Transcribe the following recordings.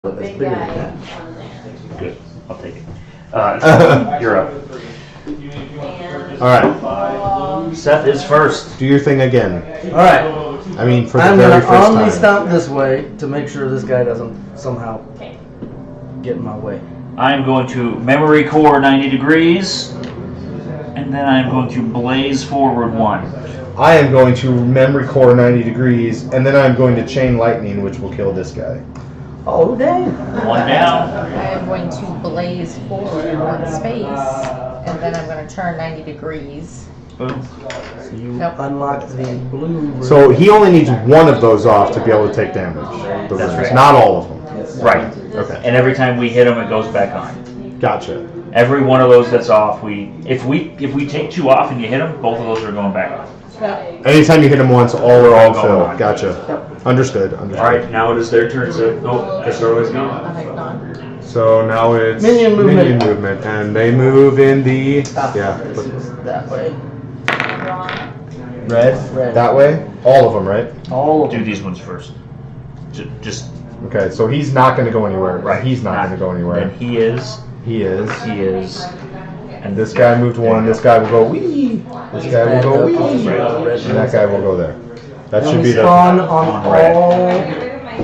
That's bigger than that. Good. I'll take it. So you're up. Alright. Seth is first. Do your thing again. Alright. I mean, for the I'm very going first to only time. stomp this way to make sure this guy doesn't somehow get in my way. I am going to memory core 90 degrees, and then I am going to blaze forward 1. I am going to memory core 90 degrees, and then I'm going to chain lightning, which will kill this guy. Oh, dang. 1 down. I am going to blaze forward in one space, and then I'm going to turn 90 degrees. Boom. So you Nope. unlock the blue. So he only needs one of those off to be able to take damage. The That's runes, right. not all of them. Right. Okay. And every time we hit him, it goes back on. Gotcha. Every one of those that's off, if we take 2 off and you hit them, both of those are going back on. Anytime you hit him once, all are all Going filled. on. Gotcha. Understood. All right, now it is their turn. So, guess they're always going. I think not. So now it's Minion movement. movement, and they move in the That way. red. That way. All of them, right? All of Do them. these ones first. Just Okay. So he's not going to go anywhere. right. He's not going to go anywhere. And he is. He is. He is. And this guy moved 1. This guy will go wee. This guy will go wee. And that guy will go there. That should be the spawn on red. all.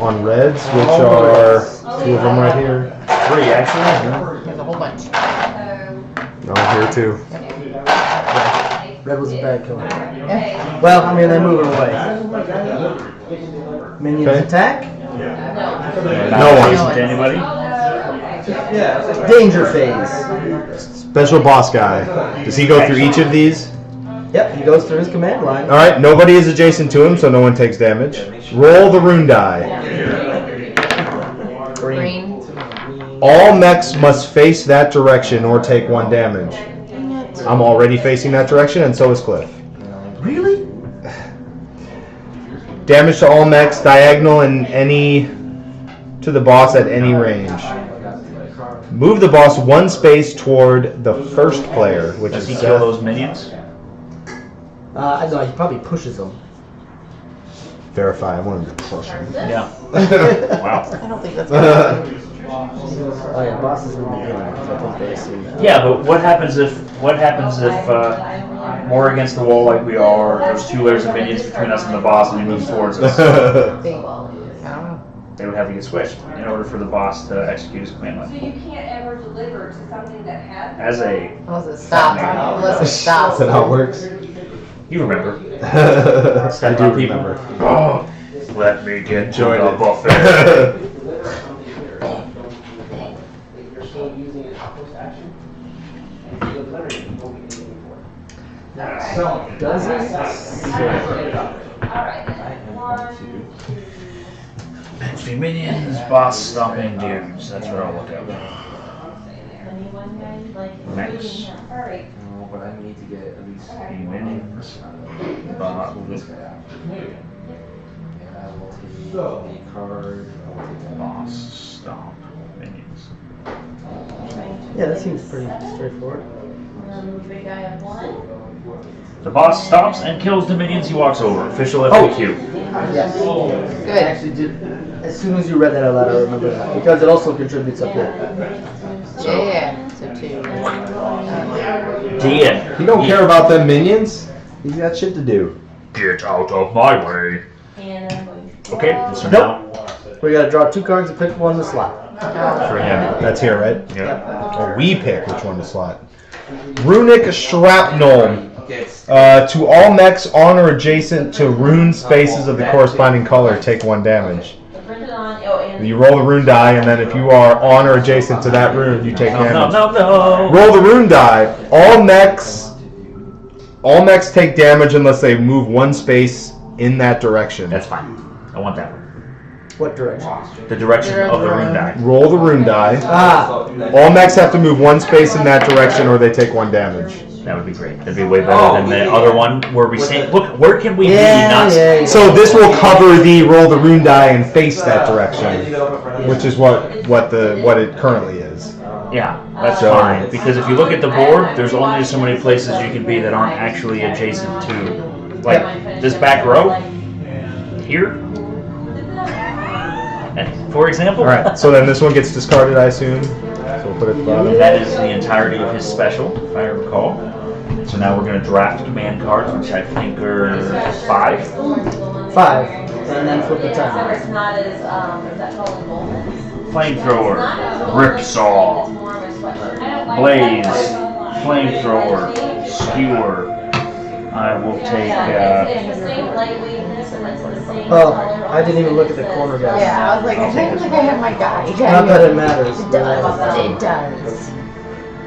on reds, which are 2 of them right here. 3 actually. There's a whole bunch. No, here too. Red was a bad killer. Well, I mean, they're moving away. Minions Okay. attack. No one. Isn't to anybody. Danger phase. Special boss guy. Does he go through each of these? Yep, he goes through his command line. All right. Nobody is adjacent to him, so no one takes damage. Roll the rune die. Green. All mechs must face that direction or take 1 damage. I'm already facing that direction, and so is Cliff. Really? Damage to all mechs, diagonal and any to the boss at any range. Move the boss 1 space toward the first player, which Does is he kill Seth. those minions? I know, he probably pushes them. Verify. I want him to crush him. Yeah. Wow. I don't think that's good. Oh yeah, bosses in the beginning, so I think they assume that. Yeah, but what happens if we're against the wall like we are? There's 2 layers of minions between us and the boss, and he moves towards us. I don't know. They would have to get switched in order for the boss to execute his command So line. you can't ever deliver to something that has. As a, Unless it stops. Unless it Is stops. that how it works? you remember? I do remember. Oh, let me get Enjoyed to it. the buffet. Doesn't? Alright, then. 1, 2. Entry minions, boss stomping dudes. That's what I'll look at. Anyone guys like? Mechs. Alright. But I need to get at least Entry minions, boss. this guy out. And I will take the card. I will take that Boss stomp minions. Yeah, that seems pretty straightforward. Big guy up 1. The boss stops and kills the minions he walks over. Official FAQ. Yes. I Good. actually did. As soon as you read that out loud, I remember that. Because it also contributes up here. Yeah. So 2. Dead. He don't care about them minions. He's got shit to do. Get out of my way. And I'm going to. Okay, so Nope. now We gotta draw 2 cards and pick one in the slot. for him. That's here, right? Yeah. Or we pick which one to slot. Runic Shrapnel. Okay. To all mechs on or adjacent to rune spaces of the corresponding color, take 1 damage. Print it on. Oh, and. You roll the rune die, and then if you are on or adjacent to that rune, you take No, damage. no. Roll the rune die. All mechs take damage unless they move 1 space in that direction. That's fine. I want that one. What direction? The direction of the rune die. Roll the rune die. Ah! All mechs have to move 1 space in that direction, or they take 1 damage. That would be great. That'd be way better than the other one where we say, look, where can we be not? So this will cover the roll the rune die and face that direction, which is what it currently is. Yeah, that's So- fine. Because if you look at the board, there's only so many places you can be that aren't actually adjacent to, like this back row here. For example. All right. So then this one gets discarded, I assume. So we'll put it at the bottom. That is the entirety of his special, if I recall. So now we're going to draft command cards, which I think are 5. 5. And then flip the time. It's not as, is that called emboldened? Flamethrower, Ripsaw, Blaze, Flamethrower, Skewer. I will take. It's the same lightweightness and it's the same Oh, color. I didn't even look at the corner guy. Yeah, I was like, I don't think I have my guy. Not that it matters. It does. It does.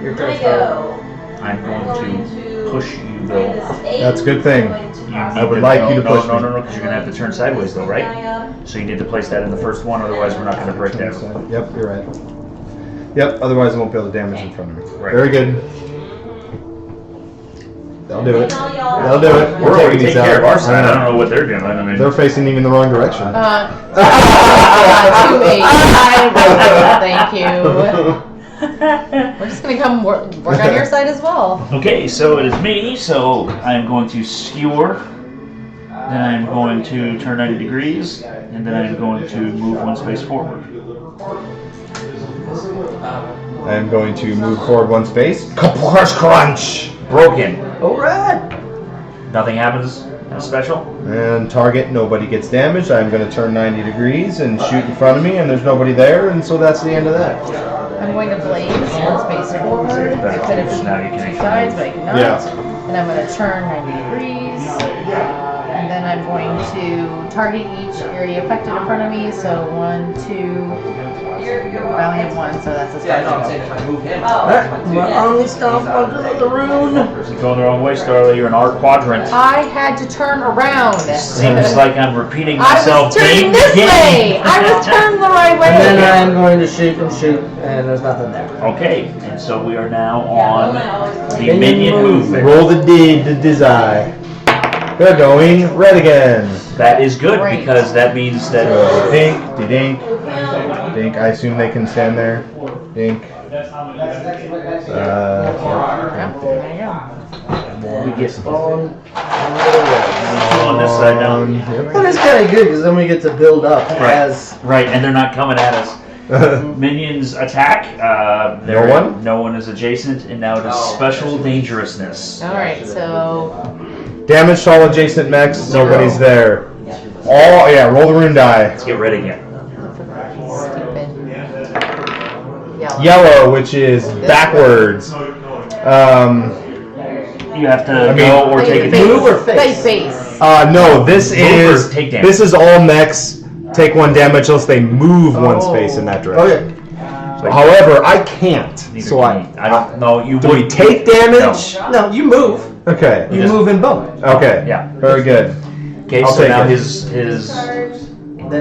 Your I turn. go. I'm going to push you, Bill. That's a good thing. I would like you to push me. No, because you're going to have to turn sideways, though, right? So you need to place that in the first one, otherwise we're not going to break that. Yep, you're right. Yep, otherwise I won't be able to damage in front of me. Right. Very good. They'll do it. They'll do it. We're already taking these taking care of out. our side. I don't know what they're doing. I mean, They're facing even the wrong direction. 2-8. Thank you. We're just gonna come work on your side as well. okay, so it is me, so I'm going to skewer, then I'm going to turn 90 degrees, and then I'm going to move 1 space forward. I am going to move forward 1 space. Kaplash crunch! Broken. Alright! Nothing happens special. And target, nobody gets damaged. I'm going to turn 90 degrees and shoot in front of me, and there's nobody there, and so that's the end of that. I'm going to blaze 1 space forward. I could have Now you can two sides, but I cannot. Yeah. And I'm going to turn 90 degrees. And then I'm going to target each area affected in front of me. So 1, 2. I only have 1, so that's a Yeah, no, I'm start. saying if I move him. Alright, my only stuff under the rune. You're going the wrong way, Starla. You're in our quadrant. I had to turn around. Seems like I'm repeating I myself. was turning this way. I was turned the right way. And then I am going to shoot, and there's nothing there. Okay, and so we are now on the minion movement. Roll the D to desire. They're going red again. That is good Great. because that means that So dink, dink, dink. I assume they can stand there. Dink. Yeah, there you we get On on this side now. Yep. But it's kind of good because then we get to build up Right. as. Right, and they're not coming at us. Minions attack. No one is adjacent, and now it is special dangerousness. go. All right, so Damage to all adjacent mechs. Nobody's there. All roll the rune die. Let's get red again. stupid. Yellow. Yellow, which is backwards. You have to I mean- go or take it. Move or face? Face. No, this is take damage. this is all mechs take 1 damage unless they move 1 space in that direction. Okay. However, I can't. Neither So can we. I don't know. You do we would take damage? No, you move. Okay. You move and bump. Okay. Yeah. Very good. Okay, I'll so take now it. his Then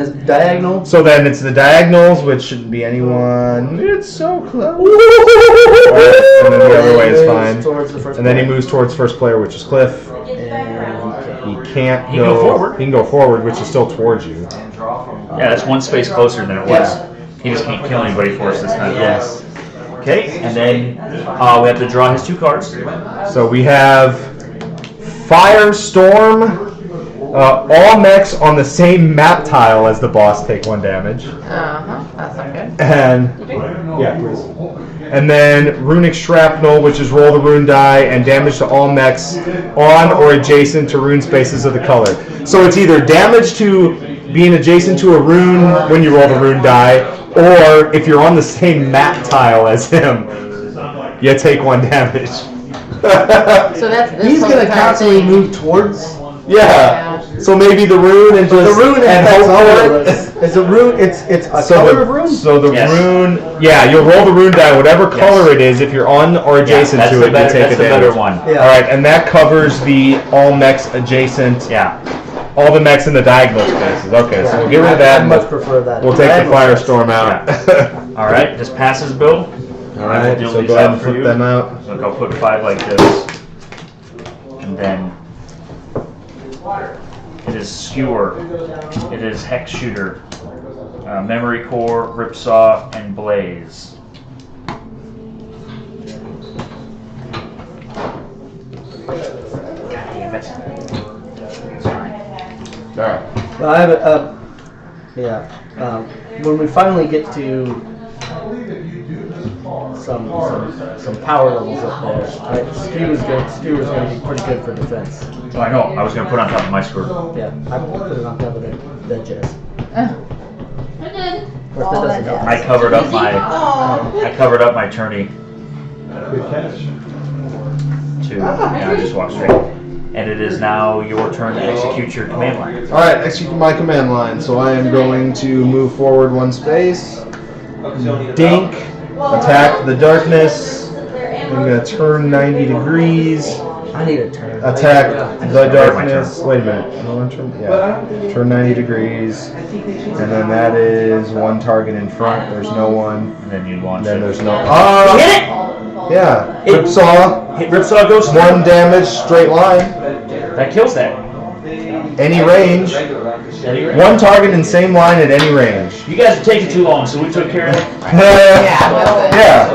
it's diagonal. So then it's the diagonals, which shouldn't be anyone. It's so close. Alright, and then the other way is fine. Towards the first And then he player. moves towards first player, which is Cliff. And He can't He can go forward. He can go forward, which is still towards you. And draw from. yeah, that's 1 space closer than it was. He just can't kill anybody for us this time. Yes. Okay, and then we have to draw his 2 cards. So we have Firestorm. All mechs on the same map tile as the boss take 1 damage. That's not good. And please. And then Runic Shrapnel, which is roll the rune die and damage to all mechs on or adjacent to rune spaces of the color. So it's either damage to being adjacent to a rune when you roll the rune die, or if you're on the same map tile as him, you take 1 damage. So that's this He's whole gonna entire constantly thing. move towards. Yeah. So maybe the rune and The just rune and affects hope all for of it. us. It's a rune. It's a So color the, of rune. so the Yes. rune, you'll roll the rune die, whatever color it is. If you're on or adjacent that's to the it, better, you take that's a the damage. better one. Yeah. All right, and that covers the all mechs adjacent, Yeah. all the mechs in the diagonal spaces. Okay, so we'll get rid of that. I and much prefer that. We'll take the Diagonal space. Firestorm out. All right, this passes, Bill. All right, Deal so these go ahead out and for flip you. them out. Look, I'll put 5 like this, and then it is Skewer, it is Hex Shooter, Memory Core, Ripsaw, and Blaze. God damn it. Sorry. All right. Well, I have a. Yeah. when we finally get to some power levels up there, skew is going to be pretty good for defense. Oh, I know. I was going to put on top of my skewer. Yeah, I put it on top of that jazz. We're good. Of course, that doesn't help. I covered up my tourney Good catch. to I just walked straight. And it is now your turn to execute your command line. All right, execute my command line. So I am going to move forward 1 space. Dink. Attack the darkness. I'm going to turn 90 degrees. I need a turn. Attack the darkness. Wait a minute. Turn 90 degrees. And then that is 1 target in front. There's no one. And then you launch Then it. there's no. Hit it! Yeah. Ripsaw. Hit Ripsaw goes 1 damage, straight line. That kills that. Any range. 1 target in same line at any range. You guys are taking too long, so we took care of it. Yeah.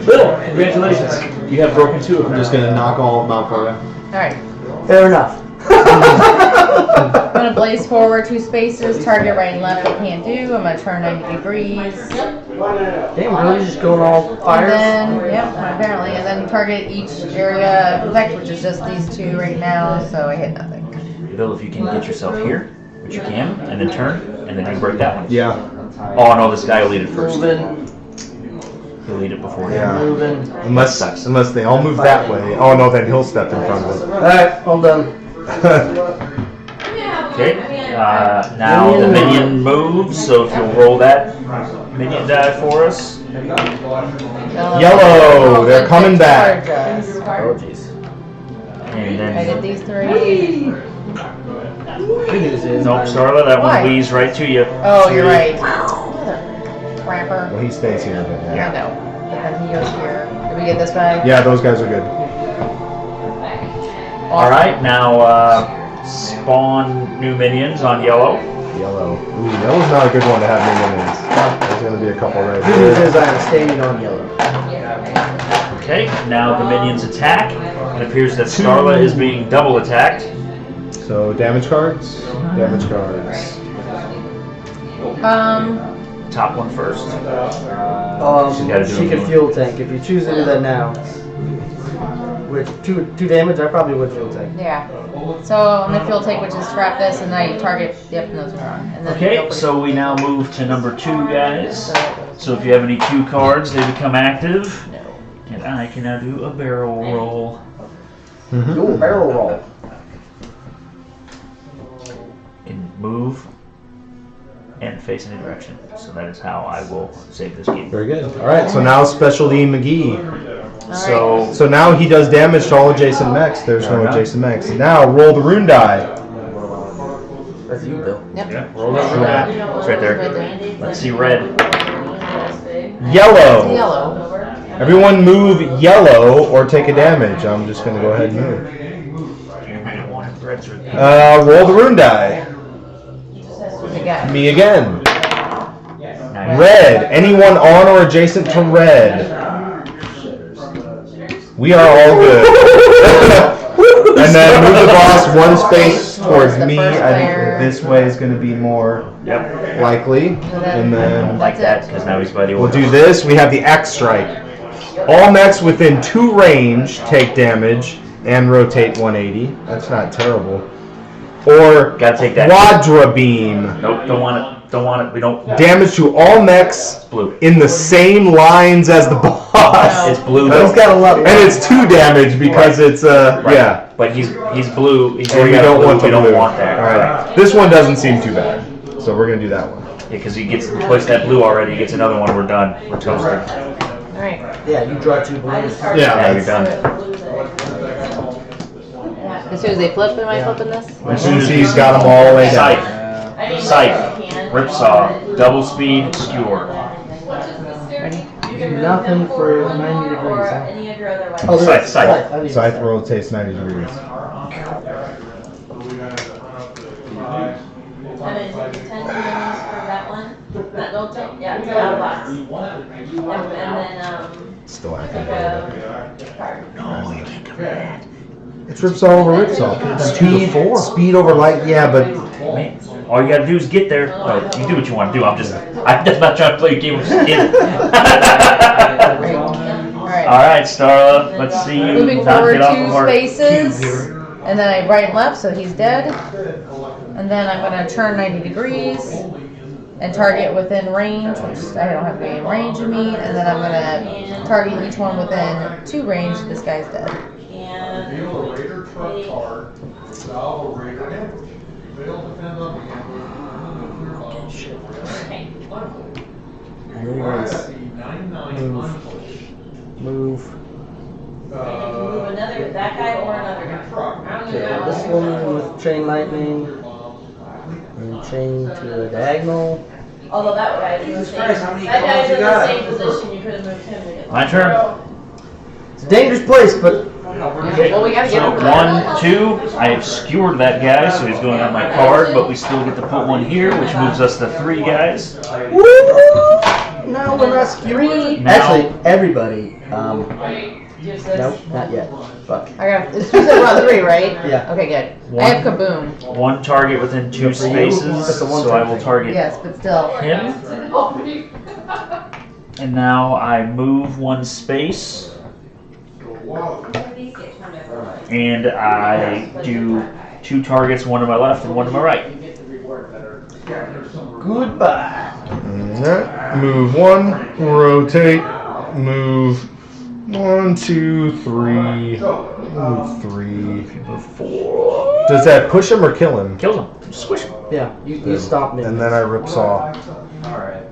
Little, congratulations. You have broken 2 of them. I'm just gonna knock all of them out for you. Alright. Fair enough. I'm gonna blaze forward 2 spaces, target right and left I can't do. I'm gonna turn 90 degrees. Damn, really just going all fires? And then, yep, apparently. And then target each area of effect, which is just these 2 right now, so I hit nothing. Bill, if you can get yourself here, which you can, and then turn, and then you break that one. Yeah. Oh no, this guy will lead it first. Moving. He'll lead it before you. Yeah. Moving. Unless they all move that way. Oh no, then he'll step in front of Alright, all done. it. Okay. Now the minion moves, so if you'll roll that minion die for us. Yellow, they're coming back. Oh, jeez. And I then, did these 3. Good news is... nope, Starla, that Why? one wheezed right to you. Oh, you're right. Crapper. Well, he stays here, but I yeah. know. But then he goes here. Did we get this guy? Yeah, those guys are good. Alright, now spawn new minions on yellow. Yellow. Ooh, yellow's not a good one to have new minions. There's gonna be a couple right Good news here. is I am standing on yellow. Okay, now the minions attack. It appears that Starla is being double attacked. So damage cards. Damage cards. Top one first. She's gotta do She it. can fuel tank. If you choose to do that now, with two damage, I probably would fuel tank. Yeah. So I'm gonna fuel take, which is scrap this, and I target. Yep, and those are on. And then Okay, so we now move to number 2, guys. So if you have any 2 cards, they become active. And I can now do a barrel roll. Do a barrel roll. Can move and face any direction. So that is how I will save this game. Very good. All right. So now Specialty McGee. So So now he does damage to all adjacent mechs. There's no adjacent mechs. Now roll the rune die. That's you, Bill. Yep. yeah, roll that rune. It's right there. Let's see red. Yellow. Yellow. Everyone move yellow or take a damage. I'm just gonna go ahead and move. Red's right there. Roll the rune die. Again. Me again. Nice. Red. Anyone on or adjacent to red. We are all good. And then move the boss 1 space towards me. I think this way is going to be more Yep. likely. And then Like that, because now he's by the we'll order. do this. We have the X strike. All mechs within 2 range take damage and rotate 180. That's not terrible. Or Gotta take that. Quadra beam. Nope, don't want it. Don't want it. We don't. Damage to all mechs Blue. in the same lines as the boss. It's blue. That's though. Got a lot. And it's 2 damage because it's Right. yeah. But he's blue. He's And we got don't blue. want the We don't blue. want that. All right. This one doesn't seem too bad, so we're gonna do that one. Yeah, because he gets placed that blue already. He gets another one. We're done. We're toasted. Alright. Yeah, you draw 2 blues. Yeah, you're done. As soon as they flip, am I flipping this? As soon as he's got them all the way down. Scythe, Ripsaw, double speed, skewer. Ready? Nothing for 90 degrees. Or Huh? any of your other ones. Oh, there is. Scythe. I need- Scythe rotates 90 degrees. I'm gonna take 10 turns for that one. No, don't take, yeah, it's out of box. And then, Still like active. a card. It's Ripsaw over Ripsaw. Speed over light. Yeah, but All you gotta do is get there. Oh, you do what you want to do. I'm just not trying to play a game. I'm just kidding. Alright. All right, Starla. Let's see you Moving not forward get off 2 of our spaces. cube here. And then I right and left, so he's dead. And then I'm going to turn 90 degrees and target within range, which I don't have any range of me. And then I'm going to target each one within 2 range. This guy's dead. And Anyways, move. move another, that guy or another guy. Okay, this one with chain lightning. And chain to a diagonal. Although that guy is in the same, Christ, how many that guy's calls you in the got? same position, you could have moved him to get. My turn. It's a dangerous place, but Well, we got to get So over there. 1, 2. I have skewered that guy, so he's going on my card, but we still get to put one here, which moves us to 3 guys. woo! No, we're not skewing. Now- Actually, everybody. Nope, not yet. Fuck. I got. You said we're on 3, right? Yeah. Okay, good. One. I have kaboom. 1 target within 2 Good for you. spaces, That's a one so I turn will thing. target Yes, but still. him. And now I move 1 space, and I do 2 targets, 1 to my left and 1 to my right. Goodbye. Alright, move 1, rotate, move 1, 2, 3, move 3, 4. Does that push him or kill him? Kills him. Squish him. Yeah, you stop me. And then I rip saw. Alright.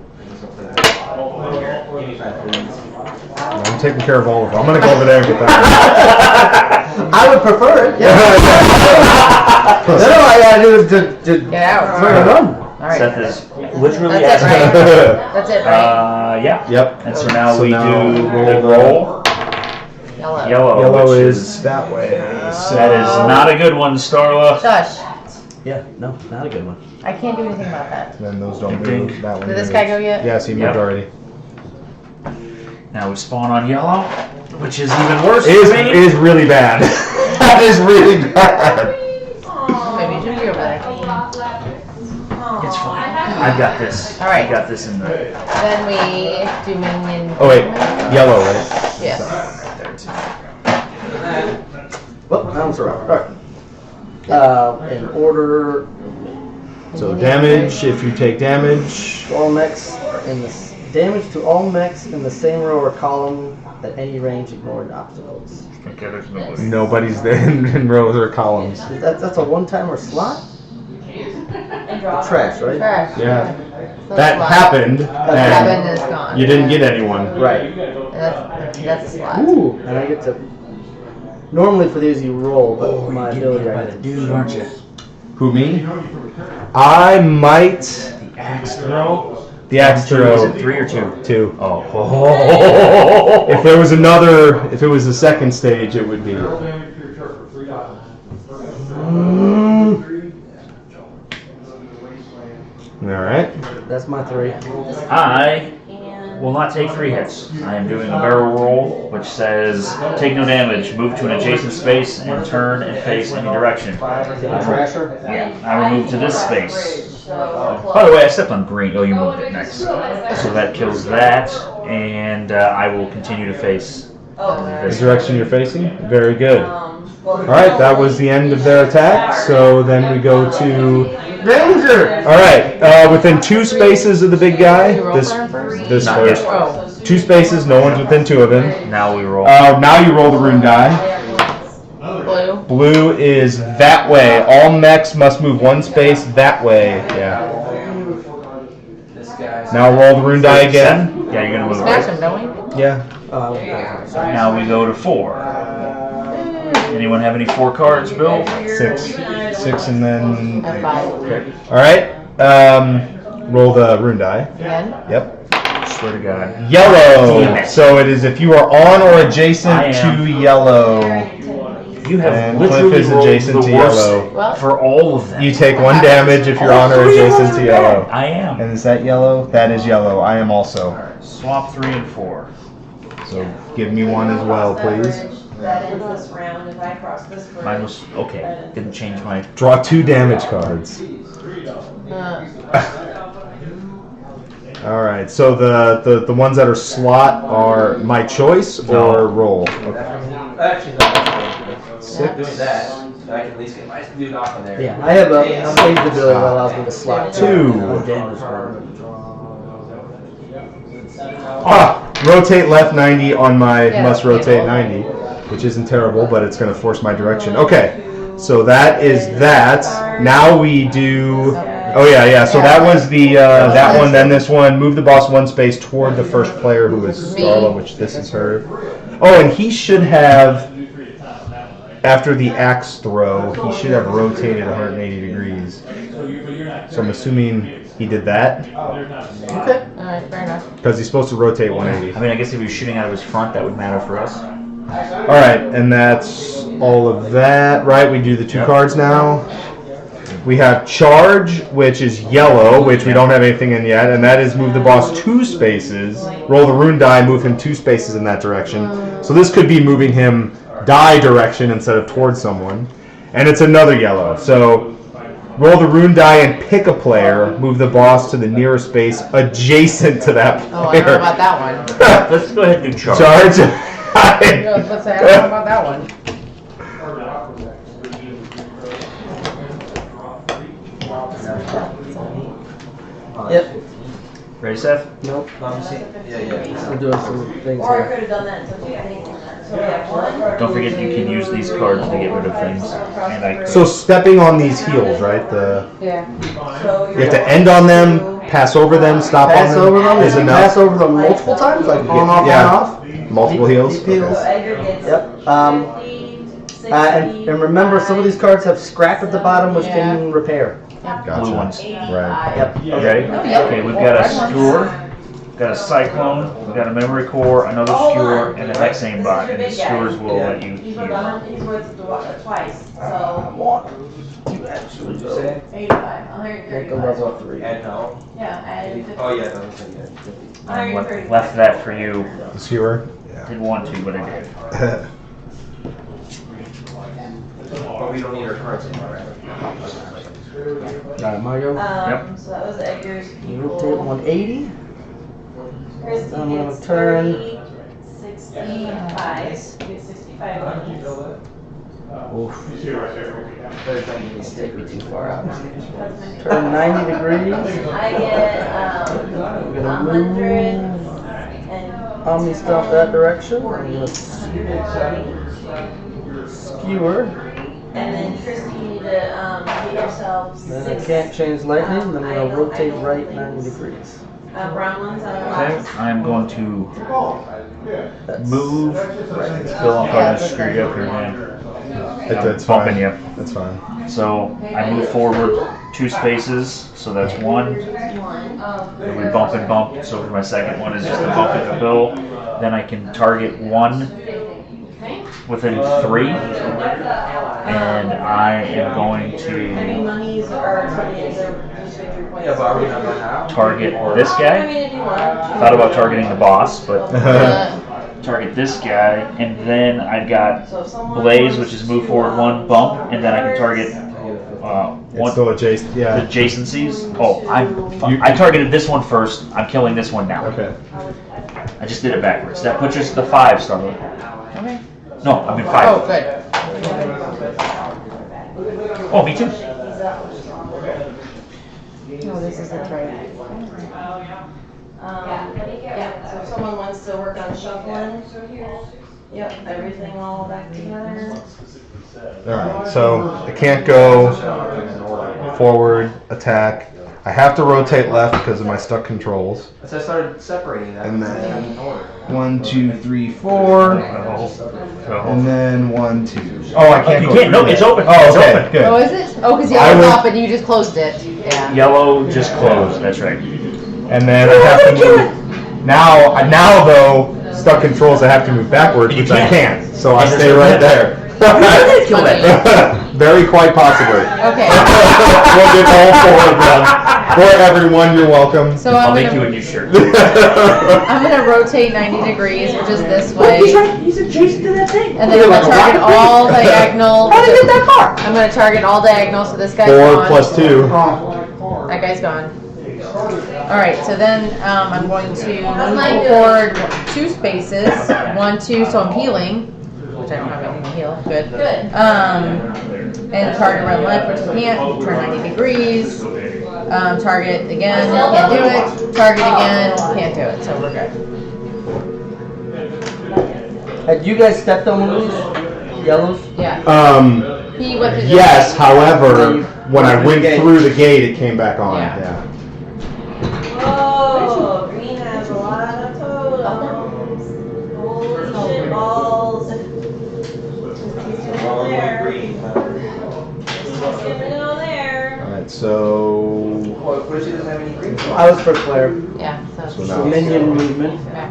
Here, give me 5 please. I'm taking care of all of them. I'm gonna go over there and get that I would prefer it. Yeah. Then all I gotta do is to Get out. run. All right. Seth is literally That's it, asking. right? one. That's it, right? Yeah. Yep. And so now So we now do roll the the- roll. Yellow. Yellow which is that way. That is not a good one, Starla. Shush. Yeah, no, not a good one. I can't do anything about that. Then those don't Ding. move. That one Did this moves. guy go yet? Yes, he moved Yep. already. Now we spawn on yellow, which is even worse Is for me. is really bad. That is really bad. Maybe you should be over there. It's fine. I've got this. All right. I got this in the. Then we do minion. Oh wait, yellow, right? Yes. Well, that one's around. Alright. In order, So damage, if you take damage. all mechs in this damage to all mechs in the same row or column at any range, ignoring obstacles. Okay, there's nobody. Nobody's there in rows or columns. That's a one-timer slot? And draw. Trash, right? Trash. Yeah. So That slot. happened, That happened and and it's gone. you didn't get anyone. Right. That's a slot. Ooh, and I get to. Normally for these you roll, but my ability I get to Dude, aren't you? Who, me? I might. The axe throw. The axe Is throw. it 3 or 2? 2. Oh. If there was another, if it was the second stage, it would be. Alright. That's my 3. I And will not take 3 hits. I am doing a barrel roll, which says take no damage, move to an adjacent space, and turn and face any direction. Trasher? Yeah, I will move to this space. so By the way, I stepped on green. Oh, you moved it next. So that kills that, and I will continue to face The this. direction you're facing? Very good. well, Alright, that was the end of their attack, so then we go to Danger! Alright, within 2 spaces of the big guy, You roll this for him first? this Not first. yet. Oh. 2 spaces, no one's within 2 of him. Now we roll. Now you roll the rune die. Blue. Blue is that way. All mechs must move 1 space that way. Yeah. This guy's. Now roll the rune die again. Yeah, you're gonna move Smash right. him, don't we? Yeah. Now we go to 4. Anyone have any 4 cards, Bill? 6. 6 and then. I have 5. Alright. Roll the rune die. Again. Yep. Swear to God. Damn Yellow. it. So it is if you are on or I adjacent am. to yellow. You have And literally Cliff is rolled adjacent the to worst yellow. Well, for all of them. You take 1 damage if you're on or adjacent to yellow. I am. And is that yellow? That is yellow. I am also. Swap 3 and 4. So give me 1 as well, please. that ends this round. If I cross this bridge. Mine was okay. Didn't change my. Draw 2 damage cards. All right. So the ones that are slot are my choice or roll. Okay. Actually, no, that's good. Six. Doing that, so I can at least get my dude off of there. Yeah, I have a stage ability that allows me to slot Two. Undamaged card. Rotate left 90 on my Yeah, must that's rotate painful. 90, which isn't terrible, but it's going to force my direction. Okay, so that is that. Now we do. Oh yeah. So that was the that one. Then this one. Move the boss one space toward the first player, who is Starla, which this is her. Oh, and he should have, after the axe throw, he should have rotated 180 degrees. So I'm assuming he did that Okay. Alright, fair enough. because he's supposed to rotate 180. I mean, I guess if he was shooting out of his front, that would matter for us. All right, and that's all of that, right? We do the two cards now. We have charge, which is yellow, which we don't have anything in yet, and that is move the boss 2 spaces, roll the rune die, move him 2 spaces in that direction. So this could be moving him die direction instead of towards someone. And it's another yellow. So roll the rune die and pick a player, move the boss to the nearest space adjacent to that Oh, I player. don't know about that one. Let's go ahead and do charge. Charge. Let's say I don't know about that one. Yep. Ready, Seth? Nope. Yeah. I'm doing some things Or I here. could have done that until she got anything done. So we have one. Don't forget you can use these cards to get rid of things. And I So stepping on these heels, right? The Yeah. So you have to end on them, pass over them, stop Pass on them. over them. Is You enough. pass over them multiple times, like on, off, Yeah. on, off. Multiple heels. Deep heels. So Edgar gets Yep. 50, 60, And remember, some of these cards have scrap at the bottom, which can repair. Gotcha. blue ones. Right. Yep. You ready? Yep. Okay, we've got a skewer, got a cyclone, we've got a memory core, another skewer, and a Hex aimbot. And the skewers will let you He's worth heal. he's worth twice. So Want to actually go. 85, Take the level 135. up 3. And no. Yeah, I had 50. Oh, yeah, that was it. And 135. left that for you. The skewer. Didn't want to, but I did. But we don't need our cards anymore, right? Alright, Mario. Yep. So that was Edgar's You rotate people. 180. Christy I'm gonna gets turn. 30, 65. You get 65 on these. Oof. They're trying to get Take me too far out. That's my Turn 90 degrees. I get I'm gonna 100 move and Omni Stomp that direction. I'm gonna skewer. and then Christy, you need to get yourself Then I 6 can't change lightning. Then I'm gonna rotate right 90 degrees. brown ones on the Okay, box. I'm going to That's move. Still on card to screw you up here, man. It's Bumping fine. you. That's fine. So I move forward 2 spaces, so that's 1. One. Then we bump and bump, so for my second one is just a bump in the bill. Then I can target 1 Okay. within 3. And I am going Heavy to monies are targeted. Yeah, but are we not now? target this I guy. mean, if you want. Thought about targeting the boss, but Uh, target this guy. And then I've got So if someone Blaze, wants which is to, move forward 1, bump, and then I can target It's one still adjacent. Yeah. adjacencies. Oh, I targeted this one first. I'm killing this one now. Okay. I just did it backwards. That puts us to 5, Starla. okay. No, I'm in Oh, 5. good. Oh, me too. Oh, this is the trade. Yeah, so if someone wants to work on shuffling, yep, everything all back together. All right. So I can't go forward, attack. I have to rotate left because of my stuck controls. So I started separating that. And then- in order. 1, 2, 3, 4, and then 1, 2. Oh, I can't You go. can't. No, through it's that. open. Oh, It's okay. open. Good. Oh, is it? Oh, because I yellow's was- up and you just closed it. Yeah. Yellow just closed. That's right. And then I have to move. Now though, stuck controls, I have to move backwards, which I can't. So I stay right there. Kill that. Very quite possibly. Okay. We'll get all 4 of them. For everyone, you're welcome. So I'll I'm make you a gonna new shirt. I'm gonna rotate 90 degrees, which is this way. He's adjacent to that thing. And then I'm gonna target all diagonal. How did I get that far? I'm gonna target all diagonal, so this guy's 4 gone. plus 2. That guy's gone. Alright, so then I'm going to move forward 2 spaces. 1, 2, so I'm healing. Which I don't have anything to heal. Good. Good. And target run left, which I can't. Turn 90 degrees. Target again, can't do it. Target again, can't do it. So we're good. Had you guys stepped on one of these yellows? Yeah. He whipped it. Yes, however, when I went through the gate, it came back on. Yeah. Yeah. Whoa, green has a lot of totems. Holy shit balls. He's gonna go there. Alright, so. Pushy doesn't have any green. I was for Claire. Yeah, so So now. Minion movement. okay.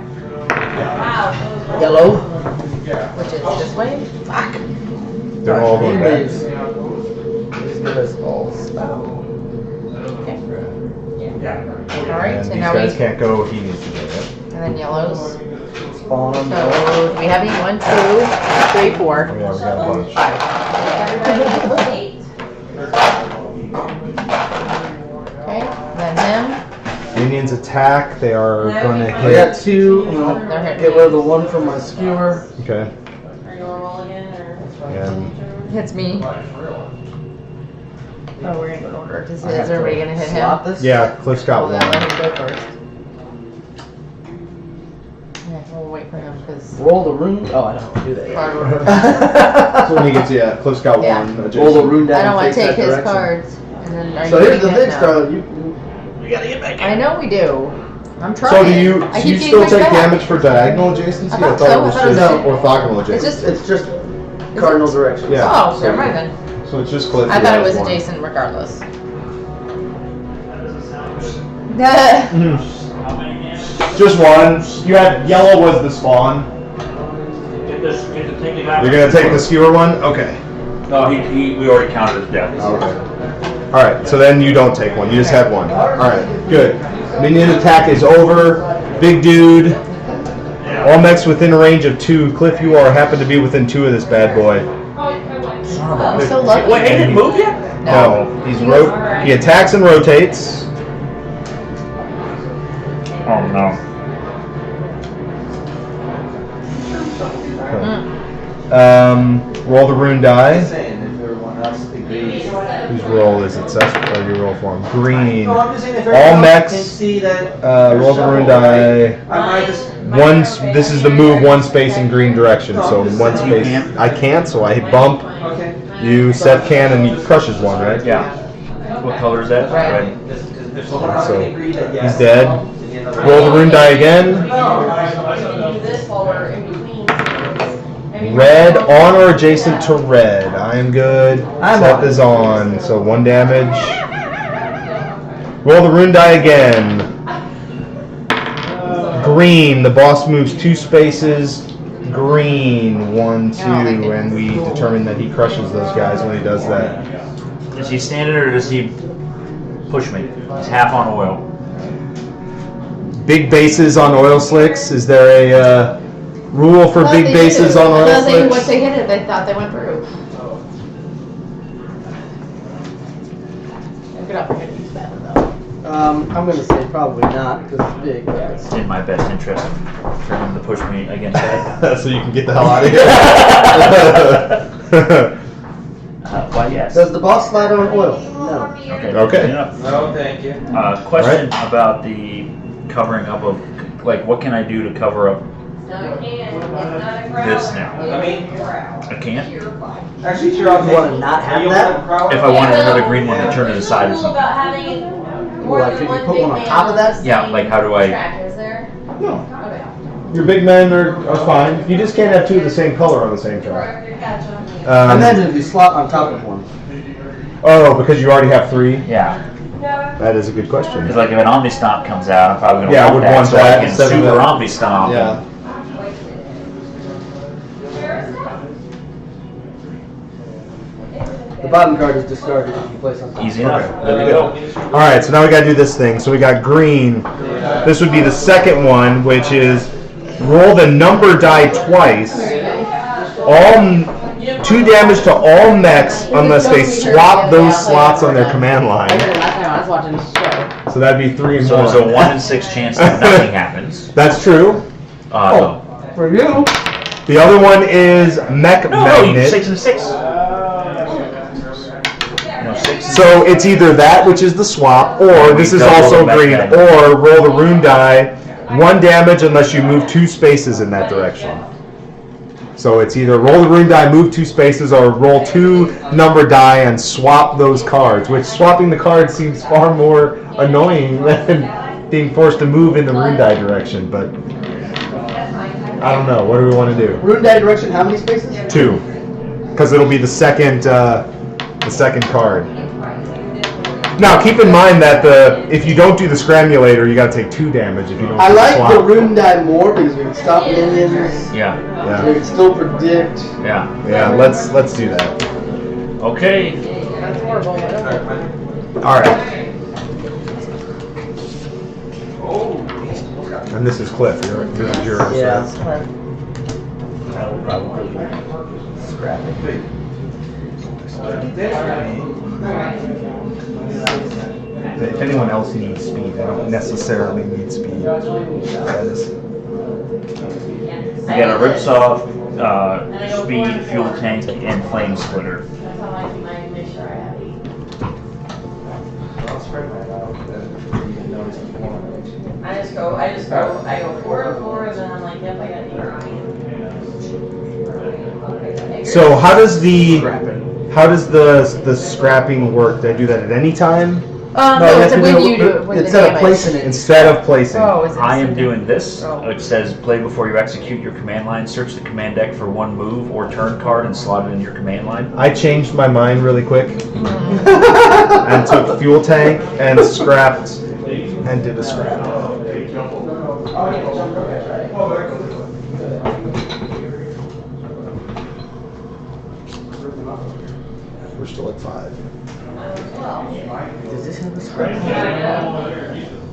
Wow. Yellow. Which is this way. They're all going back. Just give us all spell. Okay. Alright, And so these now guys we. can't go, he needs to go, yep. And then yellows. Spawn on So do we have any? 1, 2, 3, 4. Oh, yeah, we got a bunch. 5. Okay, then him. Minions attack, they are gonna I got hit. 2. I'm gonna They're hitting get me. rid of the 1 from my skewer. Okay. Are you gonna roll again or? And Hits me. Oh, we're gonna go in order. Is I have to everybody gonna hit him? slot this? yeah, Cliff's got Well, then let one. him go first. Yeah, we'll wait for him because. Roll the rune. Oh, I don't have to do that yet. So when he gets, yeah, Cliff's got Yeah. one. Roll the adjacent. rune down. I don't want and to take that his direction. cards. And then are So you here's the hitting thing, him? Scarlet. You gotta get back in. I know we do. I'm trying. So do you, I do keep you getting still pushed take back. damage for diagonal adjacency? I thought so. it I was thought it just was- orthogonal It's adjacency. It's just cardinal direction. Yeah. Oh, never mind then. So it's just Cliff. I who thought it has was one. adjacent regardless. Just one. You had yellow was the spawn. You're gonna take the skewer one? Okay. No, we already counted his death. Okay. Alright, so then you don't take one. You just had one. Alright, good. Minion attack is over. Big dude. All mechs within range of 2. Cliff, you are happen to be within 2 of this bad boy. I'm so lucky. Wait, he didn't move yet? No, he attacks and rotates. Oh no. Roll the rune die. Saying if everyone else agrees. Whose roll is it? Seth, or your roll for him? Green. No, I'm just saying if All everyone mechs, can see that. roll the rune die. I might just. This is the move 1 space in green direction. So 1 space. I can't, so I bump. Okay. You Seth can and he crushes one, right? Yeah. What color is that? Red. If someone else can agree that yes. He's dead. then the other- Roll the rune die again. Do this while we're in between. Red on or adjacent to red. I am good. I'm Seth on. is on. So 1 damage. Roll the rune die again. Green. The boss moves 2 spaces. Green. 1, 2, and we determine that he crushes those guys when he does that. Does he stand it or does he push me? He's half on oil. Big bases on oil slicks. Is there a rule for big bases on oil Once slicks? they hit it, they thought they went through. Look it up. I'm gonna use that though. I'm gonna say probably not because it's big. But It's in my best interest for him to push me against that. So you can get the hell out of here. Why, yes. does the boss slide on oil? No. Okay. Okay. Enough. No, thank you. Question about the covering up of, like, what can I do to cover up this now? I mean, I can't? actually, you're on. You wanna not have that? If I wanted another green one to turn to the side or something. About having more Like, than could you one put big one on man top of that? Yeah, like how do I? Track, is there? No. Okay. Your big men are fine. You just can't have 2 of the same color on the same track. Gotcha. Imagine if you slot on top of one. Oh, because you already have 3? Yeah. That is a good question. Because like if an Omni Stomp comes out, I'm probably gonna Yeah, I want would that want so that I can instead of super the- Omni Stomp. Yeah. The bottom card is discarded if you place on top. Easy enough. Okay. There we go. All right, so now we got to do this thing. So we got green. This would be the second one, which is roll the number die twice. 2 damage to all mechs unless they swap those slots on their command line. watching the show. So that'd be 3 and So 1. there's a 1 in 6 chance that nothing happens. That's true. No. For you. The other one is Mech No, Magnet. 6 and 6. No, 6. So it's either that, which is the swap, or this is Double also the Mech green, Magnet. or roll the rune die, 1 damage unless you move 2 spaces in that direction. So it's either roll the rune die, move 2 spaces, or roll 2 number die and swap those cards, which swapping the cards seems far more annoying than being forced to move in the rune die direction, but I don't know. What do we want to do? Rune die direction, how many spaces? 2. Because it'll be the second card. Now, keep in mind that if you don't do the scramulator, you got to take 2 damage if you don't. I do like swap. the rune die more because we can stop minions. Yeah. We Yeah, can still predict. Yeah. yeah. Let's do that. Okay. That's horrible. All right. And this is Cliff. This is yours. Yeah. right? I will probably scrap it. If anyone else needs speed, I don't necessarily need speed. Because You got a ripsaw, speed, fuel tank, and flame splitter. That's how I do mine, make sure I have it. I go 4 and 4, and then I'm like, yep, I got 8. So how does the scrapping work? Do I do that at any time No, you it's have to when do you do it, when the instead of damage. placing it. instead of placing? Oh, is it? I am doing this. Oh. It says play before you execute your command line. Search the command deck for 1 move or turn card and slot it in your command line. I changed my mind really quick and took fuel tank and scrapped and did a scrap. We're still at 5. Does this have a scrap?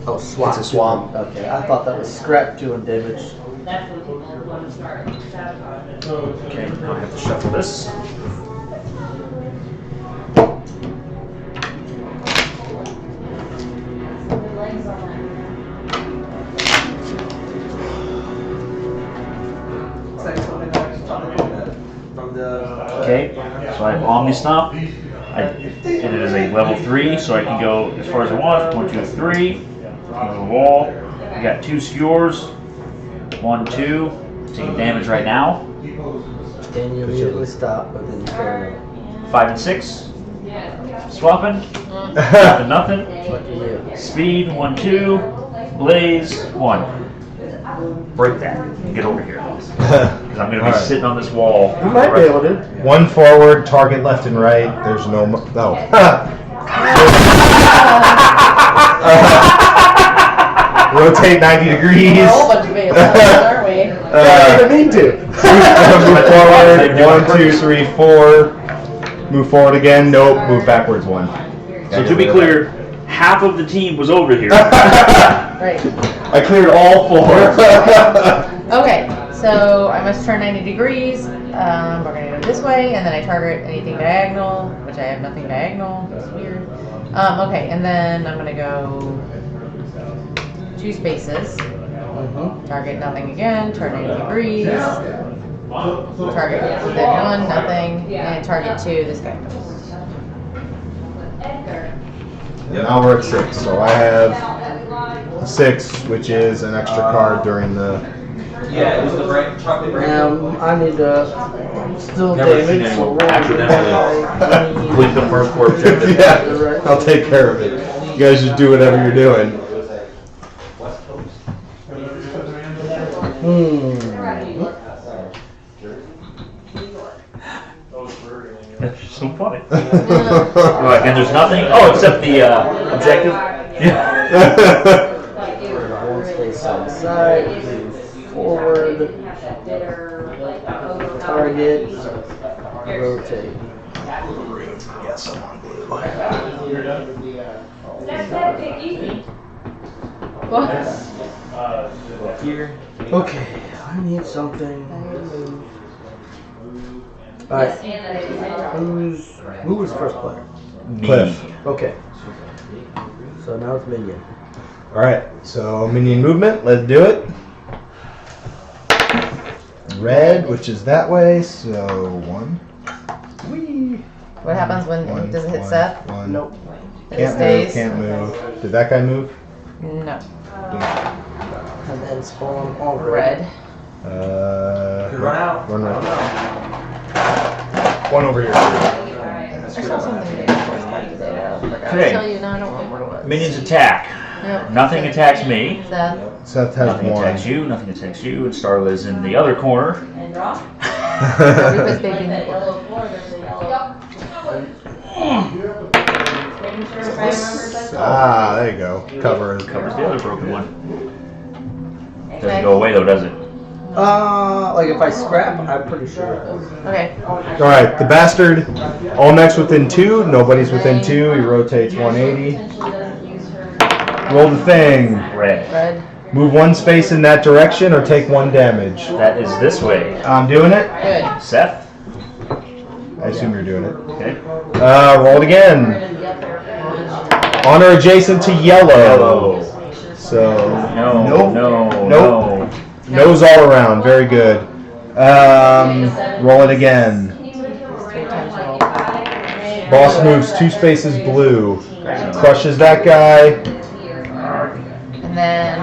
Oh, swap. It's a swap. Okay, I thought that was scrap 2 and damage. That's when people want to start. Okay, now I have to shuffle this. Okay, so I have Omni Stomp. I did it as a level 3, so I can go as far as I want. 1, 2, 3. Go to the wall. I got 2 skewers. 1, 2. Taking damage right now. Then you immediately stop, but then you turn it. 5 and 6. Swapping. Nothing, nothing. Lucky you. Speed. 1, 2. Blaze. 1. Break that and get over here. Because I'm going to be Alright. sitting on this wall. You might be able to. 1 forward, target left and right. There's no. No. Rotate 90 degrees. We're a whole bunch of idiots, aren't we? I didn't mean to. Move forward. 1, 2, 3, 4. Move forward again. Nope. Move backwards 1. So to be clear, half of the team was over here. Right. I cleared all 4. Okay, so I must turn 90 degrees. We're gonna go this way, and then I target anything diagonal, which I have nothing diagonal. That's weird. Okay, and then I'm gonna go 2 spaces. Target nothing again. Turn 90 degrees. Target then 1, nothing, and target 2. This guy goes. Now we're at 6. So I have 6, which is an extra card during the. Yeah, it was the break, chocolate break. I need to still Never seen damage, so anyone roll accidentally Complete the first 4 objectives. Yeah, I'll take care of it. You guys just do whatever you're doing. That's just so funny. Right, and there's nothing. Oh, except the objective. Yeah. One space on the side, move forward, target, rotate. Yes, I'm on blue. Here. Okay, I need something. Alright. Who was first player? Cliff. Okay. So now it's minion. Alright, so minion movement, let's do it. Red, which is that way, so 1. Whee! What happens when does it hit Seth? 1. Nope. It Can't stays. move, can't move. Did that guy move? No. And then spawn all Red. Run out. Run right. One over here. I saw something today. I forgot to Okay. tell you. No, I don't remember what it was. Minions attack. Yep. Nothing attacks me. Seth. Seth has Nothing 1. attacks you. Nothing attacks you. And Starla is in the other corner. And draw. Reba's baby. That yellow floor, there's a yellow. Making sure if I remember that. Ah, there you go. Cover. Covers the other broken one. Doesn't go away though, does it? like if I scrap, I'm pretty sure it does. Okay. Alright, the bastard. All mechs within 2. Nobody's within 2. He rotates 180. Potentially doesn't use her. Roll the thing. Red. Red. Move 1 space in that direction or take 1 damage. That is this way. I'm doing it. Good. Seth. I assume you're doing it. Okay. Roll it again. On or adjacent to yellow. Yellow. So, No. nope. No. Nope. Nose all around. Very good. Roll it again. Boss moves 2 spaces blue. Crushes that guy. And then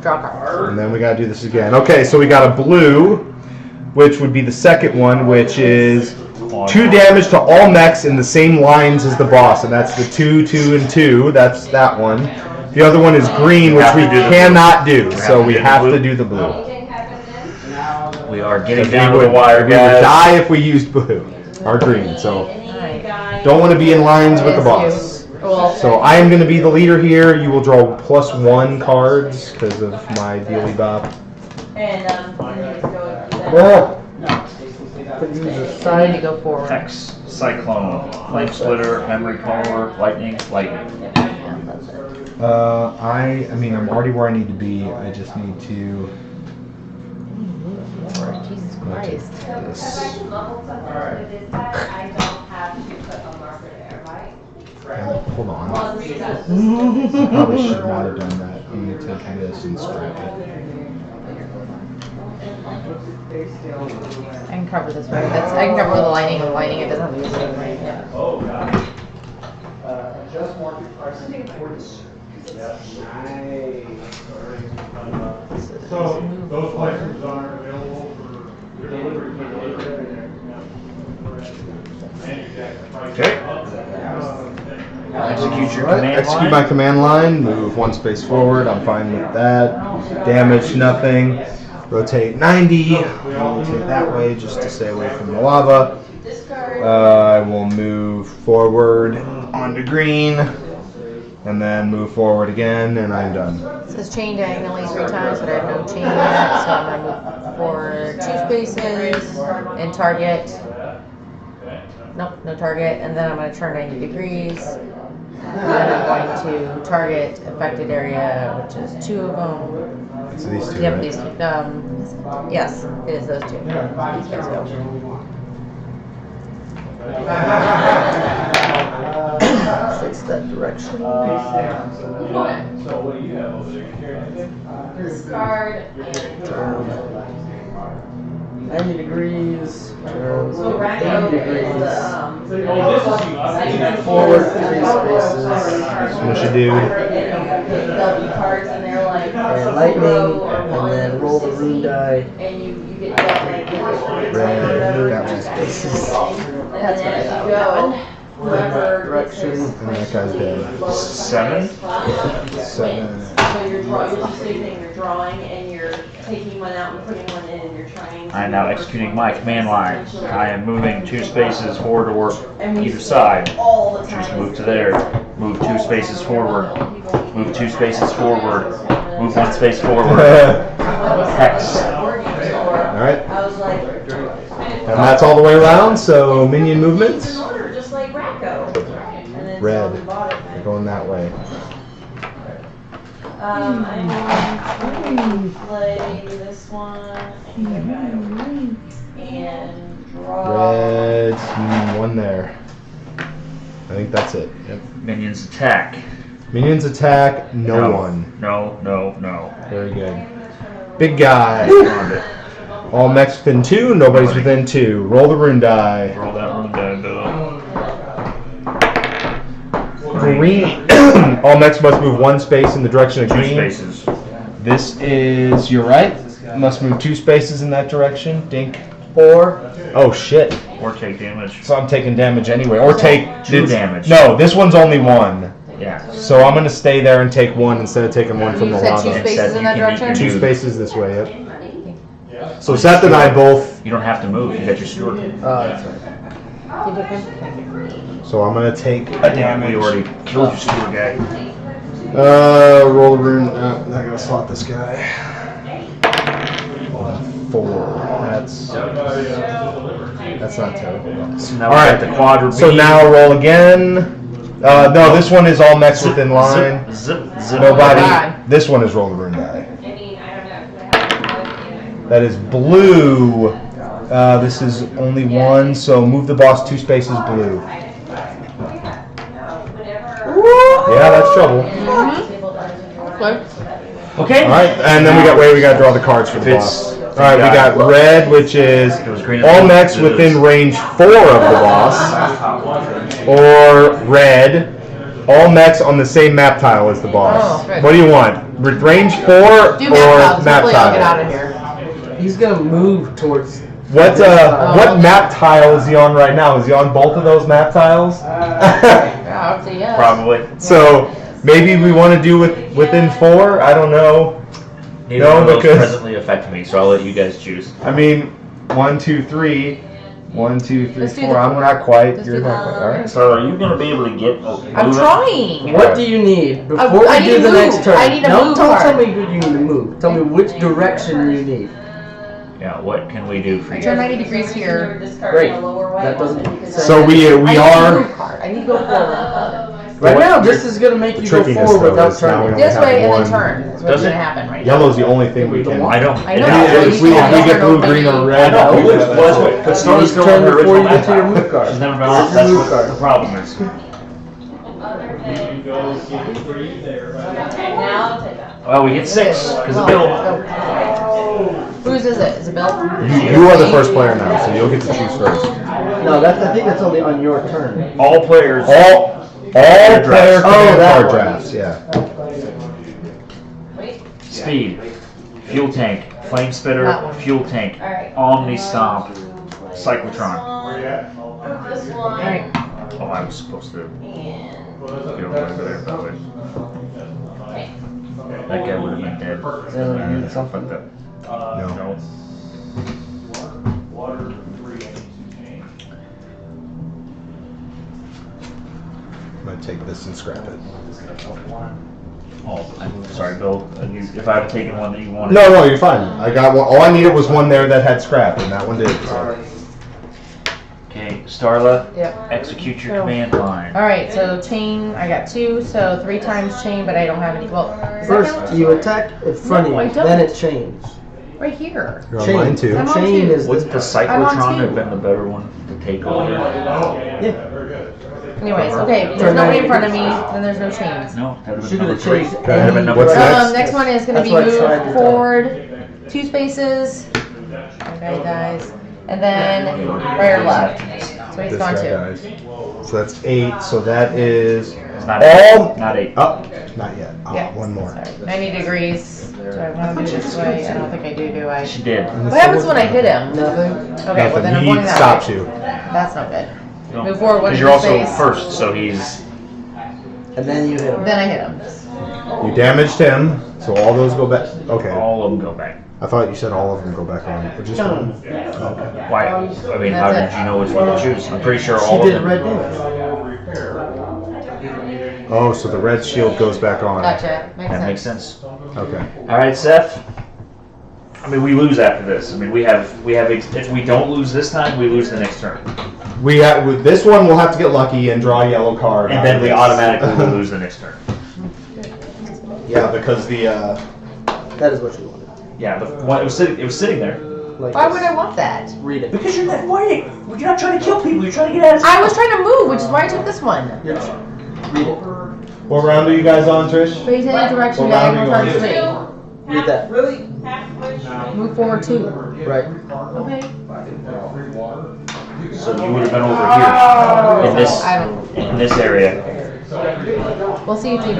draw a card. And then we gotta do this again. Okay, so we got a blue, which would be the second one, which is 2 damage to all mechs in the same lines as the boss, and that's the 2, 2, and 2. That's that one. The other one is green, which we cannot do, so we have to do the blue. We are getting We down to would, the wire, we would guys. die if we used blue or green. So Alright. don't want to be in lines with the It boss. is you. Well, So I am going to be the leader here. You will draw +1 cards because of my dealy bop. And, you need to go do that. Oh, Could use a I need to side. go forward. Hex, Cyclone, Flame Splitter, Memory Collar, Lightning, Lightning. Yeah, that's it. I mean, I'm already where I need to be. I just need to. Lord, Jesus Christ. This. I don't have to put a marker there, right? Hold on. Well, it's because Probably should not have done that. I'm going to take this and scrap it. I can cover this right. I can cover with the lighting. With lighting, it doesn't have to be the same right. Yeah. So those licenses aren't available for delivery. Okay. Execute your Alright, command execute line. my command line, move 1 space forward, I'm fine with that. Damage, nothing. Rotate 90, rotate that way just to stay away from the lava. I will move forward onto green, and then move forward again, and I'm done. It says chain diagonally 3 times, but I have no chain yet, so I'm gonna move forward 2 spaces and target. Nope, no target, and then I'm gonna turn 90 degrees. And then I'm going to target affected area, which is 2 of them. So these two, Yep, right? these two. Yes, it is those 2. These guys go. Fix that direction. Discard. 90 degrees. Turn So 80 Racco degrees. is, Forward 3 spaces. Smush a dude. They'll be cards and they're like. And lightning, and then roll the rune die. And you get dealt like. Red, that one's Spaces. That's what I thought would Go. happen. Whoever Direction. And that guy's dead. 7. 7. So you're drawing, you're just saying you're drawing and you're taking one out and putting one in and you're trying to. I am now executing my command line. I am moving 2 spaces forward or And we either side. all the Just time. move to there. Move 2 spaces forward. Move 2 spaces forward. Move 1 space forward. Hex. Alright, I was like. and that's all the way around, so minion movements. In order, just like Racco. And then Red. so we bought it. They're going that way. I'm going to play this one and draw. Red, 1 there. I think that's it. Yep. Minions attack. Minions attack, no one. No, no, no. Very good. Big guy. Found it. All mechs within 2, nobody's within 2. Roll the rune die. Roll that rune die, Bill. Green. All mechs must move 1 space in the direction of 2 green. spaces. This is, you're right. Must move 2 spaces in that direction. Dink. Or Oh shit. Or take damage. So I'm taking damage anyway. Or take 2 damage. No, this one's only 1. Yeah. So I'm gonna stay there and take 1 instead of taking 1 from You the said 2 lava. spaces Instead, in you that can- direction? you 2 can- spaces this way, yep. So Seth and I both. You don't have to move. You got your skewer. that's right. You took him? So I'm gonna take a We damage. already killed your skewer guy. Roll the rune. I gotta slot this guy. 4. That's not terrible. So now All we right. got the quadra. So now roll again. No, this one is all mechs within line. Zip, zip, zip. Nobody. God. This one is roll the rune die. I mean, I don't know. That is blue. This is only 1, so move the boss 2 spaces blue. Yeah, that's trouble. Okay. All right, and then we got to draw the cards for the It's- boss. All right, we got red, which is It was green. all mechs within range 4 of the boss, or red, all mechs on the same map tile as the boss. Oh, good. What do you want? Range 4 Do or map tiles. map Hopefully I'll get out tile? of here. He's gonna move towards. What map tile is he on right now? Is he on both of those map tiles? Yeah, I'll say yes. Probably. So maybe we want to do within 4. I don't know. Neither No, one of those because- presently affect me, so I'll let you guys choose. I mean, 1, 2, 3. 1, 2, 3, Let's do 4. the- I'm not quite. let's You're do not the- quite. All right. So are you going to be able to get... I'm trying. What do you need before I we need do to the move. next turn? I need a No, move don't card. tell me what you need to move. Tell me which direction you need. Yeah, what can we do for I you? turn 90 degrees here. Great. Lower That doesn't say. So we I need a are. move card. I need to go forward. Right now, this is gonna make you go trickiness, forward though, without is now turning. we This have way and one. then turn. That's what's Does it? gonna happen right now. Yellow's the only thing we can. I don't... I know. If we get blue, green, or red. I know, we which can- was it? But Star's still Turn on her before original you get to your move card. She's never been Where's off, your that's move what card? the problem is. Okay, now I'll take that. Well, we get 6, because of Go. Bill. Whose is it? Is it Bill? You are the first player now, so you'll get to choose first. No, I think that's only on your turn. All players... All player drafts. command that card one. drafts. Yeah. Wait, Speed, fuel tank, flame That spitter, one. fuel tank, alright. omni stomp, cyclotron. This one. Alright. Oh, I was supposed to And. get over there, by the way. That guy would have been dead. Then we need something. But No. I'm gonna take this and scrap it. Oh, I'm sorry, Bill. If I had taken one that you wanted. No, you're fine. I got one. All I needed was one there that had scrap, and that one did. So. Okay, Starla, Yep. execute your Oh. command line. Alright, so chain, I got 2, so 3 times chain, but I don't have any. Well, does that First, count? you attack in front No, I of you, don't. then it chains. Right here. You're on Chain. mine too. I'm on Chain two. is Wouldn't the the. I'm on cyclotron two. have been the better one to take over? Yeah. Anyways, okay, there's Turn nobody in 90 front of me, degrees. then there's no chains. No, that would have Should been have number 3. changed That would have been number What's 3. next? Next one is gonna That's be what I moved tried to tell. forward 2 spaces. Okay, guys. And then right or left. So he's This gone guy too. dies. So that's 8. So that is It's not all. 8. Not 8. Oh, not yet. Oh, Yeah. one more. Sorry. 90 degrees. Do I want to do this way? I don't think I do I? She did. And What happens when I hit him? Nothing. Okay, well then I'm He going that stops way. you. That's not good. No. Move forward one Because you're also space. first, so he's... And then you hit him. Then I hit him. You damaged him, so all those go back. Okay. All of them go back. I thought you said all of them go back on. Or just one? Why? I mean, how did you know which one to choose? I'm pretty sure She all of did them. red damage. Oh, so the red shield goes back on. Gotcha. Makes That sense. makes sense. Okay. All right, Seth. I mean, we lose after this. I mean, we have. If we don't lose this time, we lose the next turn, We have with this one. We'll have to get lucky and draw a yellow card. and out then of we this. automatically will lose the next turn. Yeah, because the That is what you wanted. Yeah, but it was sitting there. Like Why this. would I want that? Read it. Because you're not fighting. You're not trying to kill people. You're trying to get out of. I was trying to move, which is why I took this one. Read it. What round are you guys on, Trish? Face any direction, Well, diagonal round target are you 3. Read that. Really? Half push? Move forward 2. Right. Okay. So you would have been over here in this I don't. in this area. We'll see if you.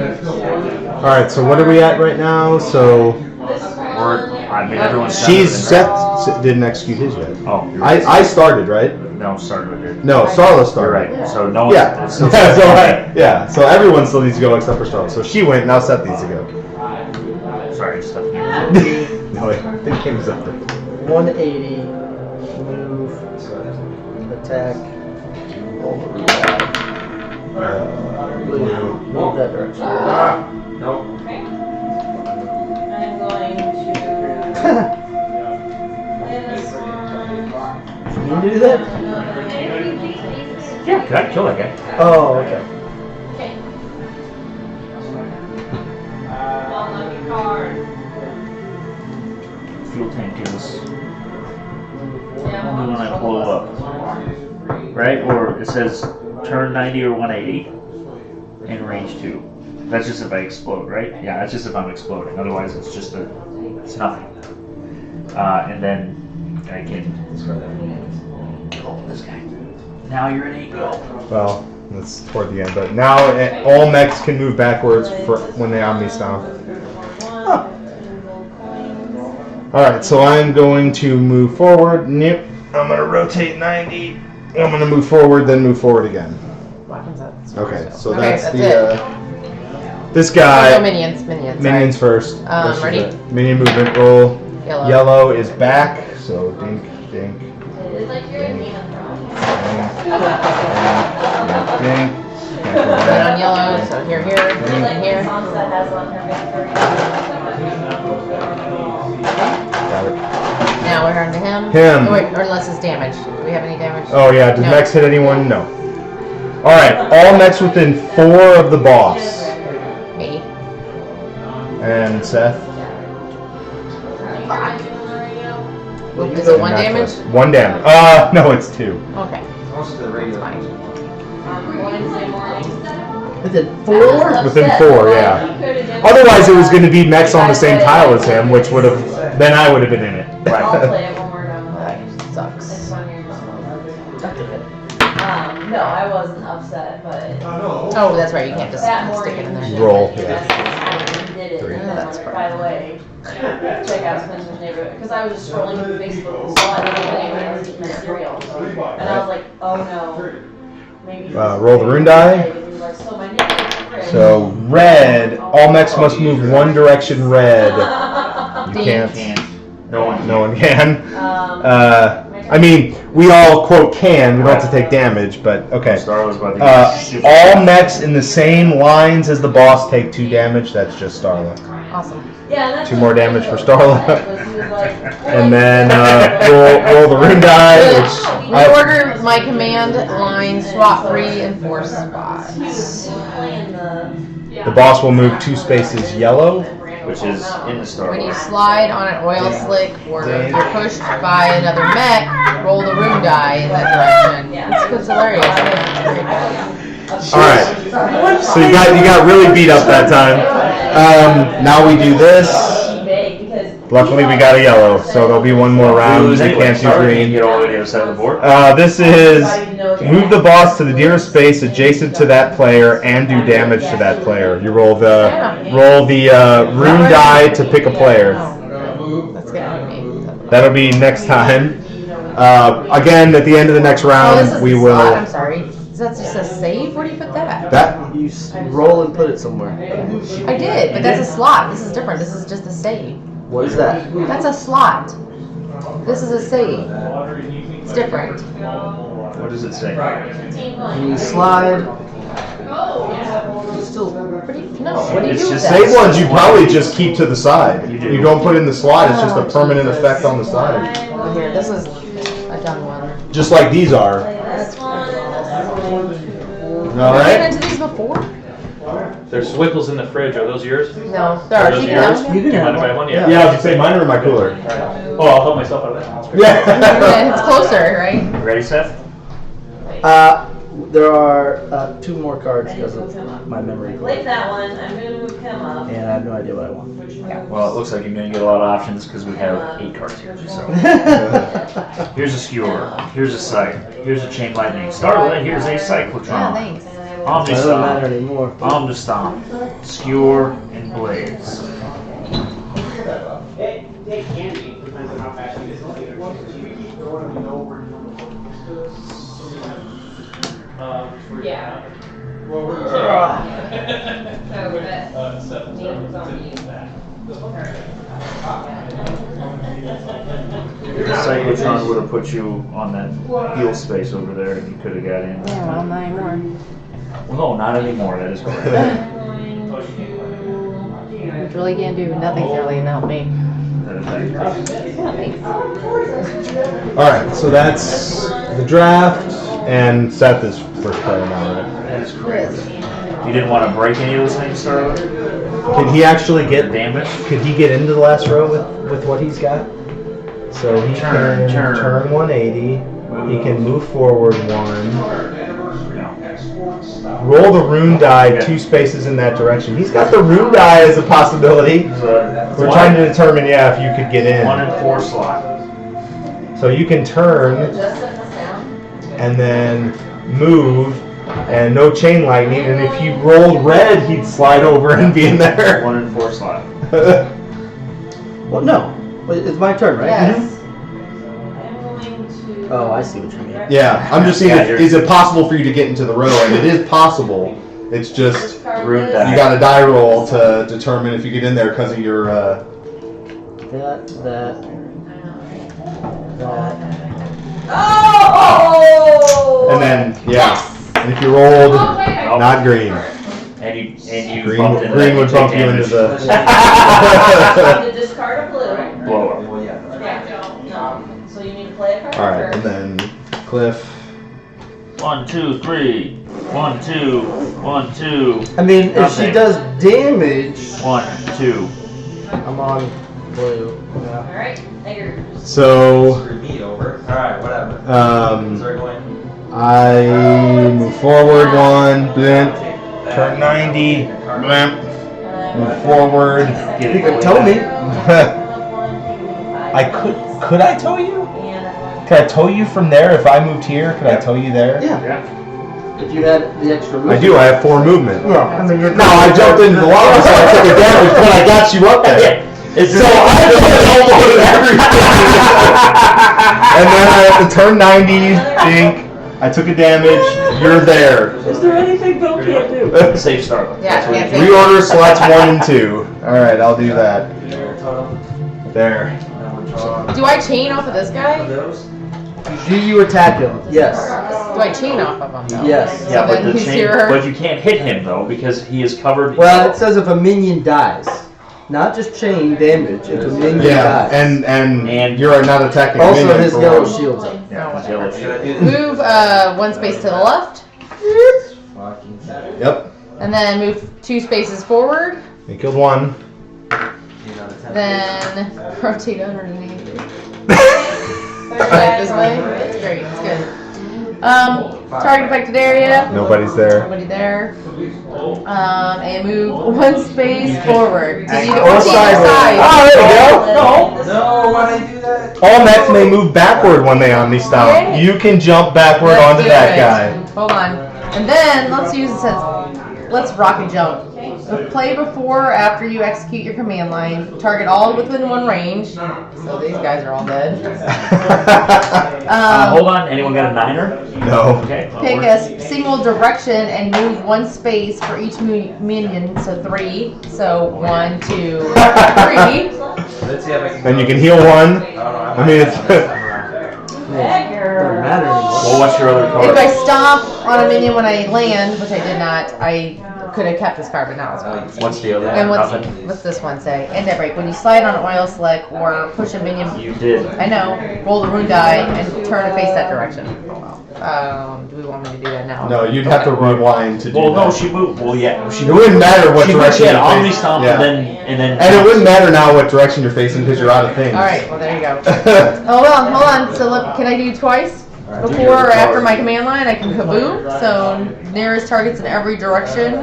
All right. So what are we at right now? So I mean, everyone's she's didn't execute his yet. Oh, you're right. I started, right? No, started with it. No, Starla You're started. right. So no one. Yeah. So So everyone still needs to go except for Starla. So she went. Now Seth needs to go. Sorry, stuff. No, I think Kim's up there. 180. Move. Attack. Roll the root die. Move that direction. Okay. I'm going to play this one. You can do that? Yeah, can I kill that guy? Oh, okay. Okay. Well, lucky card. Fuel tank is Yeah. only when I blow up, right? Or it says turn 90 or 180 in range 2. That's just if I explode, right? Yeah, that's just if I'm exploding. Otherwise, it's just it's nothing. And then I can kill this guy. Now you're in 8 go. Well, that's toward the end. But now all mechs can move backwards for when they Omni Stomp. All right. So I'm going to move forward. Nope. I'm going to rotate 90. I'm going to move forward, then move forward again. Okay. So that's that's the. it. This Oh, guy. minions. Minions first. This is ready? it. Minion movement roll. Yellow. Yellow is back. So dink, dink, It's like you're in Game of Thrones. dink. Can't go Red back. on yellow, so here, It's and like here. Sansa has on her victory. Got it. Now we're on to him. Him. Oh, wait, or unless it's damage. Do we have any damage? Oh yeah, does No. Mechs hit anyone? No. Alright, all Mechs within 4 of the boss. Me. And Seth? Is it 1 damage? 1 damage. No, it's 2. Okay. Most of the radio. Fine. Wednesday morning. Within 4? Within 4, yeah. Otherwise it was going to be Mechs on the same tile as him, which would have, then I would have been in it. I'll play it when we're done. That sucks. It's on your no, I wasn't upset, but Oh, that's right. You can't just that stick it morning. in there. Roll, She yeah. did it. 3. And then That's like, fine. by the way, check out Spencer's neighborhood. Because I was just scrolling through Facebook and saw it the other day when I was eating my cereal. And I was like, oh no. Maybe roll the rune die. He was like, so my neighbor's fridge. So, red. All Mechs must move one direction red. You can't. No one. No one can. I mean, we all, quote, can. We don't have to take damage, but okay. Starla's about to All Mechs in the same lines as the boss take 2 damage. That's just Starla. Awesome. Yeah, and that's 2 more damage for Starla. Starla. And then roll the rune die, which I, Reorder my command line, swap 3 and 4 spots. the boss will move 2 spaces yellow. which is in the Star When you Wars. slide on an oil slick or if you're pushed by another mech, roll the rune die in that direction. It's hilarious. All right. So you got really beat up that time. Now we do this. Luckily we got a yellow, so there'll be 1 more round. You can't do green. Get all the way to the other side of the board. This is move the boss to the nearest space adjacent to that player and do damage to that player. You roll the rune die to pick a player. That's gonna be me. That'll be next time. Again, at the end of the next Oh, this round, is we the slot. I'm will. sorry. Is that just a save? Where do you put that? That You roll and put it somewhere. I did, but that's a slot. This is different. This is just a save. What is that? That's a slot. This is a save. It's different. What does it say? When you slide, you still. What do you, no, what do you It's do with just that? save ones you probably just keep to the side. You do. You don't put in the slot. It's just a permanent effect on the side. Oh, here, this is a done one. Just like these are. All Have you been right. into these before? There's Swickles in the fridge. Are those yours? No. There are. Those Keep yours? them. You Do can you mind if I have have one? one. Yeah, I was gonna say mine are in my cooler. Oh, I'll help myself out of that. Yeah. Yeah, it's closer, right? Ready, Seth? There are 2 more cards because of my memory. Play that one, I'm gonna move him up. And I have no idea what I want. Well, it looks like you're going to get a lot of options because we have 8 cards here. So here's a skewer. Here's a sight. Here's a chain lightning. Starlight. Here's a Yeah, cyclotron. thanks. It doesn't matter Omnistomp. anymore. Omnistomp. Skewer and blaze. Yeah. The cyclotron would have put you on that heel space over there, and you could have got in. Yeah, well, not anymore. Well, no, not anymore. That is correct. Which really can't do. Nothing's really gonna help me. That is accurate. Yeah, thanks. All right, so that's the draft, and Seth is first player now, right? That is correct. You didn't want to break any of those things, Starlight? Can he actually The get? damage? Could he get into the last row with what he's got? So he Turn. can turn 180. He can move forward 1. Roll the rune die 2 spaces in that direction. He's got the rune die as a possibility. We're trying to determine, yeah, if you could get in. 1 and 4 slot. So you can turn and then move, and no chain lightning. And if he rolled red, he'd slide over and be in there. 1 and 4 slot. Well, no. It's my turn, right? Yes. Oh, I see what you mean. Yeah, I'm just saying, Yeah, you're- is it possible for you to get into the row? And it is possible. It's just Rune die. you got a die roll to determine if you get in there because of your. That. Oh! And then and if you rolled not green, And you green, bumped into green that, would you bump take you into damage. the. To discard a blue. Blow up. Well, yeah. So you need to play a card? All right, and then Cliff. 1, 2, 3. 1, 2. 1, 2. I mean, if she Nothing. does damage, 1, 2. I'm on blue. Yeah. Alright, Edgar. So Screwed me over. Alright, whatever. Start going. I move forward 1, blimp, turn 90, blimp, move forward. Get You it. could tell me. I could I tow you? Could I tow you from there if I moved here? Could I tow you there? Yeah. Yeah. If you had the extra move. I do. I have 4 movement. No, I mean, you're No, I jumped into the water, so I took a damage, but I got you up there. So I elbowed everything. And then I have to turn 90, think. I took a damage. You're there. Is there anything Bill can't do? Safe start. Yeah, can't say. Reorder slots 1 and 2. All right, I'll do that. There. Do I chain off of this guy? Do you attack him? Yes. Do I chain off of him though? Yes. Yeah, So but then the who's chain, here? but you can't hit him though because he is covered. Well, it says if a minion dies. Not just chain damage, if a minion Yeah, dies. and you're not attacking. Also, minion his for yellow one. shield's up. Yeah, his yellow shield. Move 1 space to the left, Fucking Yep. and then move 2 spaces forward. He killed 1. Then rotate 180 degrees. Right this way. That's great. It's good. Target affected area. Nobody's there. Nobody there. And move 1 space forward. So you Or can see either sideways. side. Oh, there you go. No, why'd I do that? All mechs may move backward when they omni stomp. Yay. You can jump backward Let's onto do that it. guy. Hold on. And then let's use it since let's rock and jump. Play before or after you execute your command line. Target all within 1 range. So these guys are all dead. Hold on. Anyone got a 9er? No. Okay. Pick a single direction and move 1 space for each minion. So 3. So 1, 2, 3. Let's see if I can. And you can heal 1. I I mean, it's. Doesn't matter anymore. Well, what's your other card? If I stomp on a minion when I land, which I did not, I could have kept this card, but now it's fine. What's the other? And Nothing. what's this one say? End that break. When you slide on an oil slick or push a minion, You did. I know, roll the rune die and turn to face that direction. Do we want me to do that now? No, you'd have to rewind to do Well, that. no, she moved. Well, yeah, she It wouldn't matter what She moved. direction She had you're Omni facing. Stomp Yeah. and then. And it wouldn't matter now what direction you're facing because you're out of things. All right. Well, there you go. Hold on. So look, can I do twice? before or after my command line, I can kaboom. So nearest targets in every direction.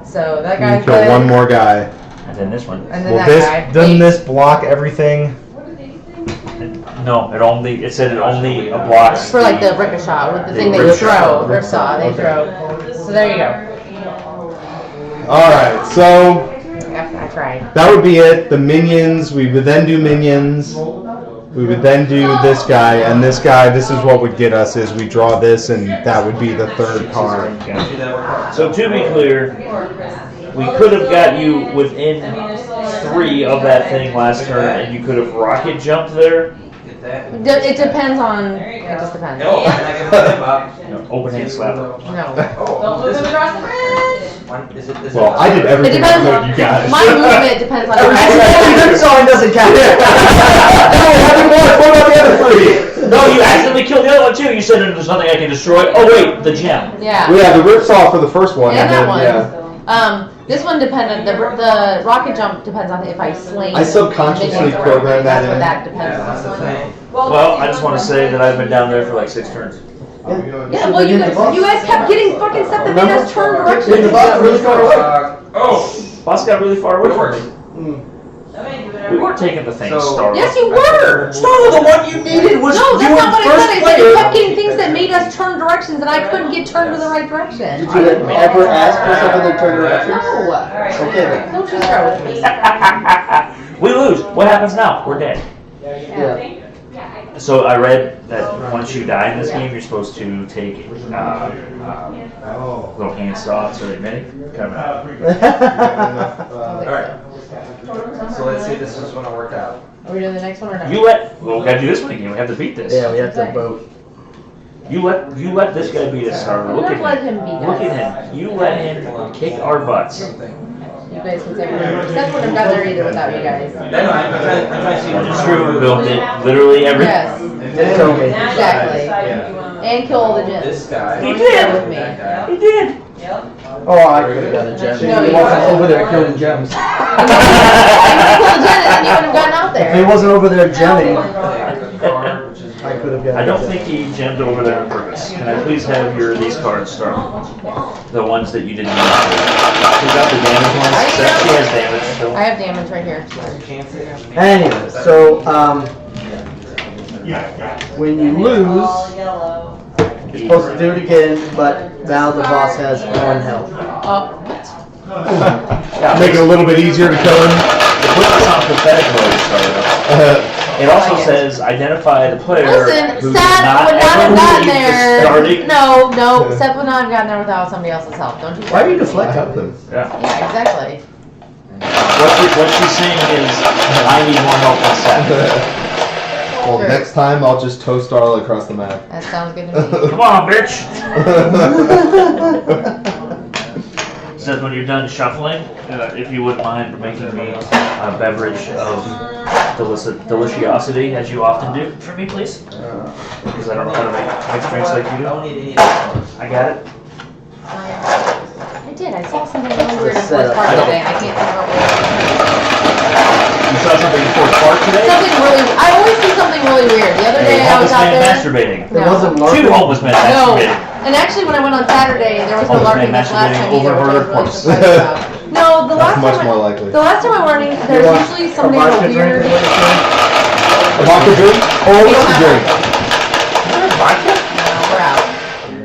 So that You guy's kill dead. one more guy. And then this one. And then Well, that guy. doesn't this block everything? No, it said it only blocks For like the ricochet, with the thing that you throw. Ripsaw, they throw. So there you go. All right, so I tried. that would be it. The minions. We would then do minions. We would then do this guy, and this guy. This is what would get us: is we draw this, and that would be the third card. So to be clear, we could have got you within 3 of that thing last turn, and you could have rocket jumped there. It depends on. It just depends. No, open hand slap. No. Don't move him across the bridge. Well, I did It everything I depends. could. You got it. My movement depends on. Ripsawing doesn't count. What about the other 3? No, you accidentally killed the other one too. You said there's nothing I can destroy. Oh wait, the gem. Yeah. We have the ripsaw for the first one, And that then, one. This one depended. The rocket jump depends on if I slay. I subconsciously minions around programmed me. that That's what in. that depends on. Well, I just want to say that I've been down there for like 6 turns. Yeah, well, you guys kept getting fucking stuff that made us turn directions. The boss really far away. Oh, boss got really far away from me. We weren't taking the thing, Star. Yes, you were. Star, the one you needed was No, that's doing not what I first said. I said player. you kept getting things that made us turn directions, and I couldn't get turned to the right direction. Did you ever ask for something that turned directions? No. Okay then. Don't you start with me. We lose. What happens now? We're dead. Yeah. So I read that once you die in this game, you're supposed to take little hand stocks or admitting. Alright. So let's see if this is going to work out. Are we doing the next one or not? We gotta do this one again. We have to beat this. Yeah, we have to vote. You let this guy beat us, Star. I'm Look not at letting him. him beat Look us. at him. You let him kick our butts. You guys can say whatever. Seth wouldn't have got there either without you guys. No, I'm trying to see what's It's true. Bill did literally everything. Yes, Did tell me. exactly. And kill all the gens. This guy. He Share did. with me. He did. Oh, I could have got a gem. No, He you wasn't weren't. over there killing gems. I killed the gen, and then you wouldn't have gotten out If he there. wasn't over there gemming, I could have got. I don't think he jammed over there on purpose. Can I please have these cards, Star? The ones that you didn't use. Check out the damage ones. Seth, she has damage still. I have damage right here. Anyway, so when you lose, All yellow. you're supposed to do it again, but now the boss has 1 health. What? Make it a little bit easier to kill him. It puts us on pathetic mode, Star. It also says identify the player Listen, who Seth did not would not have ever gotten leave the there. starting. No, Seth would not have gotten there without somebody else's help. Don't you? Why do you deflect up them? Yeah. Yeah, exactly. What she's saying is, I need more help than Seth. Well, Sure. next time I'll just toast Darla across the map. That sounds good to me. Come on, bitch. Seth, when you're done shuffling, if you wouldn't mind making me a beverage of deliciosity, as you often do, for me, please. Because I don't know how to make drinks like you I do. don't need any of those. I got it. I did. I saw something really weird in Setup. Forest Park today, and I can't remember what it You saw something in Fort Park was. today? Something really. I always see something really weird. The other day I was Homeless out man there. masturbating. It No. wasn't Two Larkin. homeless men No. masturbating. And actually, when I went on Saturday, there was no Homeless larking man this last time masturbating either, over which I was murder really corpse. surprised about. No, the last much time. more likely. The last time I went in, there's usually somebody with a weird. A vodka drink? Oh, We don't what's the have drink? vodka. No, we're out.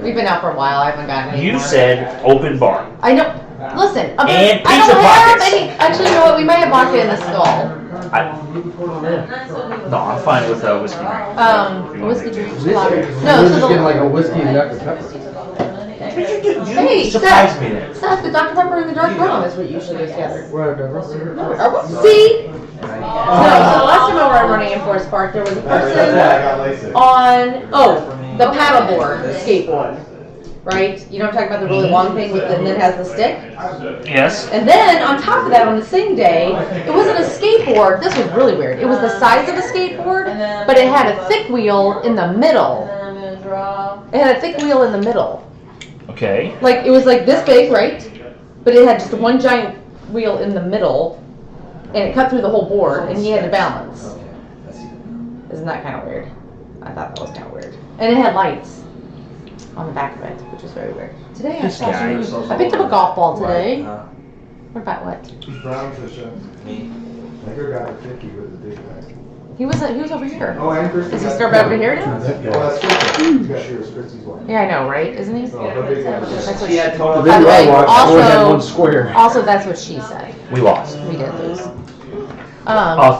We've been out for a while. I haven't gotten any. You more. said open bar. I know. Listen, And I pizza don't have pockets. any. Actually, you know what? We might have vodka in the skull. No, I'm fine with whiskey drink. Whiskey drink. We're No, just so getting the. like a whiskey and Dr. Pepper. Hey, surprised Seth. me there. Seth, the Dr. Pepper and the dark brown is what usually goes together. Whatever. See? No, so the last time I were running in Forest Park, there was a person on, the paddleboard skateboard, right? You know what I'm talking about, the really long thing with and then has the stick? Yes. And then on top of that, on the same day, it wasn't a skateboard. This was really weird. It was the size of a skateboard, but it had a thick wheel in the middle. And then I'm gonna draw. It had a thick wheel in the middle. Okay. Like, it was like this big, right? But it had just one giant wheel in the middle, and it cut through the whole board, and he had to balance. Isn't that kind of weird? I thought that was kind of weird. And it had lights on the back of it, which was very weird. Today I This saw guy. I picked up a golf ball today. What about what? Brown fishing. Me. Nigger got a 50 with the big guy. He was over here. Oh, and Christy. Is he still over here now? Oh, that's Christy. He's got yours, Christy's one. Yeah, I know, right? Isn't he? Oh, the big one. That's what He had total. By the way, only had one also, square. also that's what she said. We lost. We did lose.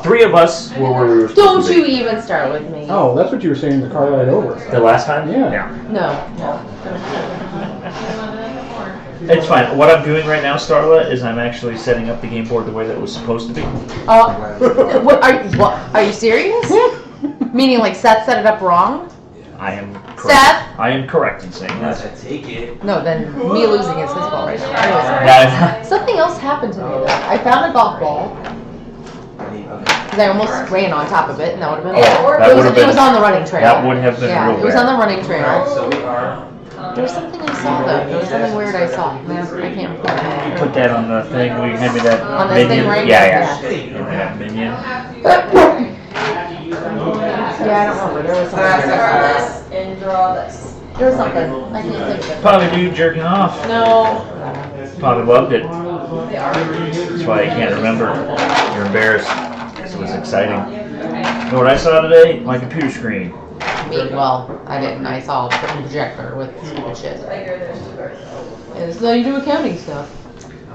3 of us were where we were supposed Don't to you be. even start with me. Oh, that's what you were saying in the car ride over. The last time? Yeah. No. It's fine. What I'm doing right now, Starla, is I'm actually setting up the game board the way that it was supposed to be. What are you serious? Meaning like Seth set it up wrong? I am correct. Seth? I am correct in saying Unless that. I take it. No, then me losing is his fault right now. Anyways, That- something else happened to me though. I found a golf ball because I almost ran on top of it, and that would have been bad. that It would have was been. on the running trail. That would have been Yeah, real it was bad. on the running Alright, trail. so we are. There was something I saw though. There was something weird I saw. Man, I can't put it. Put that on the thing. Will you hand me that On this minion? thing, right? Yeah. Yeah. Hand me that minion. Yeah, I don't remember. There was something. Draw this and draw this. There was something. I can't think of it. Probably dude jerking off. No. Probably loved it. That's why I can't remember. You're embarrassed. Because it was exciting. You know what I saw today? My computer screen. Well, I didn't. I saw a projector with stupid shit. So you do accounting stuff.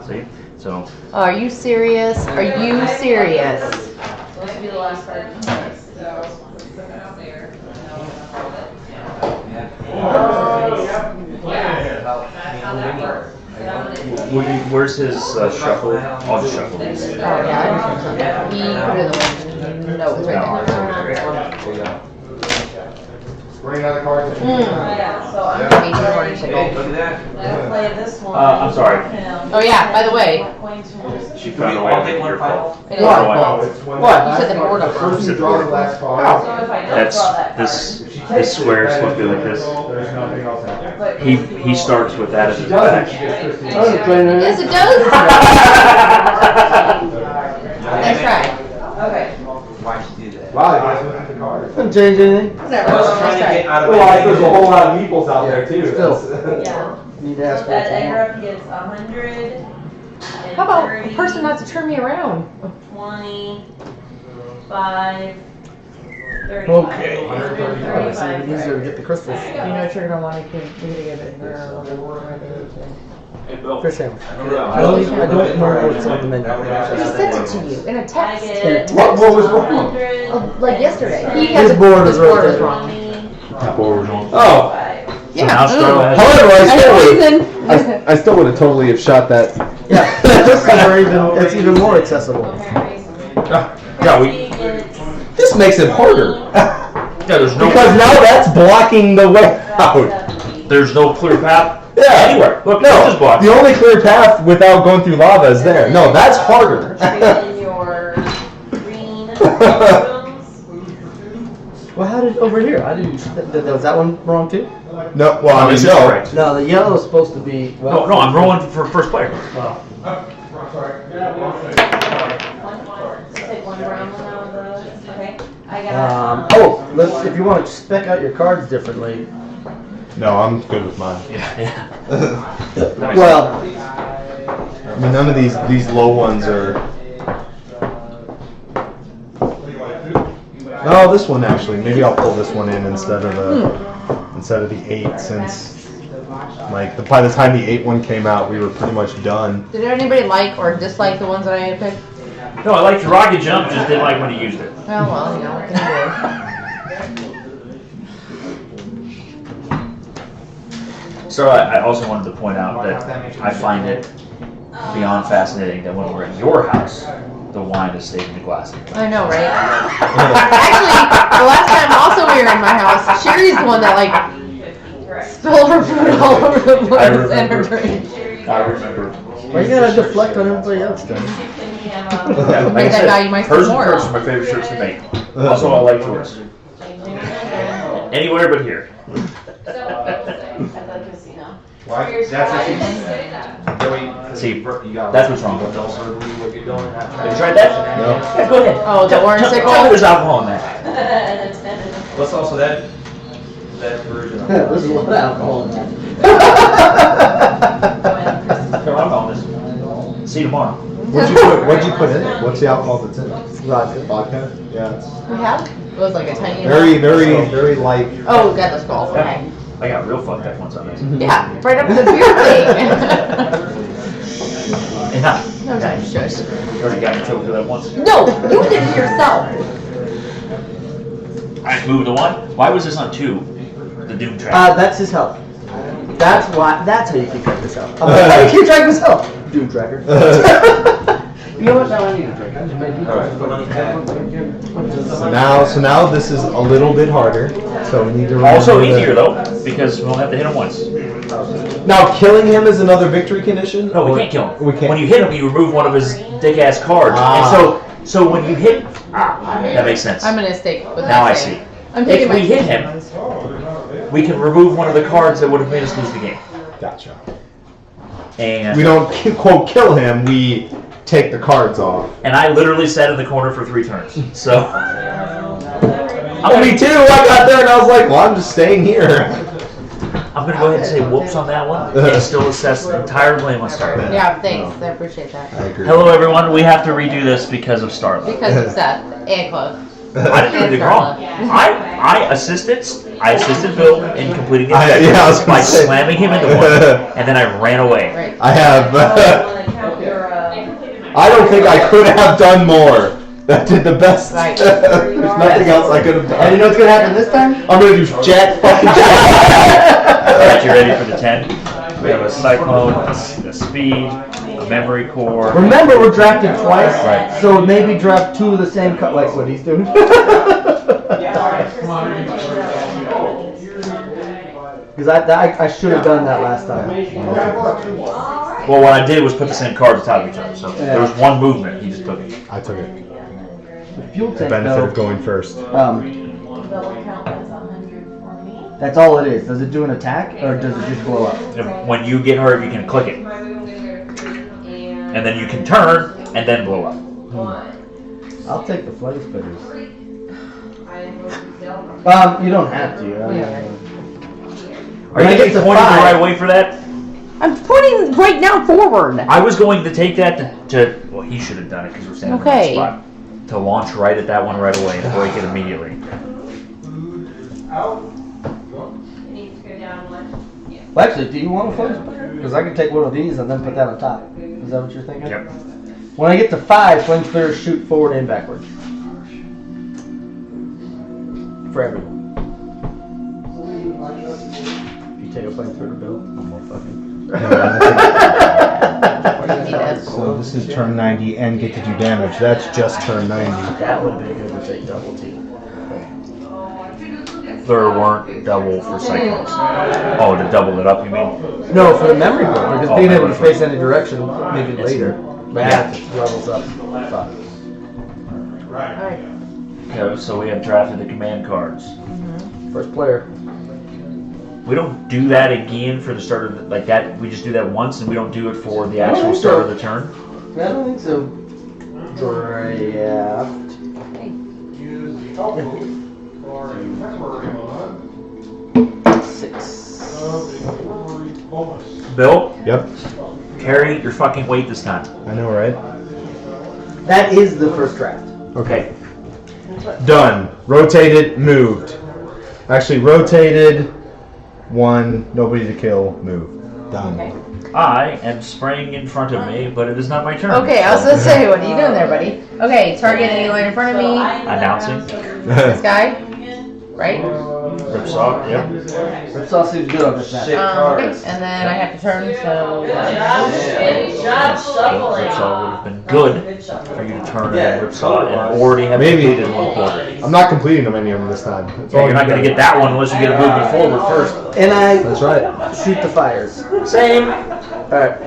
See? So, Are you serious? Are you serious? So this will be the last card. where's his shuffle? I'll just shuffle these. Oh yeah. He put it in the notes right there. Bring out the cards. Yeah, so I'm Maybe the orange Hey, thing. look at that. gonna play this one. I'm sorry. Oh yeah. By the way, She We found a way all to take make one your final. fault. it is What? fault. What? You said the board up First you draw the last card. So if I don't That's draw that card. this square is supposed to be like this. There's nothing else happening. but He starts with that as She his does it, back. she gets 50. Yes, it does. Nice try. Okay. Why'd you do that? Wow, you guys looked at the cards. Didn't change anything. Whatever. I was trying Nice to get try. out of Well, there's a whole lot of meeples out there too. Still. That's- Yeah. Need to ask So for that some egg more. up gets 100. And How about 30, a person not to turn me around? 20, 5, 35. Okay. 135. It's even easier to get the crystals. You know what you're gonna want to get it here. Fish sandwich. I I don't know what's on the menu. He sent it to you in a I text. get What was wrong? 100, Oh, like yesterday. He His has board his is board right is there. wrong. 20, Oh, 5. Yeah. Now Starla has. however, I still would reason. I still would have totally have shot that. Yeah, the crystals are even, it's even more accessible. Yeah, He gets this makes it harder. Yeah, there's no Because now that's blocking the way out. 70. there's no clear path Yeah. anywhere. Look, No, this is blocked. the only clear path without going through lava is there. No, that's harder. Trade in your green rooms. Well, how did, over here, I didn't, was that one wrong too? No, well, I This mean, is no. correct. No, the yellow is supposed to be, well. No, I'm rolling for first player. Oh. Sorry. So take one brown one out of the, okay. I got, Let's, if you want to spec out your cards differently. No, I'm good with mine. Yeah. Well, I mean, none of these low ones are. No, this one actually. Maybe I'll pull this one in instead of the 8, since like by the time the 8 one came out, we were pretty much done. Did anybody like or dislike the ones that I had picked? No, I liked your rocket jump, just didn't like when you used it. Oh well, you know what can I So I also wanted to point out that I find it beyond fascinating that when we're at your house, the wine is stayed in the glass. do? I know, right? Actually, the last time also we were in my house, Sherry's the one that like spilled her food all over the place and her drink. I remember. why you gotta deflect on everybody else then? Yeah, like Maybe I that said, guy you might hers see and more hers of. are my favorite shirts to make. Also, I like yours. Anywhere but here. at the casino. Why? That's actually. See, you got that's what's wrong. Don't verbally what you're doing. Have you tried that? No. Yeah, go ahead. Oh, the orange Tell me sickle? there's alcohol in that. And a 10. Plus also that version of There's a lot of alcohol in that. Come on, bonus. See you tomorrow. What'd you put in it? What's the alcohol that's in it? Vodka. Vodka? Yeah. We have? It was like a tiny Very, amount. very light. Oh, God, let's go. Okay. I got real fucked up once on this. Yeah, right up to the beer thing. Enough. No time, shush. You already got me choked for that once. No, you did it yourself. Alright, move to 1. Why was this on 2? The Doom track. That's his health. That's why. That's how you keep track of his health. I'm like, how do you keep track of his health? Doom tracker. You know what? Now I need a drink. I just made you So now this is a little bit harder. So we need to remember Also that- easier though, because we'll have to hit him once. Now killing him is another victory condition? No, we Or- can't kill him. We can't. When you hit him, you remove one of his dick ass cards. Ah. And so when you hit, that makes sense. I'm gonna stick with that. Now I thing. see. I'm taking If my we hit him, we can remove one of the cards that would have made us lose the game. Gotcha. And We don't quote kill him. We take the cards off. and I literally sat in the corner for 3 turns. So Me too. I got there and I was like, well, I'm just staying here. I'm gonna go ahead and say whoops on that one and still assess the entire blame on Starlight. Yeah, thanks. I appreciate that. I agree. Hello everyone, we have to redo this because of Starlight. Because of Seth and Cliff. I didn't do anything wrong. I assisted Bill in completing the objective I was gonna by say. slamming him into one, and then I ran away. Right. I have. I don't think I could have done more. That did the best. Right. There's nothing else I could have done. And you know what's gonna happen this time? I'm gonna do jack fucking jack. Alright, you ready for the 10? We have a Cyclone, a Speed, a Memory Core. Remember, we're drafting twice, Right. so maybe draft 2 of the same cut, like what he's doing. Because I should have done that last time. Well, what I did was put the same cards on top of each other, so there was one movement, he just took it. I took it. The fuel The tank, benefit though, of going first. that's all it is. Does it do an attack, or does it just blow up? And when you get hurt, you can click it. And then you can turn, and then blow up. I'll take the flame spitters. You don't have to. Are you get to pointing the 5. right way for that? I'm pointing right now forward. I was going to take that to well, he should have done it because we're standing in Okay. the spot. To launch right at that one right away and break it immediately. Well, actually, do you want a flame spitter? Because I can take one of these and then put that on top. Is that what you're thinking? Yep. When I get to 5, flame spitters shoot forward and backwards. For everyone. If you take a flame spitter, Bill, I'm more fucking. So this is turn 90 and get to do damage. That's just turn 90. That would have been good to take double T. There weren't double for Cyclones. Oh, to double it up, you mean? No, for the memory board, because Oh, being able to memory face any direction, maybe later. Math levels up. Fuck. Alright. Yeah, so we have drafted the command cards. First player. We don't do that again for the start of like that. We just do that once, and we don't do it for the I don't actual think start so. of the turn. I don't think so. Draft. Bill, Yep. carry your fucking weight this time. I know, right? That is the first draft. Okay. Done. Rotated, moved. Actually, rotated, 1, nobody to kill, moved. Done. I am spraying in front of me, but it is not my turn. Okay, I was gonna say, what are you doing there, buddy? Okay, target any line in front of me. Announcing. This guy, right? Ripsaw, yep. Ripsaw seems good on this map. Okay, and then I have to turn, so. Ripsaw would have been good for you to turn and Ripsaw and already have Maybe. completed 1 quarter. I'm not completing them any of them this time. That's Yeah, all you're not going to get that one unless you get a movement forward first. And I That's right. shoot the fires. Same. Alright.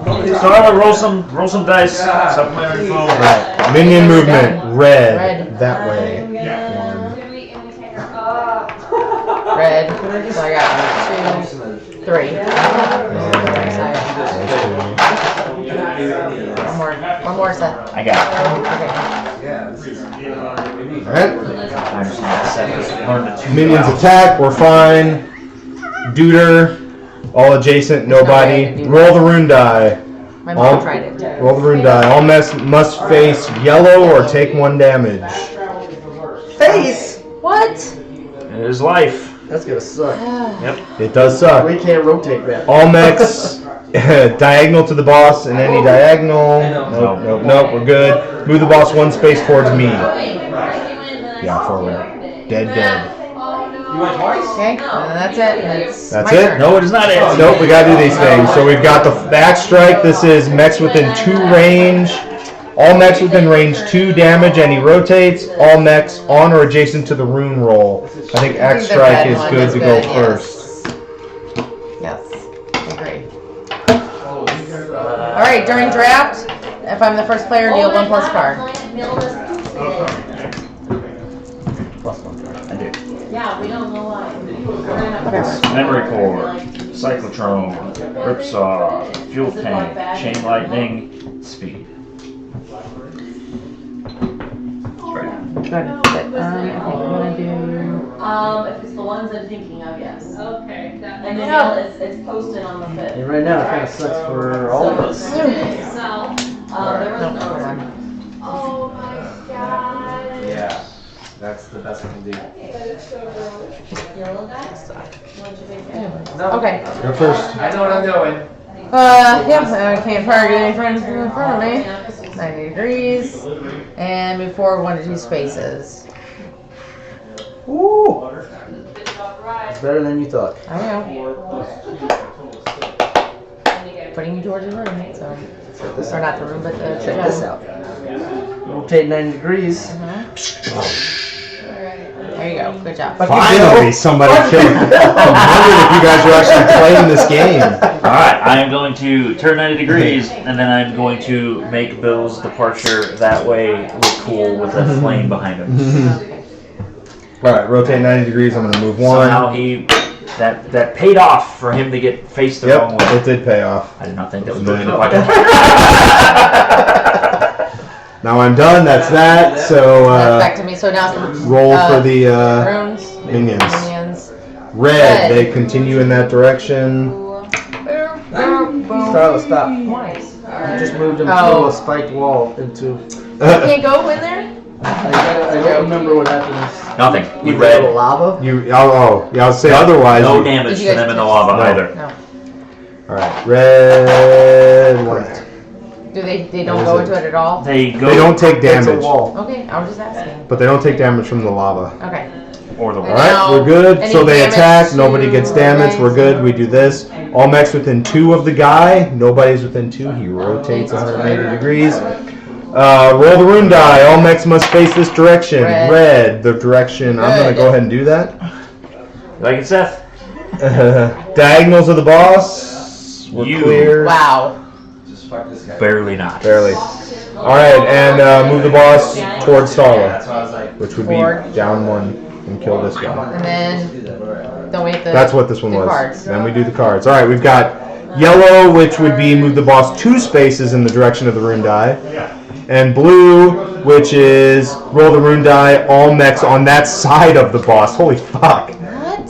So I'm gonna roll some dice. Supplementary info. Right. Minion movement, red. Red. That way. 1. Red, so I got 1, 2, 3. One more set. I got it. Okay. Yeah, this is Alright. I just need to set this. Learn the two Minions routes. attack, we're fine. Deuter, all adjacent, nobody. Roll the rune die. My mom tried it too. Roll the rune die. All must face yellow or take 1 damage. Face! What? It is life. That's gonna suck. Yep. It does suck. We can't rotate that. All mechs diagonal to the boss and any diagonal. Nope, we're good. Move the boss 1 space towards me. Yeah, forward. Dead. You went twice? Okay, and that's it. That's my it? turn. No, it is not it. Nope, we gotta do these things. So we've got the back strike. This is mechs within 2 range. All mechs within range 2 damage, and he rotates. All mechs on or adjacent to the rune roll. I think axe the strike red is one good is to go good, first. Yes, agree. All right, during draft, if I'm the first player, deal 1 plus card. Yeah, we don't know why. We're gonna have Whatever. Memory core, cyclotron, ripsaw, fuel tank, chain lightning, speed. Good. But, I think I'm gonna do. If it's the ones I'm thinking of, yes. Okay. And then it's posted on the 5th. And right now, it kind of sucks for all of us. So, There was No, no. hold on. oh my god. Yeah, that's the best I can do. That is so gross. Yellow guys? What'd you think? No, Okay. Go first. I know what I'm doing. Yeah, I can't target any friends in front of me. 90 degrees. And move forward 1 to 2 spaces. Ooh, It's about right. it's better than you thought. I know. Putting you towards the room, so. Check this Or out. not the room, but the. Check this out. Rotate 90 degrees. There you go. Good job. Finally, somebody killed me. I'm wondering if you guys were actually playing this game. Alright, I am going to turn 90 degrees, and then I'm going to make Bill's departure that way look cool with a flame behind him. Alright, rotate 90 degrees. I'm going to move 1. Somehow that paid off for him to get faced the wrong Yep, way. it did pay off. I did not think that was No. going to look like Now I'm done. That's that. So That's back to me. So now roll for the runes. minions. Minions. Red. They continue in that direction. Starla, stop. Why? You just moved him Oh. through a spiked wall into. Can't go in there? I don't remember what happened. Nothing. You You read read. lava? Yeah, I'll say otherwise. No you- damage Did to you guys them in the touch- lava No. either. No. All right, red, white. Do they don't What go is into it at all? They go. They don't take It's a damage, wall. Okay, I was just asking. but they don't take damage from the lava. Okay. Or the All wall. right, Now, we're good. any So they damage attack. to Nobody gets damaged. We're good. We do this. All mechs within 2 of the guy. Nobody's within 2. He rotates 180 degrees. Roll the rune die. All mechs must face this direction. Red. Red, the direction. I'm gonna Good. go ahead and do that. Like it, Seth? Diagonals of the boss. We're You. clear. Wow. Just fuck this guy. Barely not. Barely. All right, and move the boss towards Starla, That's why I was like, which would be Forward. down 1 and kill this guy. And then do that. Alright. don't wait the. That's what this one the was. Cards. Then we do the cards. All right, we've got yellow, which would be move the boss 2 spaces in the direction of the rune die, and blue, which is roll the rune die. All mechs on that side of the boss. Holy fuck! What?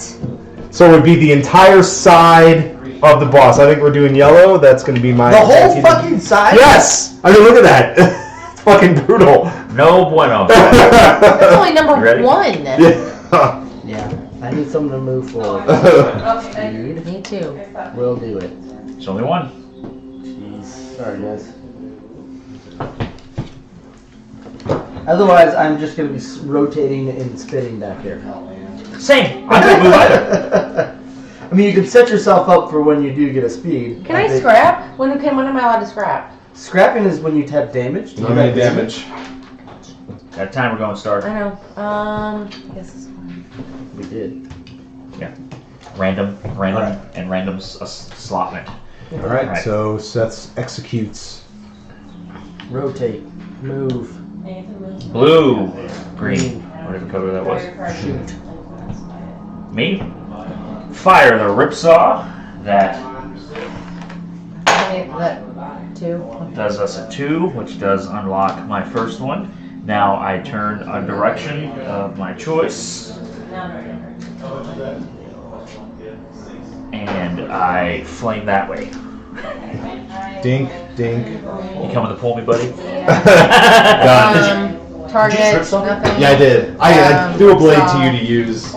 So it would be the entire side of the boss. I think we're doing yellow. That's going to be my The whole executive. fucking side? Yes. I mean, look at that. It's fucking brutal. No bueno. That's only number You ready? 1. Yeah. Yeah. I need something to move forward. Okay. Dude, Me too. we'll do it. It's only one. Jeez. Sorry, guys. Otherwise, I'm just going to be rotating and spitting back here. Same. I couldn't move either. I mean, you can set yourself up for when you do get a speed. Can I scrap? When am I allowed to scrap? Scrapping is when you have damage. Do you How many have damage? That time we're going to start. I know. I guess this one. We did. Random, and random slotment. All right. Right. So Seth executes. Rotate. Move. Blue, green, whatever color that was. Shoot. Me. Fire the ripsaw. That How many? That 2. 2. Does us a 2, which does unlock my first one. Now I turn a direction of my choice. And I flame that way. Dink, dink. You coming to pull me, buddy? Done. Target, Did you rip something? nothing. Yeah, I did. I threw a blade to Ripsaw. you to use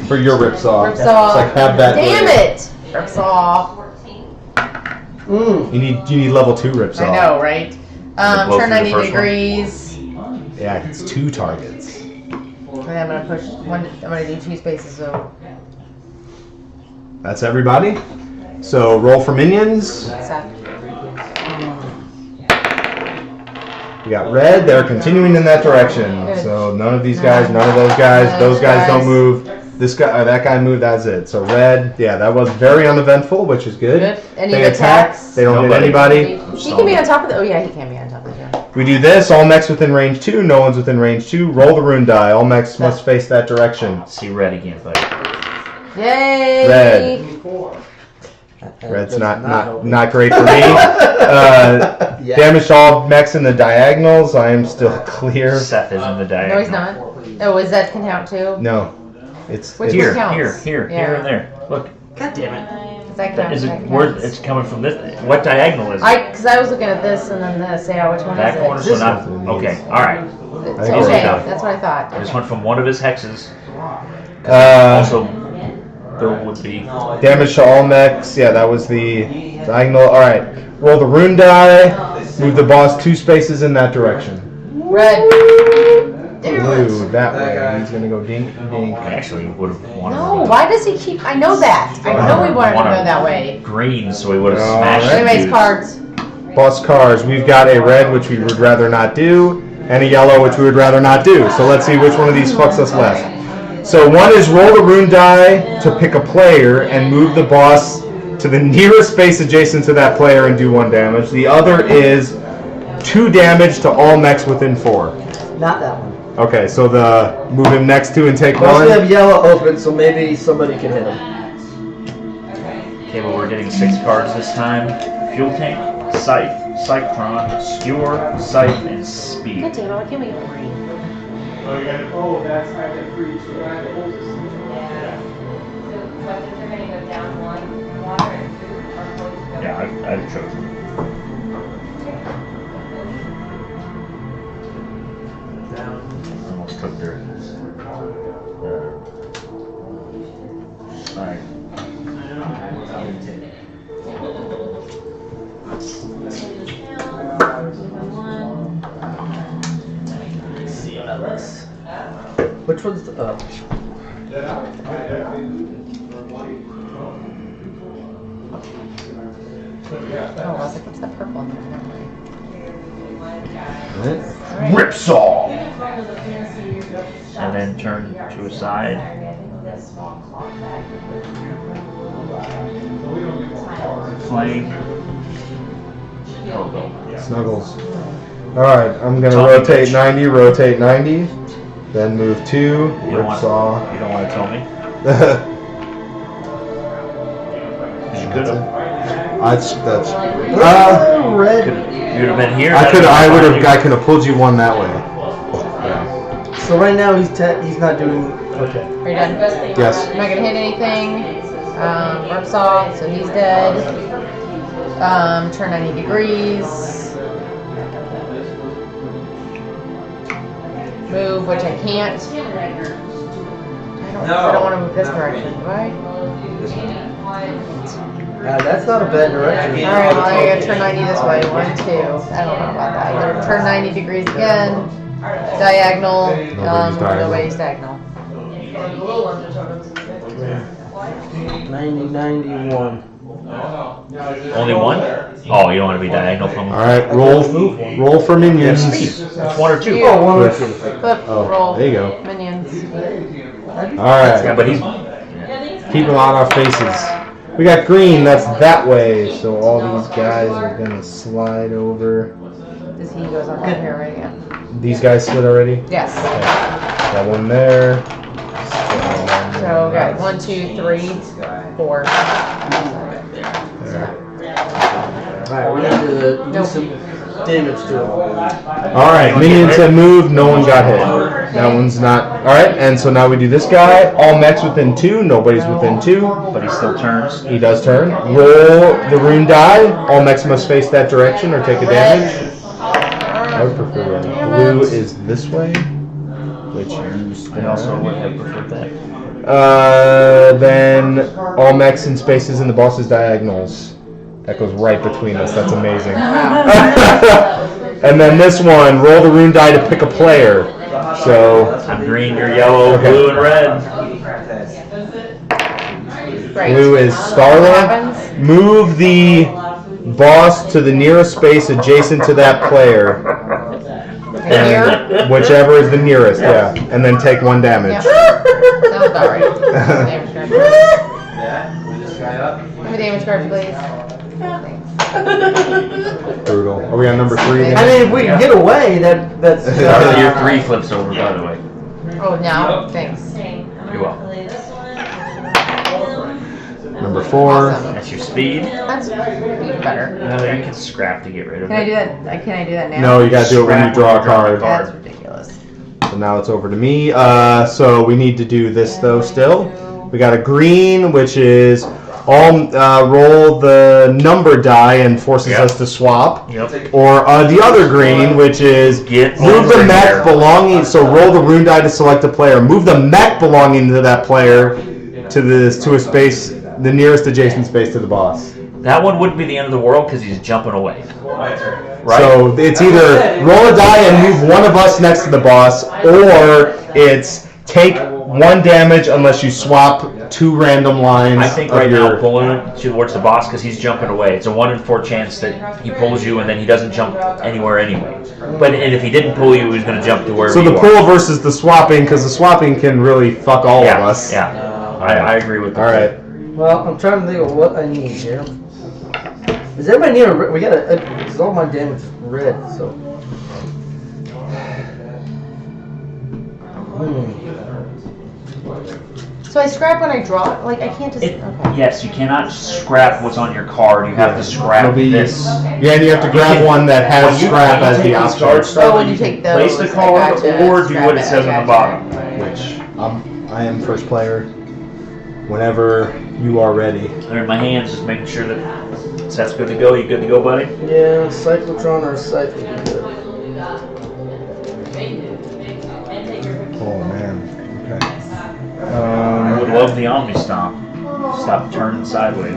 for your ripsaw. Ripsaw. It's like, have that Damn blade. it! Ripsaw. You need level 2 ripsaw. I know, right? blow Turn through the 90 first one? degrees. Yeah, it's 2 targets. And I'm gonna push one. I'm gonna do 2 spaces. So That's everybody. So roll for minions. Seth. We got red. They're continuing in that direction. Good. So none of these guys, none of those guys. Those guys don't move. This guy, that guy moved. That's it. So red. Yeah, that was very uneventful, which is good. Good. Any They attack. attacks? They don't Nobody. hit anybody. He can be on top of the. Oh yeah, he can be on top of the gym. We do this. All mechs within range 2. No one's within range 2. Roll the rune die. All mechs must face that direction. See red again, buddy. Yay! Red. Red's not great for me. Yeah. Damage to all mechs in the diagonals. I am still clear. Seth is in the diagonal. No, he's not. Oh, is that can count too? No, it's Which Here, one counts? here, Yeah. and there. Look. God damn it. Does that count? Is it That where counts. it's coming from? This. What diagonal is it? Because I was looking at this and then this. Yeah, which one That is corner, it? so not. Okay, all right. I think Okay, it's that's what I thought. I just went from one of his hexes. also Also, Bill would be. damage to all mechs. Yeah, that was the diagonal. All right, roll the rune die. Move the boss 2 spaces in that direction. Red. Blue that way. He's gonna go dink dink. I actually would have wanted. No, why does he keep? I know that. I know we wanted to go that way. Green, so we would have All smashed. right. the Anyways, dude. cards. Boss cards. We've got a red, which we would rather not do, and a yellow, which we would rather not do. So let's see which one of these fucks us less. So one is roll the rune die to pick a player and move the boss to the nearest space adjacent to that player and do 1 damage. The other is 2 damage to all mechs within 4. Not that one. Okay, so the move him next to and take Plus we 1. have yellow open, so maybe somebody can hit him. Okay, well we're getting 6 cards this time. Fuel tank, scythe, cyclone, skewer, scythe, and speed. God damn it, why can't we get green? that's how I get free, so I have to hold this. So questions are gonna go down 1, water and food are going to go. Yeah, I've chosen. Almost took their. Alright. See what that looks. Which one's the Oh, I was like, what's that purple in there? Ripsaw! And then turn to a side. Flame. Snuggles. Alright, I'm gonna Tommy rotate bitch. 90, rotate 90. Then move 2, You don't want Ripsaw. to tell me? You could have. red. You'd have been here. I could have pulled you 1 that way. So right now he's not doing. Okay. Are you done? Yes. I'm not gonna hit anything. Ripsaw, so he's dead. Turn 90 degrees. Move, which I can't. I don't want to move this direction, do I? That's not a bad direction. Alright, well I gotta turn 90 this way. 1, 2. I don't know about that. Either turn 90 degrees again. Diagonal. Nobody's diagonal. Nobody's diagonal. 90, 91. Only 1? Oh, you don't want to be diagonal from him? Alright, roll for minions. It's 1 or 2. Oh, one or two. Flip, Oh, roll. there you go. Minions. Yeah, Alright, but he's. keep them on our faces. We got green, that's that way, so all these guys are gonna slide over. Does he goes on here right now? These guys slid already? Yes. Got 1 there. So we got 1, 2, 3, 4. There. Alright, we need to do some damage to him. Alright, minions have moved, no one got hit. That one's not. Alright, and so now we do this guy. All mechs within 2, nobody's within 2. But he still turns. He does turn. Roll the rune die. All mechs must face that direction or take a damage. I would prefer red. Blue is this way, which you I also would have preferred that. Then all mechs in spaces in the boss's diagonals. That goes right between us. That's amazing. And then this one, roll the rune die to pick a player. So I'm green, you're yellow, blue, and red. Great. blue is What Starla. happens? Move the boss to the nearest space adjacent to that player. Here? And whichever is the nearest, yeah. And then take 1 damage. Sounds about right. Damage card, please. Yeah, move this guy up. Give me damage cards, please. Thanks. Brutal. Are we on number 3 I again? mean, if we can get away, that's. Starla, your 3 flips over, by the way. Oh, now? Thanks. Okay, I'm You're welcome. gonna play this one. Number 4. Awesome. That's your speed. That's even better. You can scrap to get rid of Can I it. do that? Can I do that now? No, you gotta do it when you draw a card. That's ridiculous. So now it's over to me. So we need to do this though still. We got a green, which is all roll the number die and forces Yep. us to swap. Yep. Or the other green, which is Get move the over mech here. belonging. So roll the rune die to select a player. Move the mech belonging to that player to a space, the nearest adjacent space to the boss. That one wouldn't be the end of the world because he's jumping away. Right? So it's either roll a die and move one of us next to the boss, or it's take 1 damage unless you swap 2 random lines. I think of right now your- pulling it towards the boss because he's jumping away. It's a 1 in 4 chance that he pulls you and then he doesn't jump anywhere anyway. But and if he didn't pull you, he was going to jump to wherever So you the are. pull versus the swapping, because the swapping can really fuck all yeah, of us. Yeah, I agree with that. All right. Well, I'm trying to think of what I need here. Is everybody near? We gotta. Because all my damage is red, so. So I scrap when I draw it? Like, I can't just... It, Okay. yes, you cannot scrap what's on your card. You have to scrap It'll be- this. Yeah, and you have to grab one that has When you- scrap when you as take the these option. cards, Starla, Oh, when you can take place the those, I card gotcha. or do Scrap what it it, says I on the gotcha. bottom. Which I am first player. Whenever you are ready. They're in my hands, just making sure that Seth's good to go. You good to go, buddy? Yeah, Cyclotron or Scythe would be good. Oh man. Okay. I would love the Omni Stomp. Stop turning sideways. I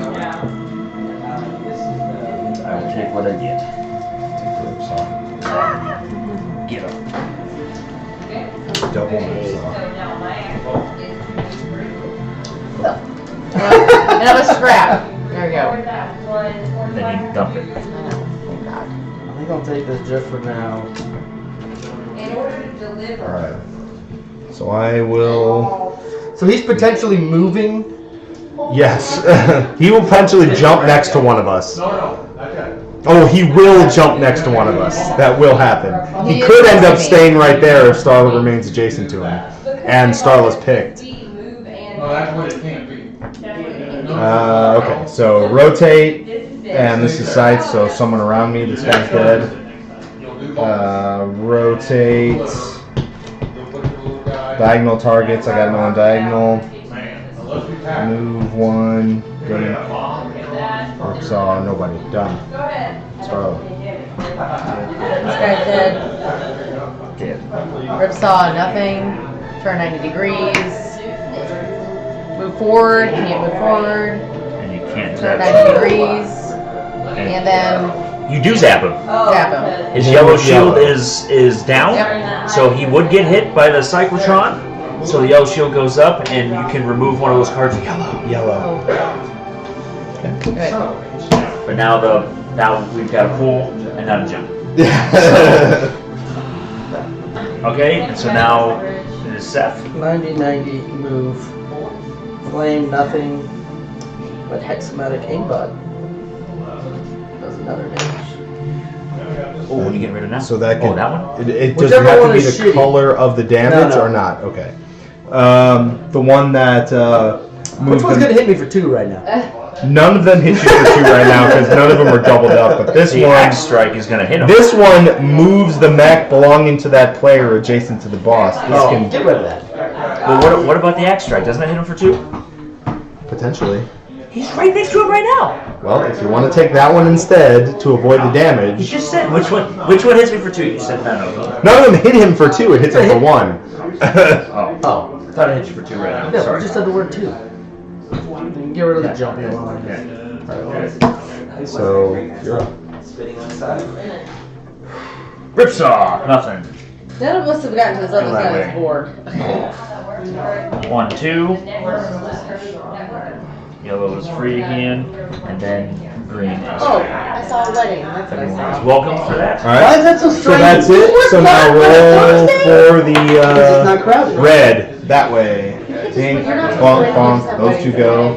will take what I get. Get up. Double Mechs. And I'm a scrap. There we go. And then you dump it. Thank God. I think I'll take this just for now. In order to deliver. Alright. So I will. So he's potentially moving. Yes. He will potentially jump next to one of us. No, that's it. Oh, he will jump next to one of us. That will happen. He He could is end up moving. staying right there if Starla remains adjacent to him. And Starla's picked. No, that's what it can't be. Okay, so rotate, and this is sight, so someone around me, this guy's dead. Rotate, diagonal targets, I got no on diagonal. Move 1, good. Saw nobody, done. Starla. This guy's dead. Dead. Ripsaw, nothing. Turn 90 degrees. Move forward. Can't move forward. And you can't Turn zap 90 him. degrees. And then You do zap him. zap him. His yellow shield is down, Yep. so he would get hit by the Cyclotron. So the yellow shield goes up, and you can remove one of those cards yellow. Yellow. Good. But now we've got a pull and not a jump. Okay, and so now it is Seth. 90-90 move. Flame, nothing. But Hexamatic Aimbot does another damage. Oh, you get rid of that? So that can, Oh, that one? It does Whichever have to one be the is shitty. color of the damage No. or not? Okay. The one that Which one's gonna hit me for 2 right now? None of them hit you for 2 right now because none of them are doubled up. But this The one, axe strike is gonna hit him. this one moves the mech belonging to that player adjacent to the boss. This can Get rid of that. Well, what about the axe strike? Doesn't it hit him for 2? potentially. He's right next to him right now. Well, if you want to take that one instead to avoid the You damage. just said which one? Which one hits me for 2? You said none of them. None of them hit him for 2. It hits him for 1. Oh, Oh. I thought it hit you for 2 right now. Yeah, Sorry. we just said the word 2. Get rid of the jump. So you're up. Spitting on the side. Ripsaw. Nothing. None of us have gotten to this other Go that side of way. the board. 1, 2. Yellow is free again, and then green is Oh, free. I saw a wedding. That's what I Everyone is saw. welcome for that. All right. Why is that so So strange? that's it. So now roll for the Because it's not crowded. red that way. Ding, bonk, bonk. Those two go.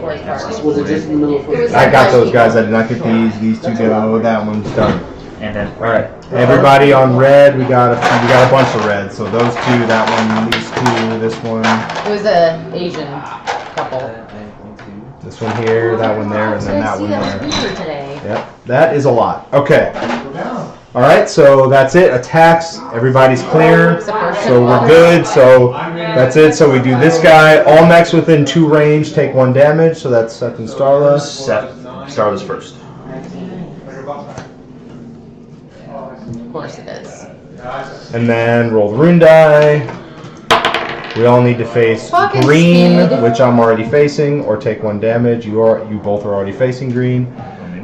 Was it just in the middle of It was I got those guys. I did not get these. These two go. That one's done. And then All right. Everybody on red. We got a bunch of red. So those two, that one, these two, this one, It was a Asian couple. this one here, that one there, and then that one That there. was weird today. Yep. That is a lot. Okay. All right. So that's it. Attacks. Everybody's clear. So we're good. So that's it. So we do this guy. All mechs within 2 range take 1 damage. So that's Seth and Starla. Starla's first. Of course it is. And then roll the rune die. We all need to face Fucking green, speed. which I'm already facing, or take 1 damage. You both are already facing green.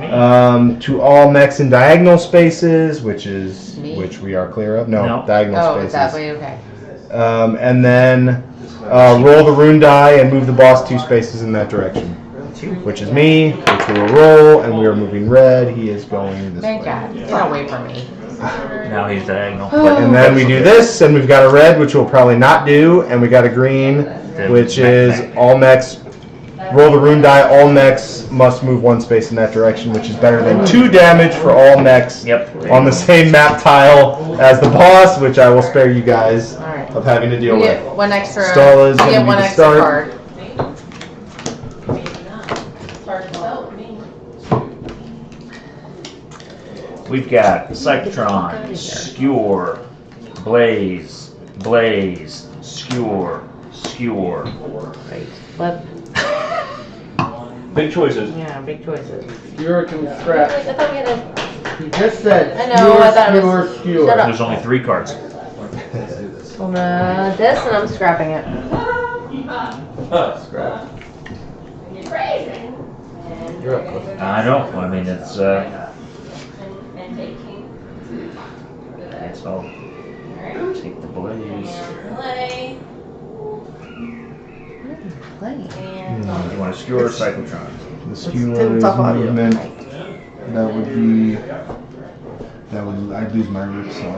To all mechs in diagonal spaces, which we are clear of. No, No. diagonal Oh, spaces. it's that way. Okay. And then roll the rune die and move the boss 2 spaces in that direction. Which is me, which we will roll, and we are moving red. He is going this Thank way. God. Get away from me. Now he's diagonal. And then we do this, and we've got a red, which we'll probably not do, and we got a green, which is all mechs. Roll the rune die. All mechs must move 1 space in that direction, which is better than 2 damage for all mechs Yep. on the same map tile as the boss, which I will spare you guys Alright. of having to deal You with. get 1 extra. Starla is You gonna get be 1 the extra start. card. We've got Cyclotron, Skewer, Blaze, Blaze, Skewer, Skewer. But Big choices. yeah, big choices. Skewer can scratch. I thought we had a. He just said I know, I thought it skewer, was- skewer. Shut up. There's only 3 cards. This and I'm scrapping it. Scrap. You're up, Cliff. I don't. I mean, it's I'll take the Blaze. You want to Skewer or Cyclotron? The skewer It's is tough audio. movement. That would be. I'd lose my root, so.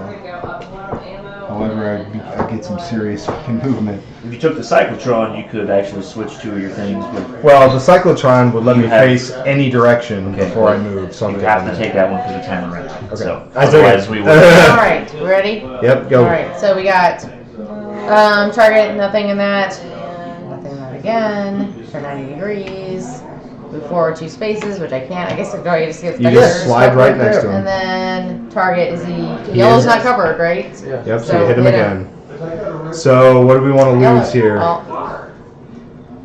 However, I get some serious fucking movement. If you took the Cyclotron, you could actually switch 2 of your things, but Well, the cyclotron would let You me have- face any direction Okay. before I move, so I'm you good have on to that. take that one because the timer ran. Okay. So I took otherwise it. we would. Alright, we ready? Yep, go. Alright, so we got target, nothing in that. Nothing in that again. For 90 degrees. Move forward 2 spaces, which I can't. I guess I can just get the You picture. just slide right next to him. And then target is yellow's not covered, right? Yep, so So you hit him hit again. So what do we want to lose here? Oh,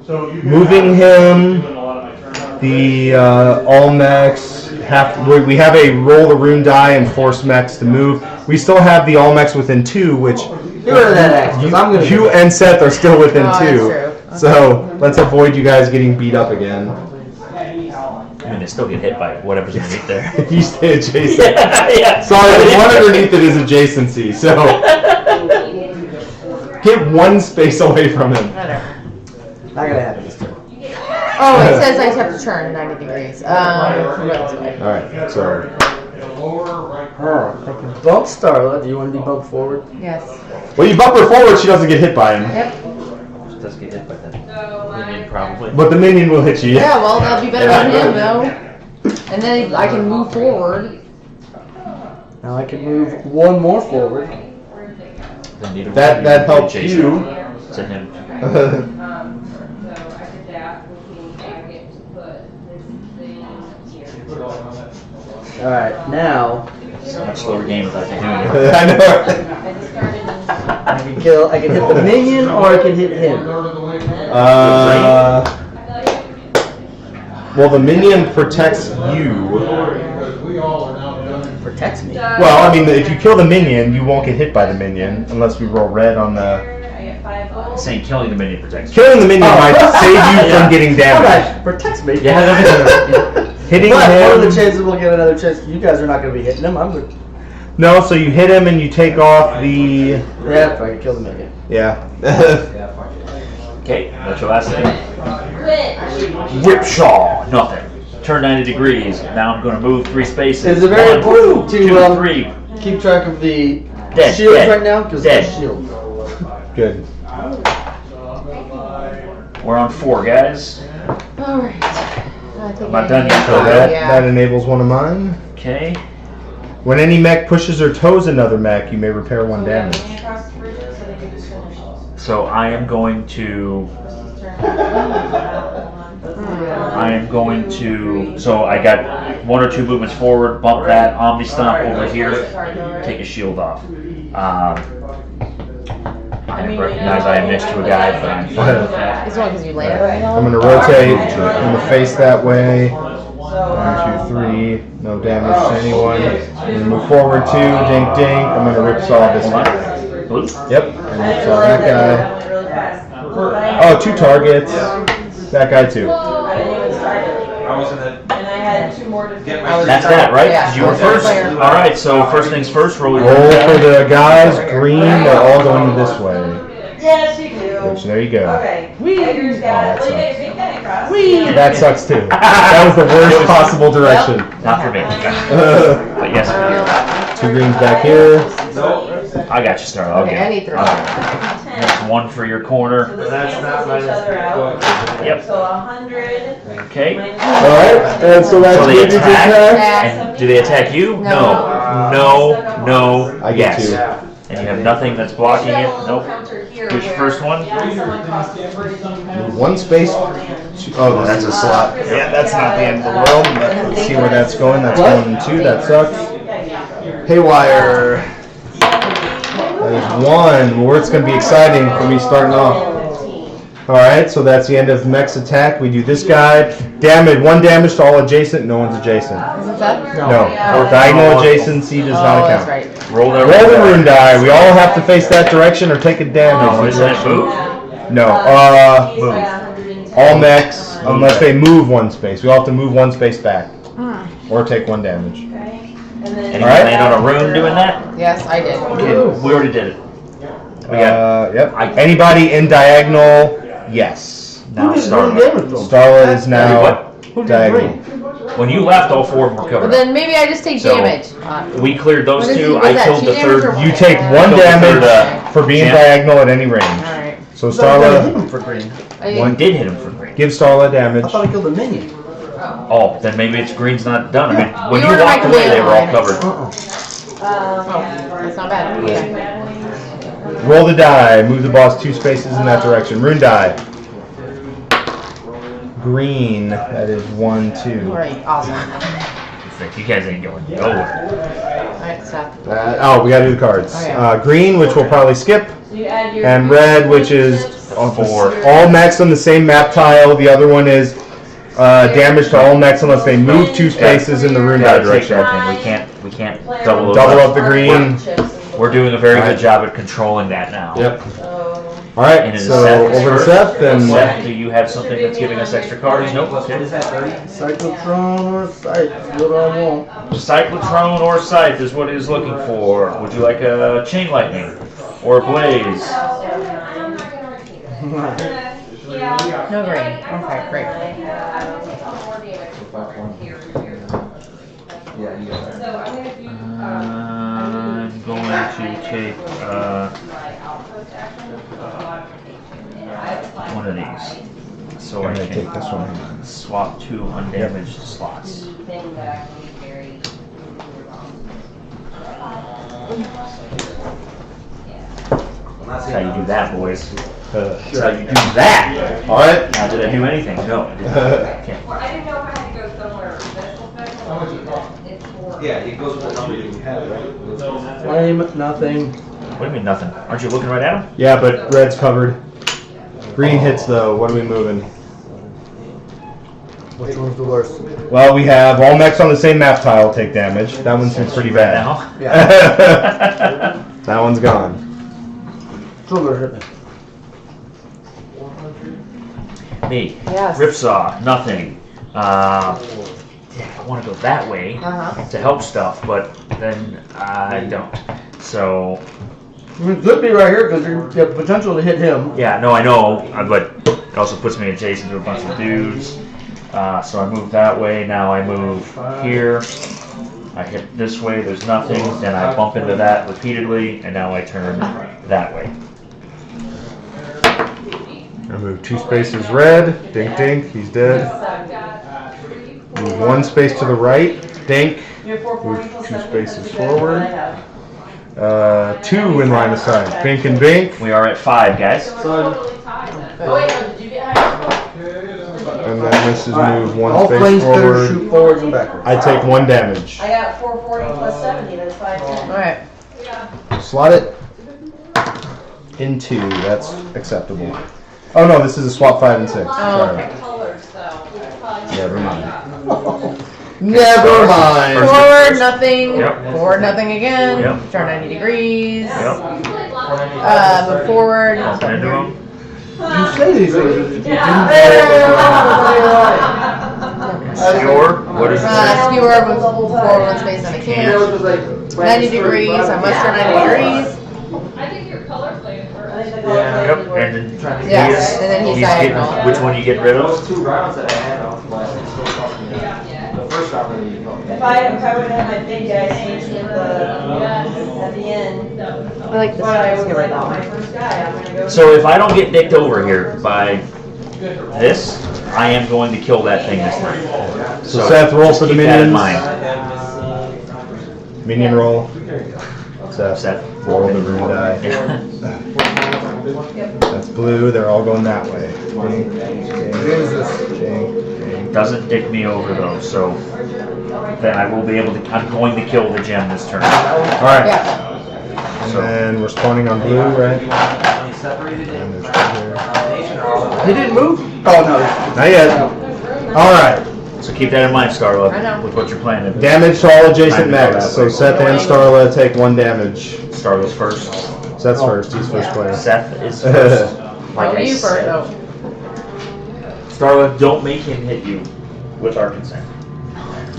So you Moving him, the all mechs we have a roll the rune die and force mechs to move. We still have the all mechs within 2, which Get rid of that X, 'cause I'm gonna. you and Seth are still within Oh, 2. that's true. So let's avoid you guys getting beat up again. I mean, they still get hit by whatever's underneath there. You stay adjacent. yeah. Sorry, the one underneath it is adjacency, so get 1 space away from him. whatever. Not gonna happen this turn. Oh, it says I have to turn 90 degrees. Go this way. Alright, so Bump Starla. Do you want to be bumped forward? Yes. well, you bump her forward, she doesn't get hit by him. Yep. She does get hit by that. Minion, probably. But the minion will hit you. Yeah, well, that'll be better than him, though. And then I can move forward. Now I can move 1 more forward. Then need a That helps chase you. her. to him. So I did that, I get to put this thing here. Alright, now It's a much slower game without you doing it. I know. I can hit the minion or I can hit him. Well, the minion protects you. Protects me. Well, I mean, if you kill the minion, you won't get hit by the minion unless we roll red on the. I get 5 gold. Saying killing the minion protects you. Killing the minion might save you from getting damage. Alright, protects me. Yeah. Hitting But what are the him. chances we'll get another chance? You guys are not going to be hitting him. I'm good. No, so you hit him and you take off the. Yeah, if I can kill the minion. Yeah. Okay, that's your last thing. Quit. Whipshaw, nothing. Turn 90 degrees. Now I'm going to move 3 spaces. It's very 1, important 2, to 3. keep track of the Dead, shields dead, right now because dead. they're shields. Good. We're on 4, guys. Alright. I'm not done yet, So though. that enables one of mine. Okay. When any mech pushes or tows another mech, you may repair 1 damage. Across the bridges, so they can just finish it. So I am going to. So I got 1 or 2 movements forward, bump that, Omni Stomp over here, take a shield off. I recognize I am next to a guy, but I'm fine with that. As long as you land. I'm going to rotate. I'm going to face that way. 1, 2, 3. No damage to anyone. I'm going to move forward 2. Dink, dink. I'm going to ripsaw this guy. Blue? Yep. And ripsaw that guy. Oh, 2 targets. That guy too. I didn't even start it. And I had 2 more to finish. That's that, right? Yeah. You were first? Alright, so first things first, roll your Roll for the guys. Green. They're all going this way. Yes, you do. So there you go. Okay. Edgar's got it. Oh, Well, you that get a big guy across. That sucks too. That was the worst possible direction. Not for me. But yes, for you. 2 greens back here. I got you, Star. I'll Okay, get I it. need 3. That's 1 for your So corner. this cancels each other out. Yep. So 100 Okay. minus. Alright, and so that's So they good to attack? attack. And do they attack you? No. No. I get Yes. 2. And you have nothing that's blocking it? Nope. Who's your first one? Move 1 space. Oh, that's a slot. Yeah, that's not the end of the world, but let's see where that's going. That's going in 2. That sucks. Haywire. That is 1. Well, it's going to be exciting for me starting off. Alright, so that's the end of Mech's attack. We do this guy. Damage. 1 damage to all adjacent. No one's adjacent. Isn't that? No. Diagonal adjacency does not Oh, that's count. right. Roll that Roll the rune die. We all have to face that direction or take a damage. Oh, isn't it move? No. All mechs, unless they move 1 space. We all have to move 1 space back. Or take 1 damage. Anyone Alright. land on a rune doing that? Yes, I did. Okay, we already did it. We got Yep. Anybody in diagonal? Yes. now Starlight. Starla is now What? diagonal. When you left, all 4 of them were Well, covered. then maybe I just take So- damage. We cleared those What is 2. it? I Was that killed the 2 damage or 3rd. one? You take 1 Killed the damage third, for being champ. diagonal at any range. Alright. So Starla, For green. One did hit him for green. give Starla I damage. thought I killed the minion. Oh, then maybe it's green's not done. I mean, when You you were walked right away, they were all there. covered. Oh, that's not bad. Okay. Roll the die. Move the boss 2 spaces in that direction. Rune die. Green. That is 1, 2. Alright, awesome. It's like, you guys ain't going nowhere. Alright, stop. Oh, we gotta do the cards. Okay. Green, which we'll probably skip, So you add your. and red, which is 4. all mechs on the same map tile. The other one is damage to all mechs unless they move 2 spaces in the rune die Gotta take direction. that thing. We can't double those Double up. up the green. We're doing a very good job at controlling that now. Yep. So. All right, And it is so Seth over to first. Seth, then Seth, do you have something that's giving us extra cards? Nope. Okay. Cyclotron or Scythe, what I want. Cyclotron or Scythe is what he's looking for. Would you like a Chain Lightning? Or a Blaze? No green. Okay, great. Yeah, you got that. I'm going to take one of these. So I'm I gonna can take this one. swap 2 undamaged slots. That's how you do that, boys. That's how you do that. All right. Now, did I do anything? No, I did not. Okay. Well, I didn't know if I had to go somewhere special. It's for. Yeah, it goes with the number that you have, right? Flame, nothing. What do you mean nothing? Aren't you looking right at him? Yeah, but red's covered. Green hits though. What are we moving? Which one's the worst? Well, we have all mechs on the same map tile take damage. That one's pretty bad. Now? Yeah. That one's gone. Sugar hit me. Me. Yes. Ripsaw, nothing. Yeah, I want to go that way Uh-huh. to help stuff, but then I don't. So, It could be right here because you have potential to hit him. yeah, no, I know, but it also puts me adjacent to a bunch of dudes. So I move that way. Now I move here. I hit this way. There's nothing. Then I bump into that repeatedly, and now I turn that way. I move 2 spaces red. Dink dink. He's dead. Move 1 space to the right. Dink. You have 440 Move plus 2 7, spaces that's exactly what forward. I have. 2 in line of sight. Bink and bink. We are at 5, guys. So we're totally tied then. Oh wait, no, did you get higher? And then this is move 1 All space flames better forward. shoot forwards and backwards. I take 1 damage. I got 440 plus 70, that's 510. Alright. Slot it into. That's acceptable. Oh no, this is a swap 5 and 6. Oh, Sorry. okay. Colors though. It's probably Never mind. Never mind. Forward, nothing. Yep. Forward, nothing again. Yep. Turn 90 degrees. Yep. Move forward. Bump into him. You say these things. You Skewer. What is that? Skewer, move forward 1 space and I can't. 90 degrees. I must turn 90 degrees. I think your color played first. Yep. And then Yes, and then he's diagonal. getting, which one you getting rid Those of? 2 rounds that I had off my still talking to you. The first round that you called. If I would have had my big guy station at the end, I like but I this. was Get like, rid of oh, my that one. first guy, I'm gonna go. So if I don't get dicked over here by this, I am going to kill that thing this time. So Seth, roll just for the keep that in minions. mind. Minion roll. Seth, Seth. roll the rune die. That's blue. They're all going that way. Dink, dink, dink, dink. Doesn't dick me over though, so then I will be able to. I'm going to kill the gem this turn. All right. Yeah. And then we're spawning on blue, right? Separated it. And there's one here. He didn't move? Oh, no. Not yet. All right. So keep that in mind, I know. Starla, with what you're planning. Damage to all Time adjacent to go that mechs. So way. Seth and Starla take 1 damage. Starla's first. Seth's first. He's first player. Seth is first. Oh, you said. first. Oh. Starla, don't make him hit you with our consent.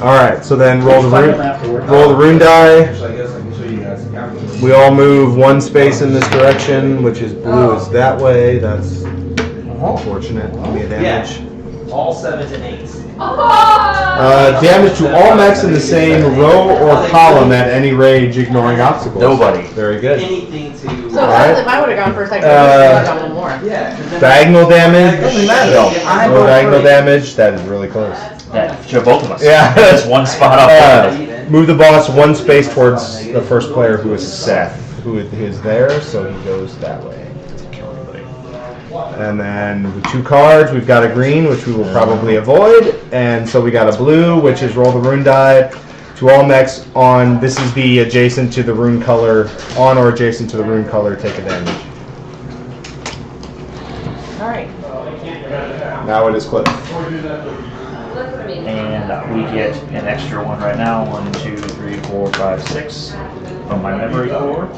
All right. So then roll the rune die. So I guess I can show you guys the camera. We all move 1 space in this direction, which is blue is that way. That's unfortunate. Give me a damage. All 7s and 8s. Damage to all mechs in the same row or column at any range, ignoring obstacles. Nobody. Very good. Anything to. So Alright. if I would have gone first, I could have done one more. Yeah. 'cause then- Diagonal damage. Doesn't matter. No. I No go diagonal first. damage. That is really close. That to both of us. Yeah. That's one spot off. Move the boss 1 space towards the first player, who is Seth, who is there, so he goes that way. And then with 2 cards, we've got a green, which we will probably avoid, and so we got a blue, which is roll the rune die. To all mechs on, this is the adjacent to the rune color, on or adjacent to the rune color, take a damage. Alright. Now it is clipped. And we get an extra one right now. 1, 2, 3, 4, 5, 6 from my memory core.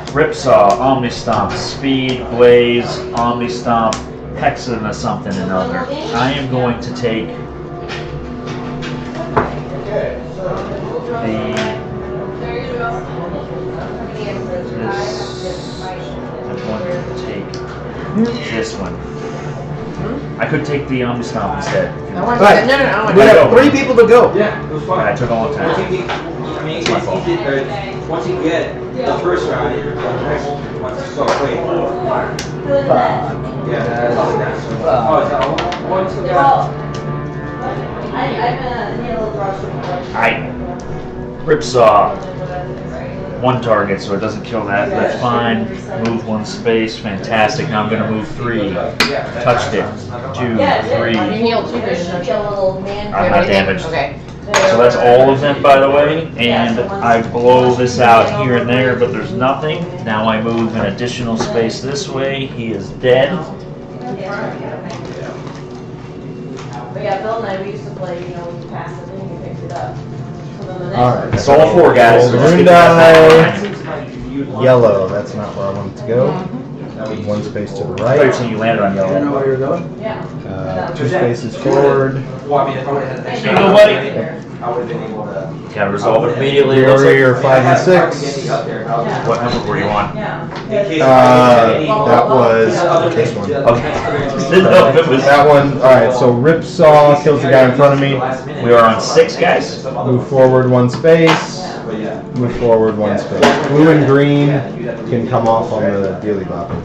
Ripsaw, Omnistomp, Speed, Blaze, Omnistomp, Hexen, something another. I am going to take this one. I could take the Omnistomp instead. I want Right. no, I want We to have 3 people to go. Yeah, it was fun. I took all the time. I mean, it's easy, once you get the first round, once you start playing. Yeah, that's oh, is that all? What's the I've been a little rush. I Ripsaw, one target, so it doesn't kill that. That's fine. Move one space, fantastic. Now I'm gonna move 3. Touched it. 2, 3. You heal 2 vision, don't you? I'm not damaged. Okay. So that's all of them, by the way. And I blow this out here and there, but there's nothing. Now I move an additional space this way. He is dead. But yeah, Bill and I, we used to play, you know, when you pass it and you picked it up. So then the next All right. It's all 4 guys. So just Rune get that die. back. Yellow. That's not where I want it to go. One space to the I right. thought you landed on You know yellow. where you're going? Yeah. 2 spaces forward. Well, I mean, if I would have had that There you go, buddy. I would have been able to. Gotta resolve it immediately. It looks Warrior like. 5 and 6. What number were you on? Yeah. That was this one. Okay. Didn't know if it was. That one. All right. So Ripsaw kills the guy in front of me. We are on 6 guys. Move forward 1 space. Move forward 1 space. Blue and green can come off on the dealy bopper.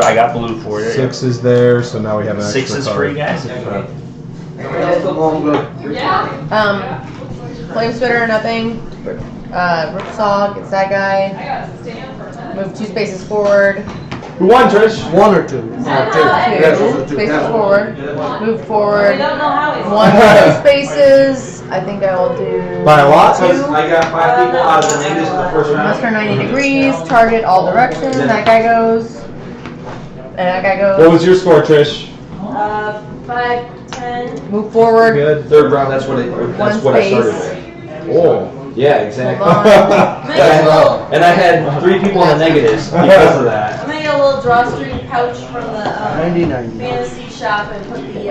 I got blue for you. 6 is there, so now we have an extra 6 is card. free, guys. Yeah. Flame Spitter, nothing. Ripsaw gets that guy. I gotta stand for a minute. Move 2 spaces forward. Who won, Trish? 1 or 2? 2. Two spaces forward. Move We forward. don't know how he's. 1 spaces. I think I will do. By a lot? 2. I got 5 people out of the negatives in the first round. Must turn 90 degrees. Target all directions. That guy goes. And that guy What goes. was your score, Trish? 5, 10. Move forward. Good. Third round, that's what I started space. with. Oh. Yeah, exactly. Hold on. And I had 3 people in the negatives because of that. I'm gonna get a little drawstring pouch from the 90. fantasy shop and put the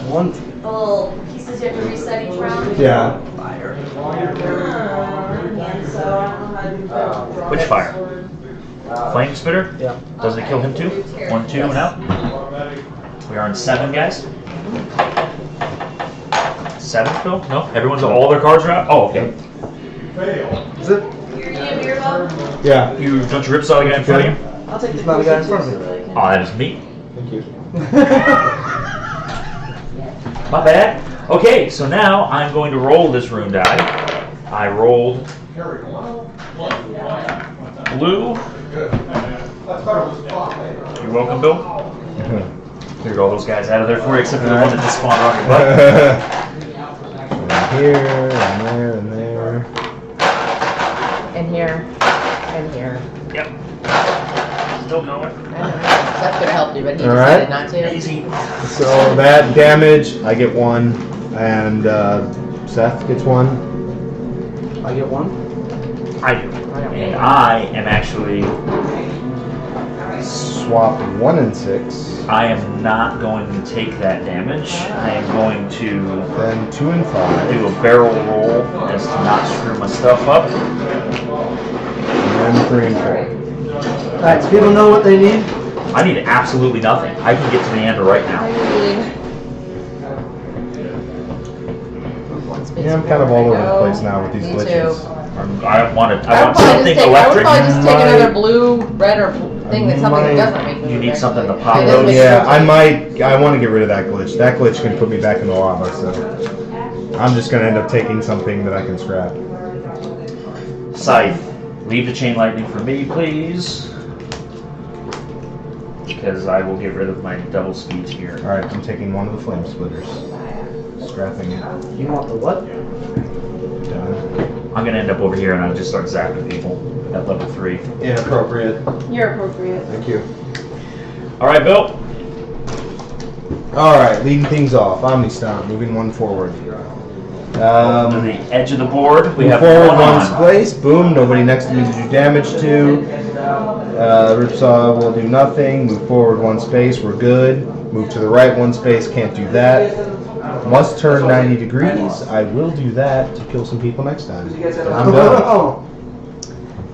1. little pieces you have to reset each round. Yeah. And so I don't know how to do that. Which fire? Flame Spitter? Yeah. Does it kill him too? 1, 2, and out. We are on 7 guys. 7, Phil? No? Everyone's all their cards are out? Oh, okay. Fail. Is it? You need a beer bug? Yeah. You don't you Ripsaw the guy in front of you? I'll take He's the not the guy in cookie front of too, me. so I can- Oh, that is me. Thank you. My bad. Okay, so now I'm going to roll this rune die. I rolled blue. You're welcome, Bill. Cleared all those guys out of there for you, except for the one that just spawned on your butt. Here, and there, and there. And here. And here. Yep. Still going. I don't know. That's gonna help you, but he All decided right. not to. Easy. So that damage, I get 1, and Seth gets 1. I get 1. I do. And I am actually, Swap 1 and 6. I am not going to take that damage. I am going to Then 2 and 5. do a barrel roll as to not screw my stuff up. And then 3 and 4. Alright, so people know what they need? I need absolutely nothing. I can get to the end right now. Yeah, I'm kind of all over the place now with these Me glitches. I want I would something probably electric. just take Might- another blue, red, or thing that's something that Might- doesn't make me. You need something to actually. pop It does those? make Yeah, me- I want to get rid of that glitch. That glitch can put me back in the lava, so I'm just going to end up taking something that I can scrap. Scythe. Leave the chain lightning for me, please. Because I will get rid of my double speeds here. Alright, I'm taking 1 of the flame splitters. Scrapping it. You want the what? Done. I'm gonna end up over here and I'll just start zapping people at level 3. Inappropriate. You're appropriate. Thank you. Alright, Bill. Alright, leading things off. Omni Stomp, moving 1 forward. To the edge of the board, we Move have forward 1 1 on. place. Boom, nobody next to me to do damage to. Ripsaw will do nothing. Move forward 1 space, we're good. Move to the right 1 space, can't do that. Must turn 90 degrees. I will do that to kill some people next time. I'm done. Oh,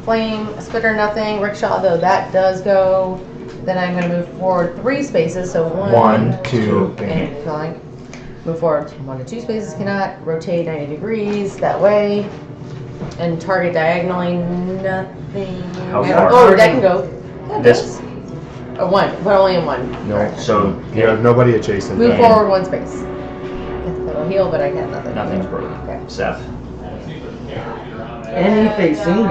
Flame, Spitter, nothing. Rickshaw, though, that does go. Then I'm going to move forward 3 spaces, so 1, 1, 2, and flying. Move forward 1 to 2 spaces, cannot. Rotate 90 degrees that way. And target diagonally, nothing. How far? Oh, that can go. That This- does. 1, but only in 1. No. So You have nobody adjacent. Move Yeah. forward 1 space. That'll heal, but I got nothing. nothing's broken. Okay. Seth. Any facing.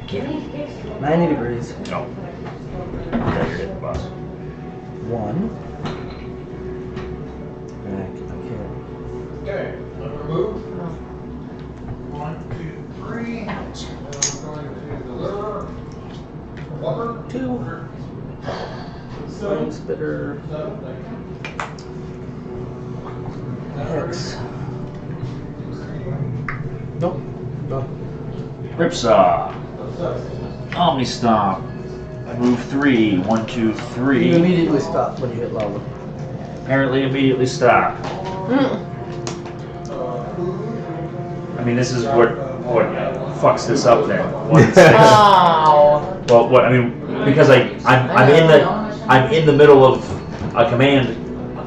Can't. 90 degrees. No. Yeah, you're hitting the boss. 1. Okay, let me remove. 1, 2, 3. Ouch. Now I'm going to deliver. Whopper. 2. Flame spitter. 7. Hex. Nope. No. Ripsaw. Omni Stomp. Move 3. 1, 2, You 3. immediately stop when you hit lava. Apparently immediately stop. I mean, this is what fucks this up then. Oh. Well, what I mean, because I'm in the middle of a command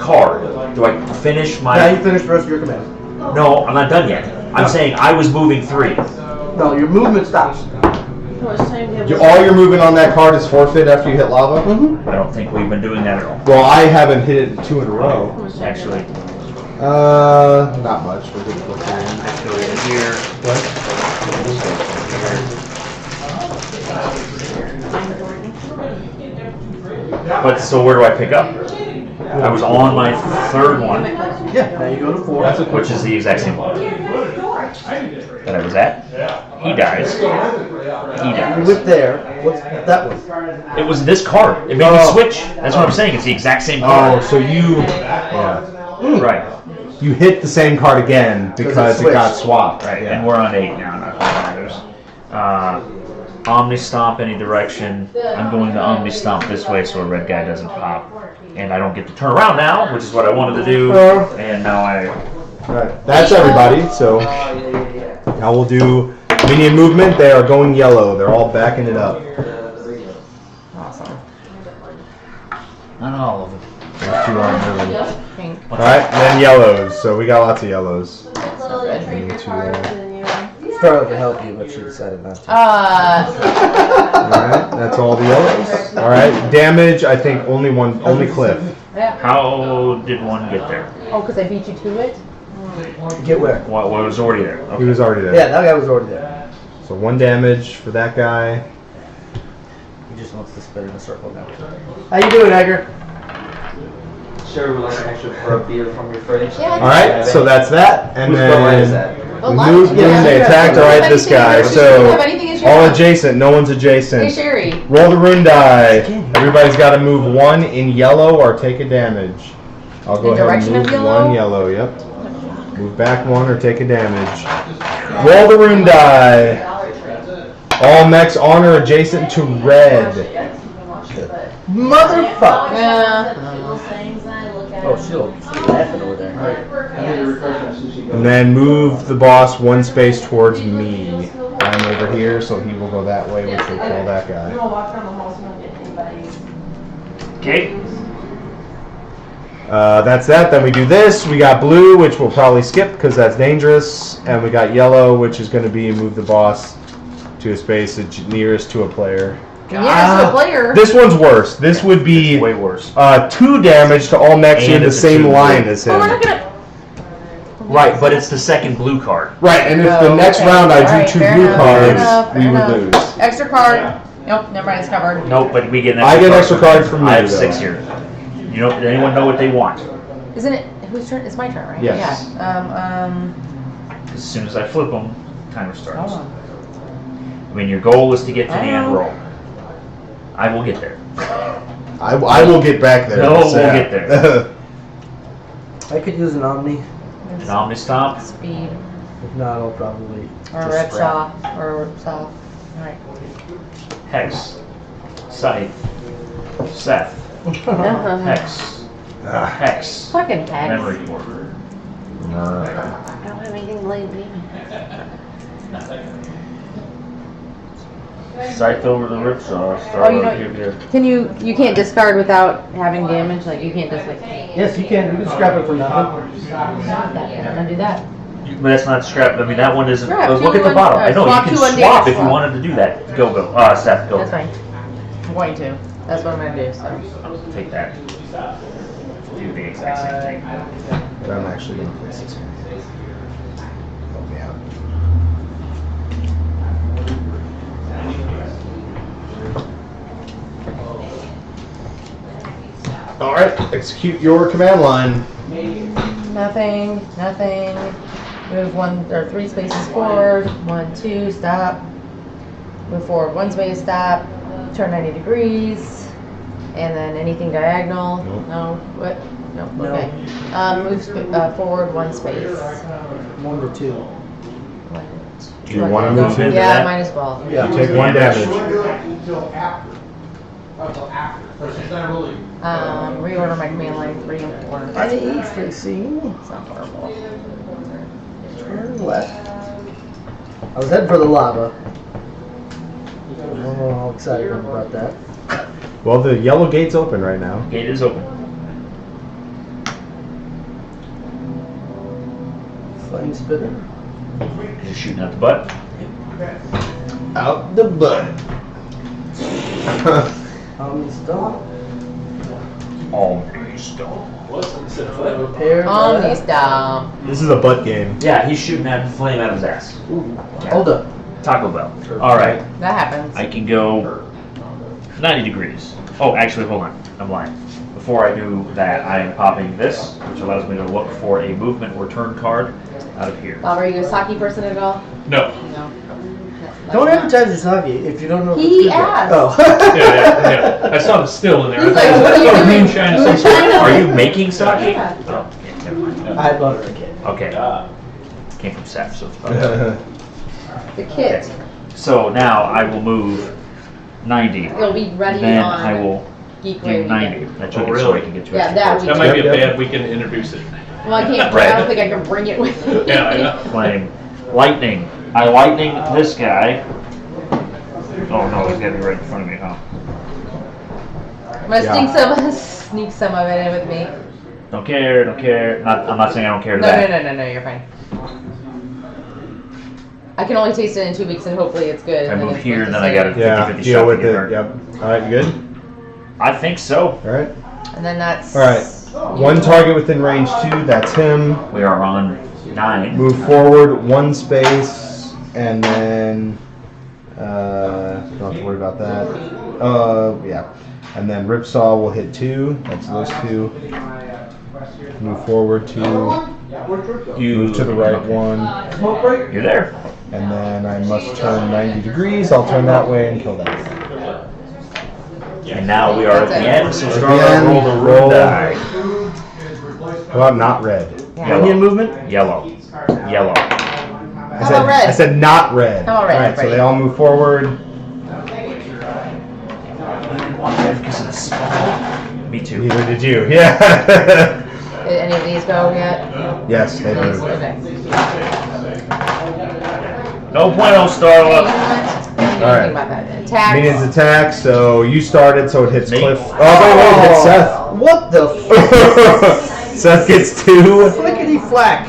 card. Do I finish Now my? you finish the rest of your command. No, I'm not done yet. I'm saying I was moving 3. No, your movement stops. How much time do you have? All your movement on that card is forfeit after you hit lava? I don't think we've been doing that at all. Well, I haven't hit it 2 in a row. Actually, Not much. We're good for actually here. But so where do I pick up? I was on my 3rd one, Yeah, now you go to 4. which is the exact same one that I was at. He dies. He You dies. whip there. What's that one? It was this card. It made me switch. That's what I'm saying. It's the exact same Oh, card. so yeah. Right. You hit the same card again because it got swapped. Right. Yeah. And we're on 8 now. Not matters. Omni Stomp any direction. I'm going to Omni Stomp this way so a red guy doesn't pop. And I don't get to turn around now, which is what I wanted to do. And now Right. That's everybody. So now we'll do minion movement. They are going yellow. They're all backing it up. Awesome. not all of them. Those 2 aren't moving. Pink. All right, and then yellows. So we got lots of yellows. Starlight can help you, but she decided not to. All right, that's all the yellows. All right, damage. I think only Cliff. How did one get there? Oh, because I beat you to it? Get where? What was already there? He was already there. Yeah, that guy was already there. So 1 damage for that guy. He just wants to spin in a circle now. How you doing, Edgar? Sure, would like an extra for a beer from your fridge. Yeah. All right, so that's that, and Whose boat is then that? Well, we lots. moved. Yeah, They yeah. attacked. All right, this guy. So Have anything as all your adjacent. No one's Hey, adjacent. Sherry. Roll the rune die. Everybody's got to move 1 in yellow or take a damage. I'll go The ahead and direction of move yellow? 1 yellow. Yep. Move back 1 or take a damage. Roll the rune die. All mechs on or adjacent to red. Motherfucker! Yeah. Oh, she's laughing over there. And then move the boss 1 space towards me. I'm over here, so he will go that way, which will kill that guy. Okay. That's that. Then we do this. We got blue, which we'll probably skip because that's dangerous. And we got yellow, which is going to be move the boss to a space nearest to a player. Nearest to a player. This one's worse. This would be Way worse. 2 damage to all mechs And in the it's a same 2. line as Oh, we're him. not gonna. Right, but it's the second blue card. Right, and if the Oh, next okay. round I drew Alright, 2 fair blue enough, cards, fair enough, we fair would enough. lose. Extra card. Nope, never mind, it's covered. Nope, but we get an I extra get extra card from I you, have though. 6 here. You know, does anyone know what they want? Isn't it? Whose turn? It's my turn, right? Yes. Yeah. As soon as I flip them, timer starts. Hold on. I mean, your goal is to get to the I end know. roll. I will get there. I will get back there. No, Just we'll that. get there. I could use an Omni. An Omni Stomp. Speed. If not, I'll probably Or a just rip scrap. saw. Or a rip saw. Alright. Hex. Scythe. Seth. Hex. Hex. Fucking hex. Memory core. I don't have anything to lay me. Scythe over the ripsaw. Oh, Start you know, over here. can you can't discard without having damage? Like, you can't just like, Yes, you can. You can scrap it for nothing. I'm gonna do that. But that's not scrap. I mean, that one isn't. Scrap, Look at the 2-1, bottom. I know swap you can 2-1 swap damage if you swap. wanted to do that. Go. Seth, go. That's fine. I'm going to. That's what I'm gonna do, so. Take that. Do the exact same thing. But I'm actually going to play 6 more. Yeah. All right, execute your command line. Nothing. Move 1 or 3 spaces forward. 1, 2, stop. Move forward 1 space, stop. Turn 90 degrees. And then anything diagonal. Nope. No. What? Nope. No. Okay. Move forward 1 space. 1 to 2. Do you want to move into Yeah, that? might as well. Yeah. You take 1 damage. Until after. Until after. So she's not really. Reorder my command line 3 and 4. Hey, Tracy. It's not horrible. Turn left. I was heading for the lava. I don't know how excited I'm about that. Well, the yellow gate's open right now. Gate is open. Flame spitter. You're shooting at the butt. Out the butt. Stop. Repair. Omni stop. This is a butt game. Yeah, he's shooting that flame out of his ass. Hold up. Taco Bell. All right, That happens. I can go 90 degrees. Oh, actually, hold on. I'm lying. Before I do that, I am popping this, which allows me to look for a movement or turn card out of here. Bob, are you a sake person at all? No. No. Don't advertise your sake if you don't know. if He it's good yet. asked. Oh. Yeah. I saw the still in there. He's like, what are you doing? Moonshine or something. Are you making sake? Yeah. Oh, yeah, never mind. I had butter as a kid. Okay. Came from Seth, so it's probably. The kit. So now I will move 90. It'll be ready Then on I will Geek do Ray 90. weekend. I took Oh, it so I really? can get to it. Yeah, that That might be a Yep, yep. bad weekend to introduce it. Well, I can't. Right. I don't think I can bring it with me. Yeah, I know. Flame. Lightning. I lightning this guy. Oh no, he's gotta be right in front of me, huh? I'm gonna sneak some of it in with me. Don't care, don't care. I'm not saying I don't care to No, that. no, you're fine. I can only taste it in 2 weeks, and hopefully it's good. I and move it's here, the then I same. gotta Yeah, 50-50 deal shot with to get it. hurt. Yep. All right, you good? I think so. All right. And then that's. All right. 1 target within range 2. That's him. We are on 9. Move forward 1 space, and then don't have to worry about that. Yeah. And then Ripsaw will hit 2. That's those 2. Move forward 2. Move to the right 1. You're there. And then I must turn 90 degrees. I'll turn that way and kill that. And now we are at the end, so At we're the gonna end, roll the roll. room die. How about not red? Yellow. Onion movement? Yellow. Yellow. I about red? I said not red. How about red? All right, so Ready? they all move forward. Because of the small. Me too. Neither did you. Yeah. Did any of these go yet? Yes, they These? do. Okay. No bueno, Hey, you Starla. know what? I didn't All right. think about that. Attack. Minions attack, so you started, so it hits Me? Cliff. Oh, wait, it hits Seth. What the Seth gets 2. flickety flack?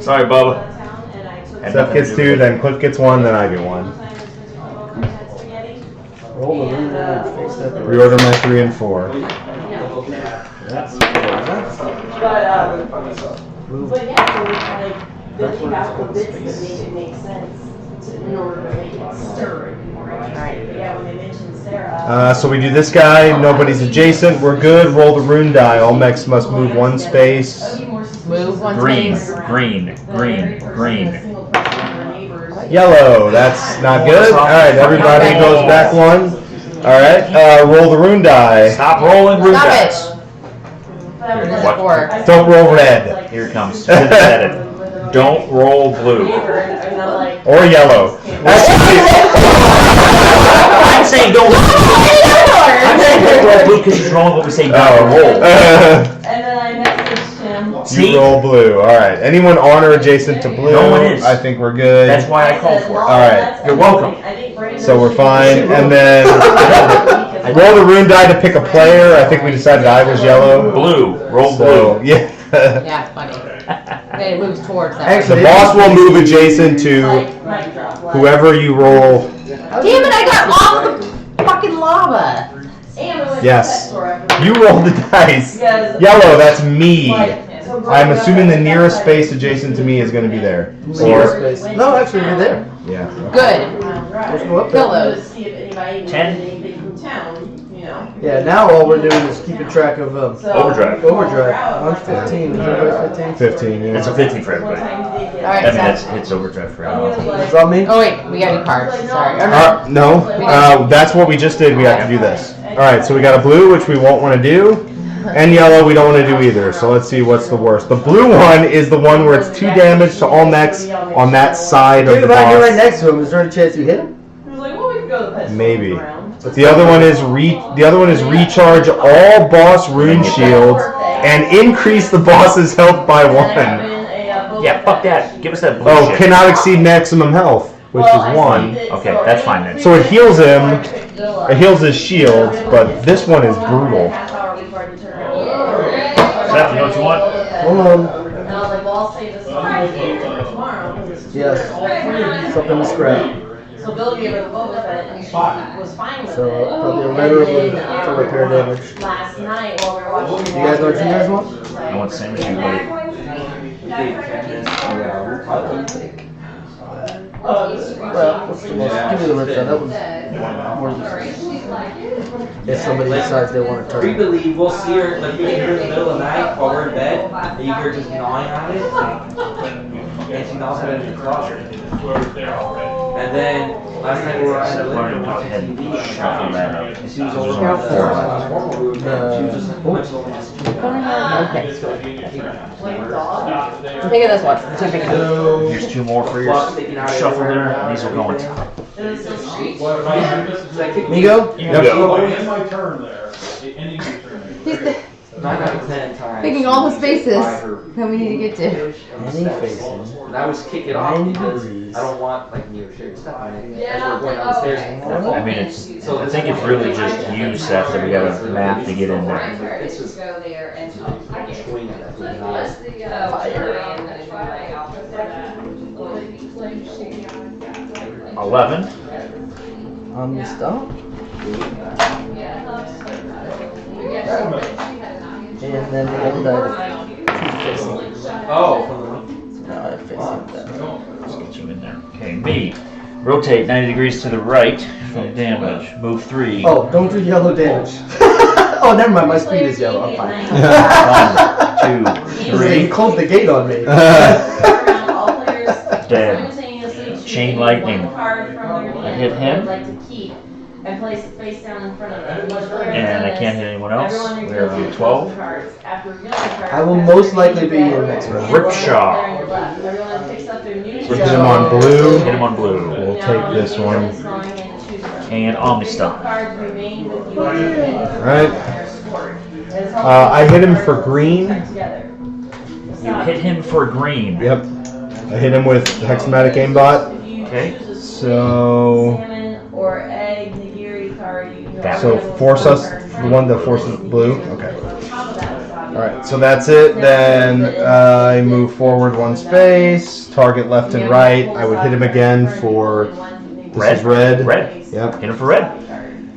Sorry, Bubba. Had Seth nothing gets to do 2, with then Cliff gets 1, then I get 1. Roll the room and face that direction. Reorder my 3 and 4. But yeah, so we kind of built out the bits that made it make sense in order to make it stir. Right. Yeah, when they mentioned Sarah. So we do this guy, nobody's adjacent, we're good. Roll the rune die. All mechs must move 1 space. Move 1 Green, space. green, green, green. Yellow, that's not good. Alright, everybody goes back 1. Alright, roll the rune die. Stop rolling, Rude. Stop it. Here, This is what? 4. Don't roll red. Here it comes. Synthetic. Don't roll blue. Or yellow. I'm saying don't. I'm saying don't roll blue because he's rolling what we say don't roll. And then I messaged him. See? You roll blue. Alright. Anyone on or adjacent to blue? No one is. I think we're good. That's why I called for it. Alright. You're welcome. So we're fine. And then roll the rune die to pick a player. I think we decided I was yellow. Blue. Roll So, blue. yeah. Yeah, it's funny. Okay, it moves towards that. The boss will move adjacent to whoever you roll. Damn it, I got off the fucking lava. Yes. You roll the dice. Yellow, that's me. I'm assuming the nearest space adjacent to me is going to be there. Space. No, actually, you're there. Yeah. Good. Let's go up Kill there. those. See if anybody needs 10. anything from town, you know. Yeah, now all we're doing is keeping track of So- Overdrive. overdrive. I'm 15. Is everybody 15? 15, yeah. It's a 15 for everybody. Alright, I mean, so. it's overdrive for everyone. Is that me? Oh wait, we gotta do cards. Sorry. Or no. No, that's what we just did. We have to do this. All right, so we got a blue, which we won't want to do, and yellow we don't want to do either. So let's see what's the worst. The blue one is the one where it's 2 damage to all mechs on that side of Think the about you right boss. next to him. Is there a chance you hit him? He was like, well, we could go to the pet store Maybe. around. But the other one is recharge all boss rune shields and increase the boss's health by 1. Yeah, fuck that. Give us that blue Oh, shit. cannot exceed maximum health, which is 1. Okay, that's fine then. So it heals him. It heals his shield, but this one is brutal. Seth, you know what you want? Hold on. And I was like, well, I'll save this for tomorrow. Yes. Something to scrap. So Bill gave her the Boba Fett and she was fine with So it. probably a And letter then for repair damage. last night while we were watching. You guys know what you guys want? I want the same as you, buddy. Well, what's the most? Give me the rip shot. That was more than if somebody decides they want to We turn. believe we'll see her, like, we can hear her in the middle of the night while we're in bed, and you hear her just gnawing on it, and she gnaws it in the closet. And then, last night we were on the living room watching TV, Shuffle that up. and she was over here, she was just like, oh, Okay. Think of this one. Two big ones. Here's 2 more for your shuffle there, and these will go on top. Me go? You can go. It's my turn there. Ending your turn. He's the, 9 out of 10 times. picking all the she spaces by her- that we need to get to. Any faces. And I was kick it off 90 because degrees. I don't want like me or shared stuff on it as Yeah, we're going I'll take- downstairs. I mean, I think it's really just you, Seth, that we got a map to get in there. It's just Go there and I get. swing it. What's the, fire and then I'll put that. 11. On the stump. And then the other die. Oh, from the one. Now I face him. Let's get you in there. Okay, me. Rotate 90 degrees to the right for the damage. Move 3. Oh, don't do yellow damage. Oh, never mind. My speed is yellow. I'm fine. 1, 2, 3. He closed the gate on me. Dead. Chain lightning. I hit him. And place it face down in front of it. And I can't hit anyone else. We're on 12. I will most likely be in next round. Ripshaw. Hit him on blue. Hit him on blue. We'll take this one. And Omnistomp. Alright. I hit him for green. You hit him for green. Yep. I hit him with Hexmatic Aimbot. Okay. So. Or egg, nigiri card, you can That So force us, the one that forces blue. Okay. Alright, so that's it. Then I move forward 1 space, target left and right. I would hit him again for. This is red. Red. Yep. Hit him for red.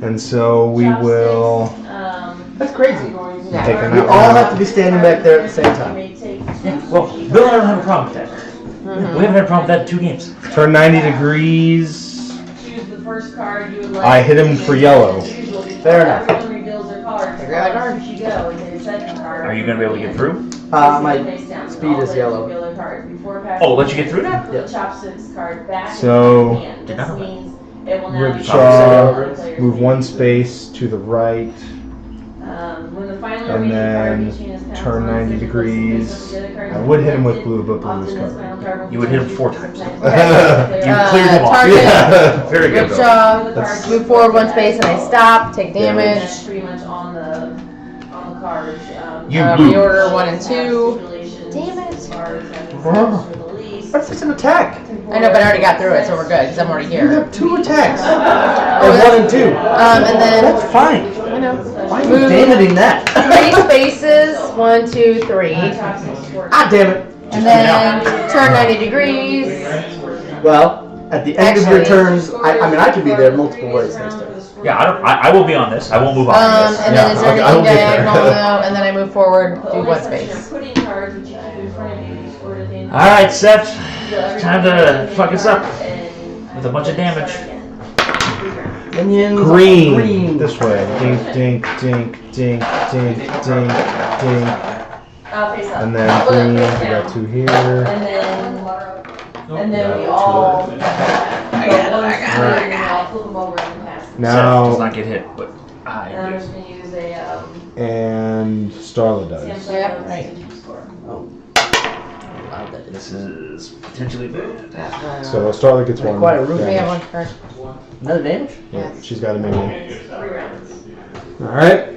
And so we will That's crazy. take him We out. all have to be standing back there at the same time. Well, Bill and I don't have a problem with that. We haven't had a problem with that in 2 games. Turn 90 degrees. Choose the first card you would like. I hit him for yellow. Fair enough. Everyone reveals their cards. Grab a card. You go and hit a second card. Are you going to be able to get through? My Face down. speed is yellow. Reveal their cards before passing. Oh, let you get through that? Yep. Chopsticks card back. So, in hand. did not know This that. means it will now be Ripshaw, move 1 space to the right, When the final and remaining card then of each hand is passed turn on, 90 the degrees. other card I would hit him with is blue, but blue often is this covered. final card will You would hit him be 4 chosen times. from You the cleared him off. Target. Yeah. Very good, Bill. Ripshaw. Move forward 1 space and I stop. Take And damage. that's pretty much on the card. You lose. Reorder 1 and 2. Damn it. That's just an attack. I know, but I already got through it, so we're good because I'm already You here. have 2 attacks. And 1 and 2. And then That's fine. I know. Why are you Move abandoning that? 3 spaces. 1, 2, 3. Ah, damn it. And then turn 90 degrees. Well, at the end of your turns, I mean, I could be there multiple ways next turn. Yeah, I will be on this. I won't move on this. And then is there okay, I anything will get there. diagonal though? And then I move forward, do 1 space. Putting cards which you Alright, Seth. Time to fuck us up with a bunch of damage. Minions. Green. This way. Dink, dink, dink, dink, dink, dink, dink. Face up. And then green. We got 2 here. And then we all. I got it. Flip them over and pass. Seth Now, does not get hit, but And I'm I just gonna use a and Starla does. Yep, right. this is potentially bad. So Starla gets 1. Quite a room. We have damage. 1 card. Another damage? Yeah, she's got a minion. 3 rounds. Alright.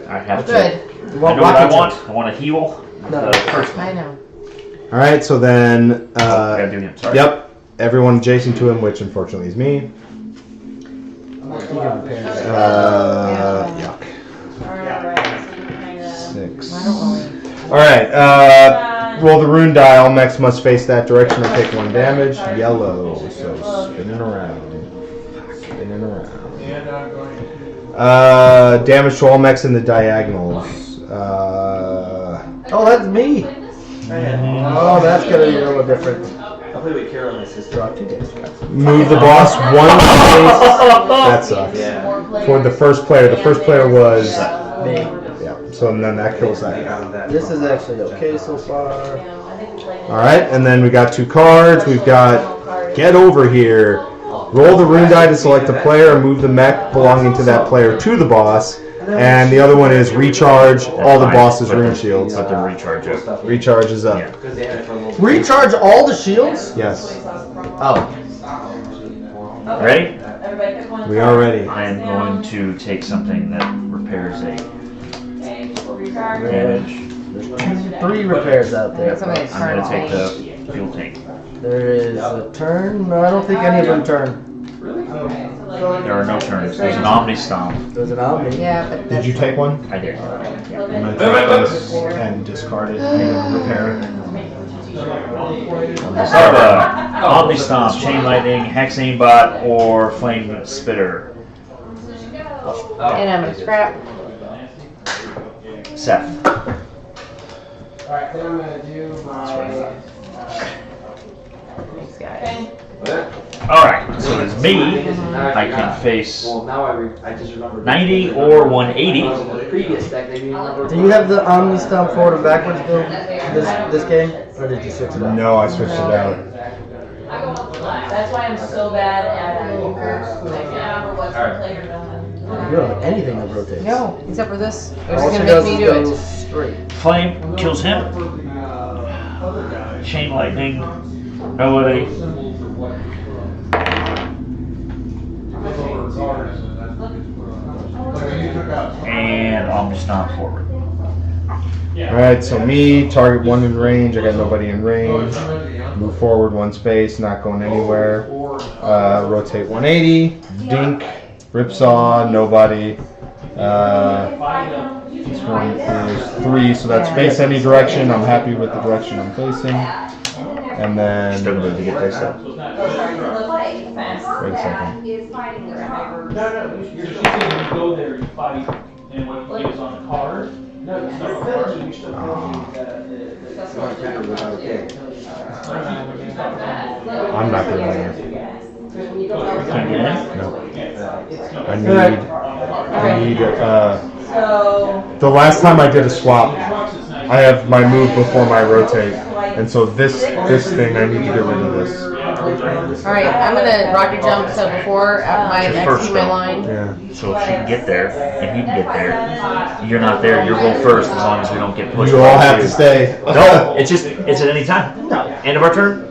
I have to. Good. I know what I want. I want to heal the first one. I know. Alright, so then, Gotta do him. Sorry. yep, everyone adjacent to him, which unfortunately is me. Yuck. Alright, so you kinda. 6. Why don't we? Alright, roll the rune die. All mechs must face that direction or take 1 damage. Yellow, so spinning around. Spinning around. And I'm going to. Damage to all mechs in the diagonals. Oh, that's me. Oh, that's gonna be a little different. I'll play with Carol and my sister. Draw 2 days. Move the boss 1 space. That sucks. Yeah. Toward the first player. The first player was. Me. Yeah, so then that kills that guy. This is actually okay so far. Alright, and then we got 2 cards. We've got Get Over Here. Roll the rune die to select the player and move the mech belonging to that player to the boss. And the other one is Recharge all the boss's rune shields. Let them recharge up. Recharge is up. Yeah. Because they had it for a little bit. Recharge all the shields? Yes, Oh. Ready? Everybody pick one. we are ready. I am going to take something that repairs a Okay, we'll recharge. damage. There's 3 repairs out there. Somebody's I'm going to turn. take the fuel tank. There is a turn. No, I don't think any of them turn. There are no turns. There's an Omni Stomp. There's an Omni. Yeah, but Did you take one? I did. I'm gonna take this and discard it and repair it. So, Omni Stomp, Chain Lightning, Hex Aimbot, or Flame Spitter. and I'm gonna scrap. Seth. Alright, then I'm gonna do my. Thanks, guys. Alright, so it's me. I can face Well, now I just remember. 90 or 180. The previous deck, they didn't remember. Do you have the Omni Stomp forward and backwards build this game? Or did you switch it up? No, I switched it out. That's why I'm so bad at euchres. I can't remember what's the player doing. You don't have anything that rotates. No, except for this. Which All is she gonna does make is me do go it. straight. Flame kills him. Chain Lightning. Nobody. And Omni Stomp forward. Alright, so me, target 1 in range. I got nobody in range. Move forward 1 space, not going anywhere. Rotate 180. Dink. Ripsaw, nobody. This one is 3, so that's face any direction. I'm happy with the direction I'm facing. And then, Still gonna be able to get this up. wait a second. No, you're just saying you go there, you fight, and what is on the card. No, it's not on the card, so you still Oh. I'm not gonna win. Can't get in? No. I need, So. the last time I did a swap, I have my move before my rotate. And so this thing, I need to get rid of this. Alright, I'm gonna rocket jump so before my Your next first keep my roll. line. Yeah. So if she can get there, and he can get there, you're not there, you'll go first as long as we don't get pushed. You all by have you. to stay. No, it's at any time. End of our turn?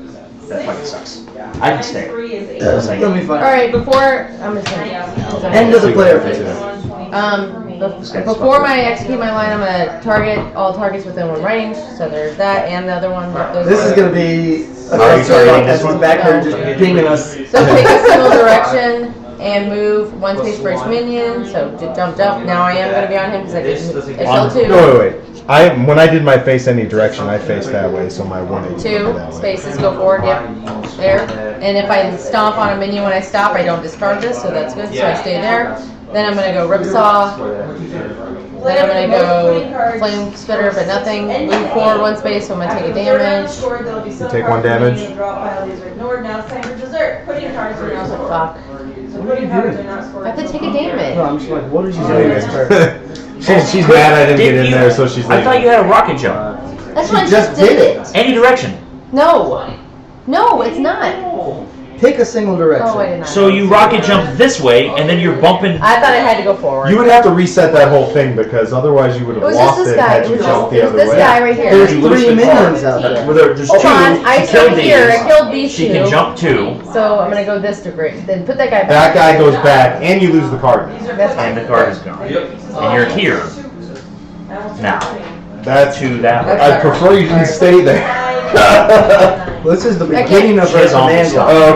That fucking sucks. I can stay. It's gonna be fun. Alright, before I'm just gonna End of the player phase. before I execute my line, I'm gonna target all targets within 1 range. So there's that and the other one. This is gonna be a Are you targeting as this he's one? back here just pinging us. So take a single direction and move 1 space for each minion. So jump. Now I am gonna be on him because I did SL2. No, wait. When I did my face any direction, I faced that way, so my 180 would go 2 that way. spaces go forward, yep, there. And if I stomp on a minion when I stop, I don't discard this, so that's good, so I stay there. Then I'm gonna go Ripsaw, Then I'm gonna go flame spitter, but nothing. Move forward 1 space, so I'm gonna take a damage. You take 1 damage. Now it's time for dessert. Putting cards are now stored. Fuck. What are you doing? I have to take a damage. No, I'm just like, what are you She's doing? leaving. she's mad I didn't get in there, so she's I leaving. thought you had a rocket jump. That's why I She just just did did it. Any direction. No. No, it's not. Pick a single direction. Oh, I did not. So you rocket jump this way, and then you're bumping. I thought I had to go forward. You would have to reset that whole thing because otherwise you would It have was just lost this it guy. had It you was jumped the just other this way. guy right here. There's You lose 3 the minions card. out there. Well, there's Hold two. on, I You killed killed here. these. I killed these She two. can jump 2, So I'm gonna go this degree. Then put that guy back. That guy goes back and you lose the card. That's and the card is gone. And you're here now. That's To that way. I prefer you didn't stay there. This is the I can't- beginning of her She's on command the line. Oh,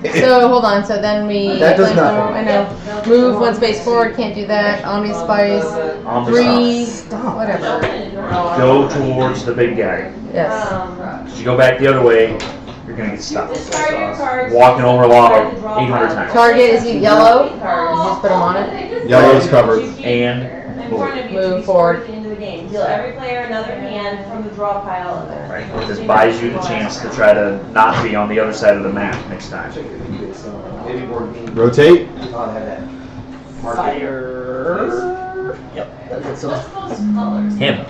okay. So hold on. So then we. That does like, nothing. I know. Move 1 space forward. Can't do that. Omni spice. Omni 3. Stop. Whatever. Go towards the big guy. Yes. If you go back the other way, you're gonna get stuck. Discard your cards. Walking over lava 800 times. Target is he yellow? You just put him on it. Yellow's covered. And In front of you Move to be forward. at the end of the game. Deal every player another hand from the draw pile of there. right, this buys you the chance to try to not be on the other side of the map next time. Rotate. Fire. Yep. That's it. Him.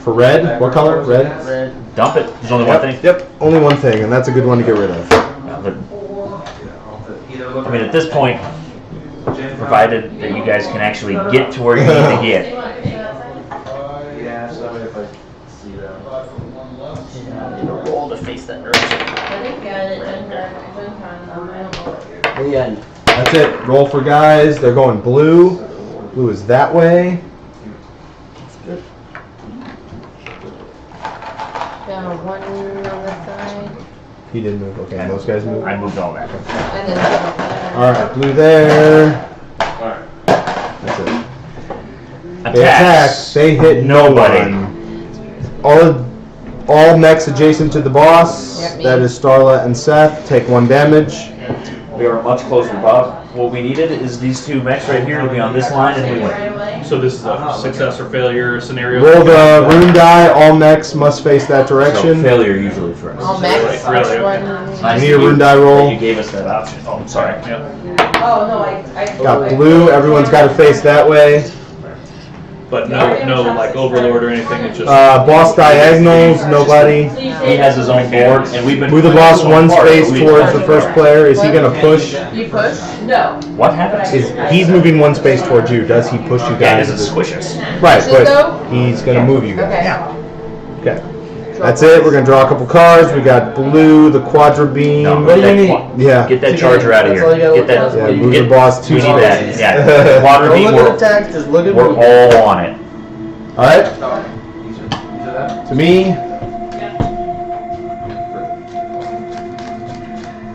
For red. What color? Red. Red. Dump it. There's only one thing. Yep. Only one thing, and that's a good one to get rid of. But, I mean, at this point, provided that you guys can actually get to where you need to get. Roll to face that direction. I think The end. That's it. Roll for guys. They're going blue. Blue is that way. Down 1 on this side. He didn't move. Okay, and those guys move. I moved all that. And then. All right, blue there. That's it. They attack. Attacks. They hit Nobody. All mechs adjacent to the boss. Yep, me. That is Starla and Seth. Take 1 damage. We are much closer, Bob. What we needed is these 2 mechs right here to be on this line, and we win. So this is a success or failure scenario. Roll the rune die. All mechs must face that So direction. failure usually for us. All max. Really? Which one? Nice You need a that rune die roll. You gave us that option. Oh, I'm sorry. Yeah. Oh, no, I. Got blue. Everyone's got to face that way. But no like overlord or anything. It's just. Boss diagonals. Nobody. He has his own board, and we've been. Move the boss 1 space towards the first player. Is he gonna push? You push? No. What happens? He's moving 1 space towards you. Does he push you Yeah, it guys? doesn't squish us. Right, Pushes though? but he's gonna move you guys. Okay. Okay. That's it. We're gonna draw a couple cards. We got blue, the quadra beam. No, What do you that need? qua- Yeah. Get that charger out of That's all you here. gotta Get that. look at. Yeah, move get- the boss 2 we need that. spaces. Yeah. Quadra Don't beam. look at We're, attacks, just look at we're movement. all on it. All right. To me,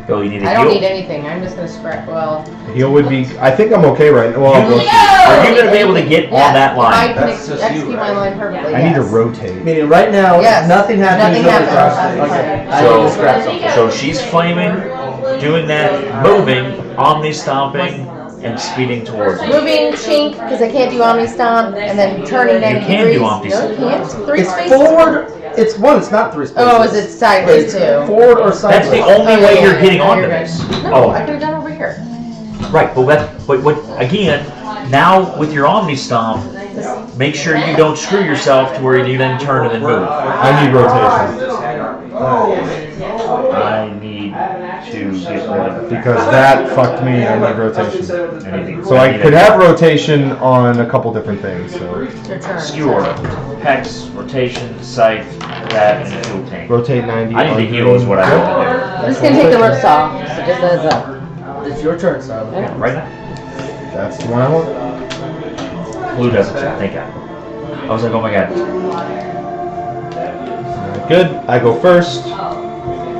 Go. You need a I don't heal. need anything. I'm just gonna scrap. Well. heal would be. I think I'm okay right now. Well, I'll go. Are you gonna be able to get on that line? I can That's just execute you, my right? line perfectly. I need to yes. rotate. Meaning right now, Yes. nothing happens. Nothing until happens. the cross- Okay. I So- need to scrap something. So she's flaming, doing that, moving, omni stomping, and speeding towards it. Moving chink because I can't do omni stomp, and then turning 90 can degrees. do omni No, stomp. you can't. 3 It's spaces. forward. It's one. It's not 3 spaces. Oh, is it sideways It's too? forward or sideways. That's the only Oh, way yeah, you're yeah, getting yeah, onto you're this. right. No, Oh, I could have done over here. right. But again, now with your omni stomp, make sure you don't screw yourself to where you then turn and then move. I need rotation I need to get rid of because that fucked me. I need rotation. anything. So I could have rotation on a couple different things. So Your turn. skewer, hex, rotation, scythe, that, and fuel tank. rotate 90. I need to on heal is what I green. need to I'm just gonna take the rips off. So just as a. It's your turn, Sarah. do. Right now. That's the one I want. Blue doesn't, I think. I was like, oh my god. Alright, good. I go first.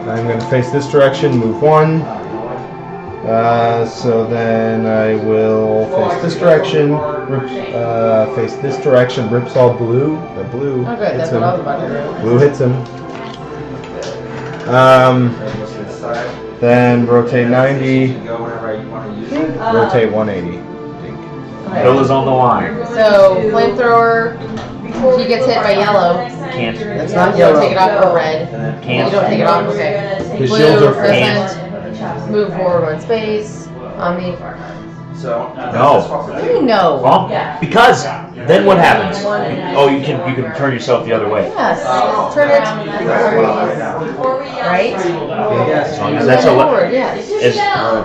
I'm going to face this direction, move 1. So then I will face this direction, face this direction, rips all blue. The blue Oh, good. hits That's what I was him. about to do. Blue hits him. Then rotate 90, rotate 180. Bill is on the line. So flamethrower, if he gets hit by yellow, Can't. That's not you don't yellow. take it off, or red. And then You don't take it off, okay. His Blue shields are doesn't move forward one space. Omni. So. No. What do you mean no? Well, because then what happens? Oh, you can turn yourself the other way. Yes, turn it right. Yes. As long as that's Forward, yes.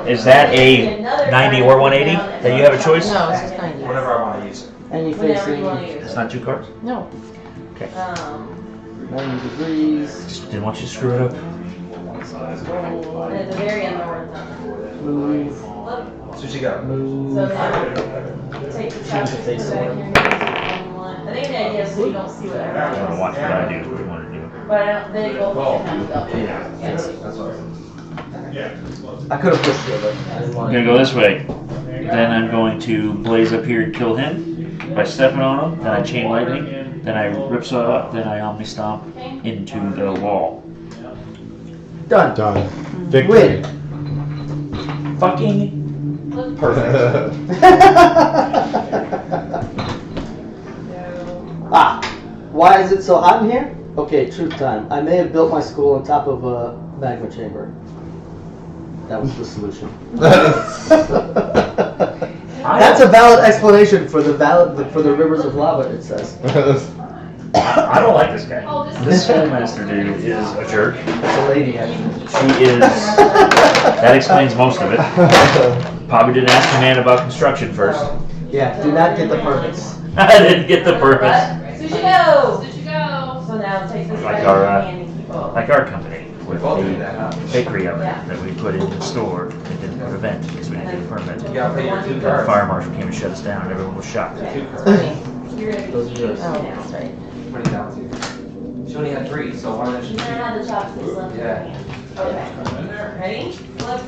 is that a 90 or 180 that you have a choice? No, it's just 90. Whatever I want to use it. And you Whenever you facing want to use That's it. not 2 cards. No. 90 degrees. Just didn't want you to screw it up. And at the very end, the word done. Move. So what you got? So Move. now, take the chops, put it back here, and use it when you want. I think the idea is so you don't see what You want to everyone watch else what I do, what you want to do. But I don't, they both can have it. That's what I could have pushed it, but I didn't I'm want gonna go this way. Then I'm going to blaze up here and kill him by stepping on him. Then I chain lightning. Then I ripsaw up. Then I omni stomp into the wall. Done. Done. Victory. Win. Fucking Perfect. Ah, why is it so hot in here? Okay, truth time. I may have built my school on top of a magma chamber. That was the solution. That's a valid explanation for the rivers of lava. It says. I don't like this guy. This schoolmaster dude is a jerk. It's a lady. Actually. She is. That explains most of it. Probably didn't ask the man about construction first. Yeah. Do not get the permits. I didn't get the purpose. Sushi go! Sushi go. So now take this Like back our, and keep going. Like our company with Both do the that, huh? bakery oven that we put in the store and didn't put a vent because we didn't get a permit. You gotta pay your 2 The cards. fire marshal came and shut us down and everyone was shocked. 2 cards. You're gonna Those be are keeping yours. it Oh, now. that's right. Put it down to. She only had 3, so why don't You you? don't have the chopsticks left in your Yeah. hand. Okay. Ready? Flip.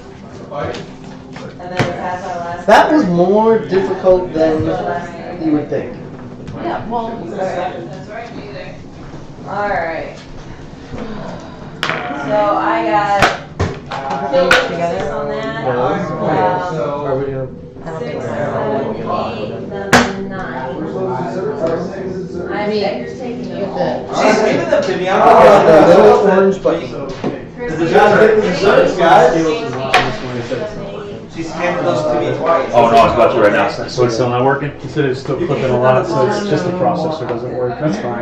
And then we pass our last. That was more difficult than you would think. Yeah, well, That's right, me there. Alright. So I got kill together on that. Are we gonna? I don't think 6, so. 7, 8, 9. I mean, you're taking You it have all. to. She's giving them to me. I'm The little orange button. She's handed those to me twice. Oh no, I was about to right now. So it's still not working? He said it's still clipping a lot, so it's just the processor doesn't work. That's fine.